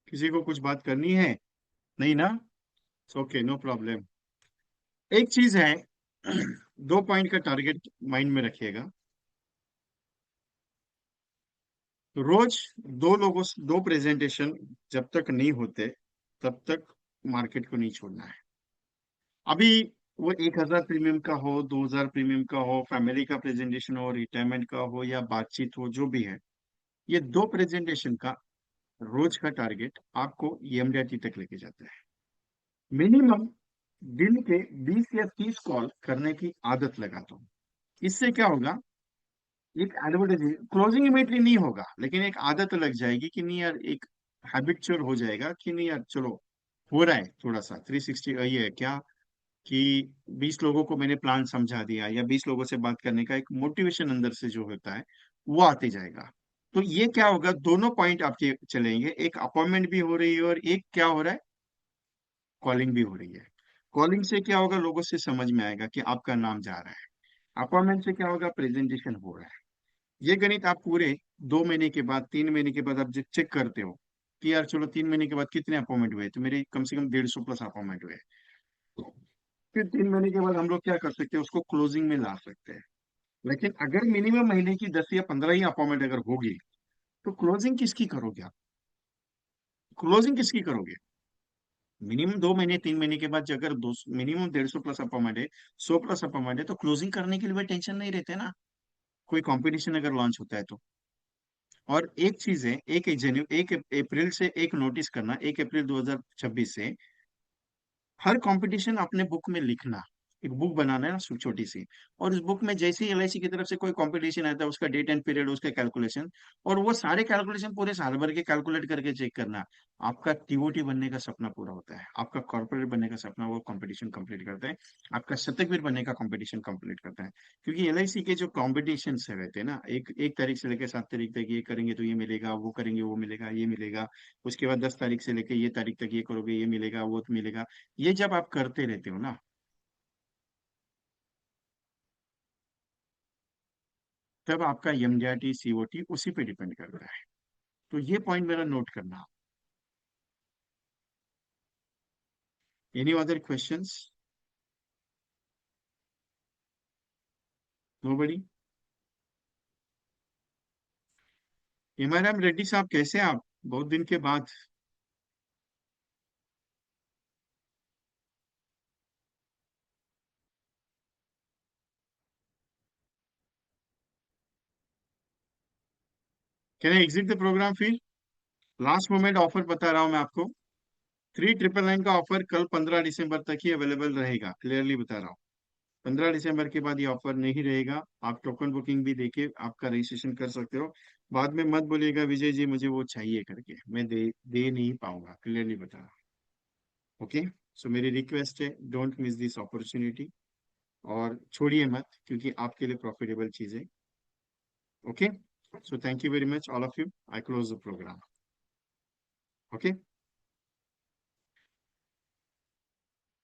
किसी को कुछ बात करनी है? नहीं ना? Okay, no problem. एक चीज है, 2 पॉइंट का टारगेट माइंड में रखिएगा। रोज दो प्रेजेंटेशन जब तक नहीं होते तब तक मार्केट को नहीं छोड़ना है। अभी वो 1,000 प्रीमियम का हो, 2,000 प्रीमियम का हो, फैमिली का प्रेजेंटेशन हो, रिटायरमेंट का हो या बातचीत हो, जो भी है, ये दो प्रेजेंटेशन का रोज का टारगेट आपको एमडीआरटी तक लेके जाता है। मिनिमम दिन के 20 या 30 कॉल करने की आदत लगा दो। इससे क्या होगा, एक एडवर्टाइज क्लोजिंग इमीडिएटली नहीं होगा, लेकिन एक आदत लग जाएगी कि नहीं यार, एक हैबिचुअल हो जाएगा कि नहीं यार चलो, हो रहा है थोड़ा सा 360। ये है क्या कि 20 लोगों को मैंने प्लान समझा दिया, या 20 लोगों से बात करने का एक मोटिवेशन अंदर से जो होता है वो आते जाएगा। तो ये क्या होगा, दोनों पॉइंट आपके चलेंगे, एक अपॉइंटमेंट भी हो रही है और एक क्या हो रहा है, कॉलिंग भी हो रही है। कॉलिंग से क्या होगा, लोगों से समझ में आएगा कि आपका नाम जा रहा है। अपॉइंटमेंट से क्या होगा, प्रेजेंटेशन हो रहा है। ये गणित आप पूरे 2 महीने के बाद, 3 महीने के बाद आप जब चेक करते हो कि यार चलो 3 महीने के बाद कितने अपॉइंटमेंट हुए, तो मेरे कम से कम 150 प्लस अपॉइंटमेंट हुए। फिर 3 महीने के बाद हम लोग क्या कर सकते हैं, उसको क्लोजिंग में ला सकते हैं। लेकिन अगर मिनिमम महीने की 10 या 15 ही अपॉइंटमेंट अगर होगी, तो क्लोजिंग किसकी करोगे आप? क्लोजिंग किसकी करोगे? मिनिमम 2 महीने 3 महीने के बाद जो अगर दो मिनिमम 150 प्लस अपॉइंटमेंट है, 100 प्लस अपॉइंटमेंट है, तो क्लोजिंग करने के लिए भी टेंशन नहीं रहते ना, कोई कंपटीशन अगर लॉन्च होता है तो। और एक चीज है, 1 अप्रैल से एक नोटिस करना, 1 अप्रैल 2026 से हर कंपटीशन अपने बुक में लिखना। एक बुक बनाना है ना, छोटी सी। और उस बुक में जैसे ही एलआईसी की तरफ से कोई कंपटीशन आता है, उसका डेट एंड पीरियड, उसका कैलकुलेशन, और वो सारे कैलकुलेशन पूरे साल भर के कैलकुलेट करके चेक करना। आपका टीओटी बनने का सपना पूरा होता है, आपका कॉर्पोरेट बनने का सपना वो कंपटीशन कंप्लीट करता है, आपका शतकवीर बनने का कंपटीशन कंप्लीट करता है। क्योंकि एलआईसी के जो कॉम्पिटिशन से रहते हैं ना, एक एक तारीख से लेकर 7 तारीख तक ये करेंगे तो ये मिलेगा, वो करेंगे वो मिलेगा, ये मिलेगा। उसके बाद 10 तारीख से लेकर ये तारीख तक ये करोगे, ये मिलेगा, वो तो मिलेगा। ये जब आप करते रहते हो ना, तब आपका एमडीआरटी सीओटी उसी पे डिपेंड करता है। तो ये पॉइंट मेरा नोट करना। Any other questions? Nobody? Himaram Reddy saheb कैसे हैं आप, बहुत दिन के बाद? Can I exit the programme feel? Last moment offer बता रहा हूँ मैं आपको, 3999 का ऑफर कल 15 दिसंबर तक ही अवेलेबल रहेगा, क्लियरली बता रहा हूँ। 15 दिसंबर के बाद ये ऑफर नहीं रहेगा। आप टोकन बुकिंग भी देके आपका रजिस्ट्रेशन कर सकते हो। बाद में मत बोलिएगा विजय जी मुझे वो चाहिए करके, मैं दे नहीं पाऊंगा, क्लियरली बता रहा हूँ। ओके, सो मेरी रिक्वेस्ट है, डोंट मिस दिस अपॉर्चुनिटी, और छोड़िए मत, क्योंकि आपके लिए प्रॉफिटेबल चीज है। Okay, so thank you very much all of you, I close the program. Okay.